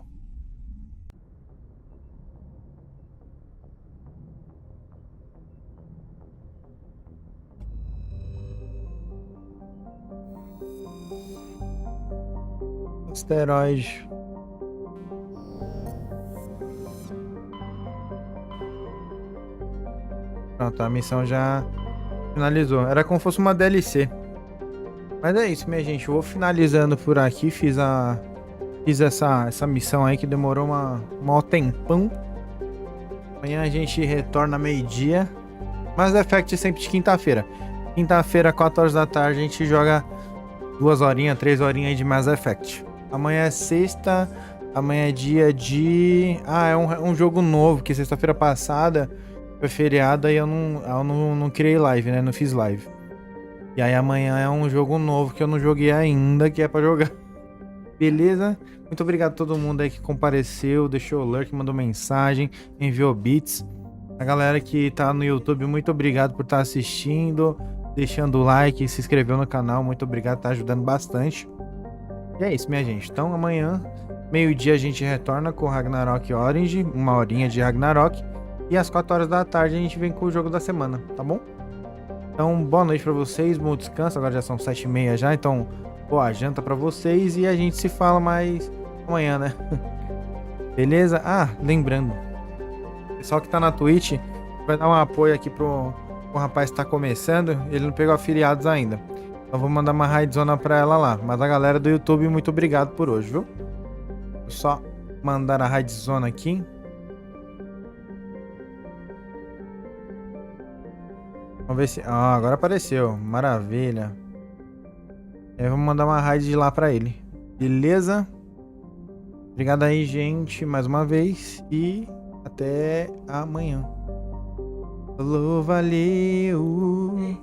Asteroide. Pronto, a missão já finalizou. Era como se fosse uma DLC. Mas é isso, minha gente. Eu vou finalizando por aqui. Fiz essa missão aí que demorou um tempão. Amanhã a gente retorna meio-dia. Mass Effect sempre de quinta-feira. Quinta-feira, 4 horas da tarde, a gente joga 2 horinhas, 3 horinhas aí de Mass Effect. Amanhã é sexta. Amanhã é dia de... Ah, é um jogo novo, que sexta-feira passada foi feriado e eu não criei live, né? Não fiz live. E aí amanhã é um jogo novo que eu não joguei ainda, que é pra jogar. Beleza? Muito obrigado a todo mundo aí que compareceu, deixou o lurk, mandou mensagem, enviou bits. A galera que tá no YouTube, muito obrigado por estar assistindo, deixando o like, se inscreveu no canal. Muito obrigado, tá ajudando bastante. E é isso, minha gente. Então amanhã, meio-dia, a gente retorna com Ragnarok Orange, 1 horinha de Ragnarok. E às 4 horas da tarde a gente vem com o jogo da semana, tá bom? Então, boa noite pra vocês, bom descanso. Agora já são 7h30 já, então boa janta pra vocês. E a gente se fala mais amanhã, né? Beleza? Ah, lembrando, o pessoal que tá na Twitch vai dar um apoio aqui pro rapaz que tá começando. Ele não pegou afiliados ainda, então vou mandar uma raidzona pra ela lá. Mas a galera do YouTube, muito obrigado por hoje, viu? Vou só mandar a raidzona aqui. Vamos ver se... Ah, agora apareceu. Maravilha. Eu vou mandar uma raid de lá pra ele. Beleza? Obrigado aí, gente, mais uma vez. E até amanhã. Falou, valeu.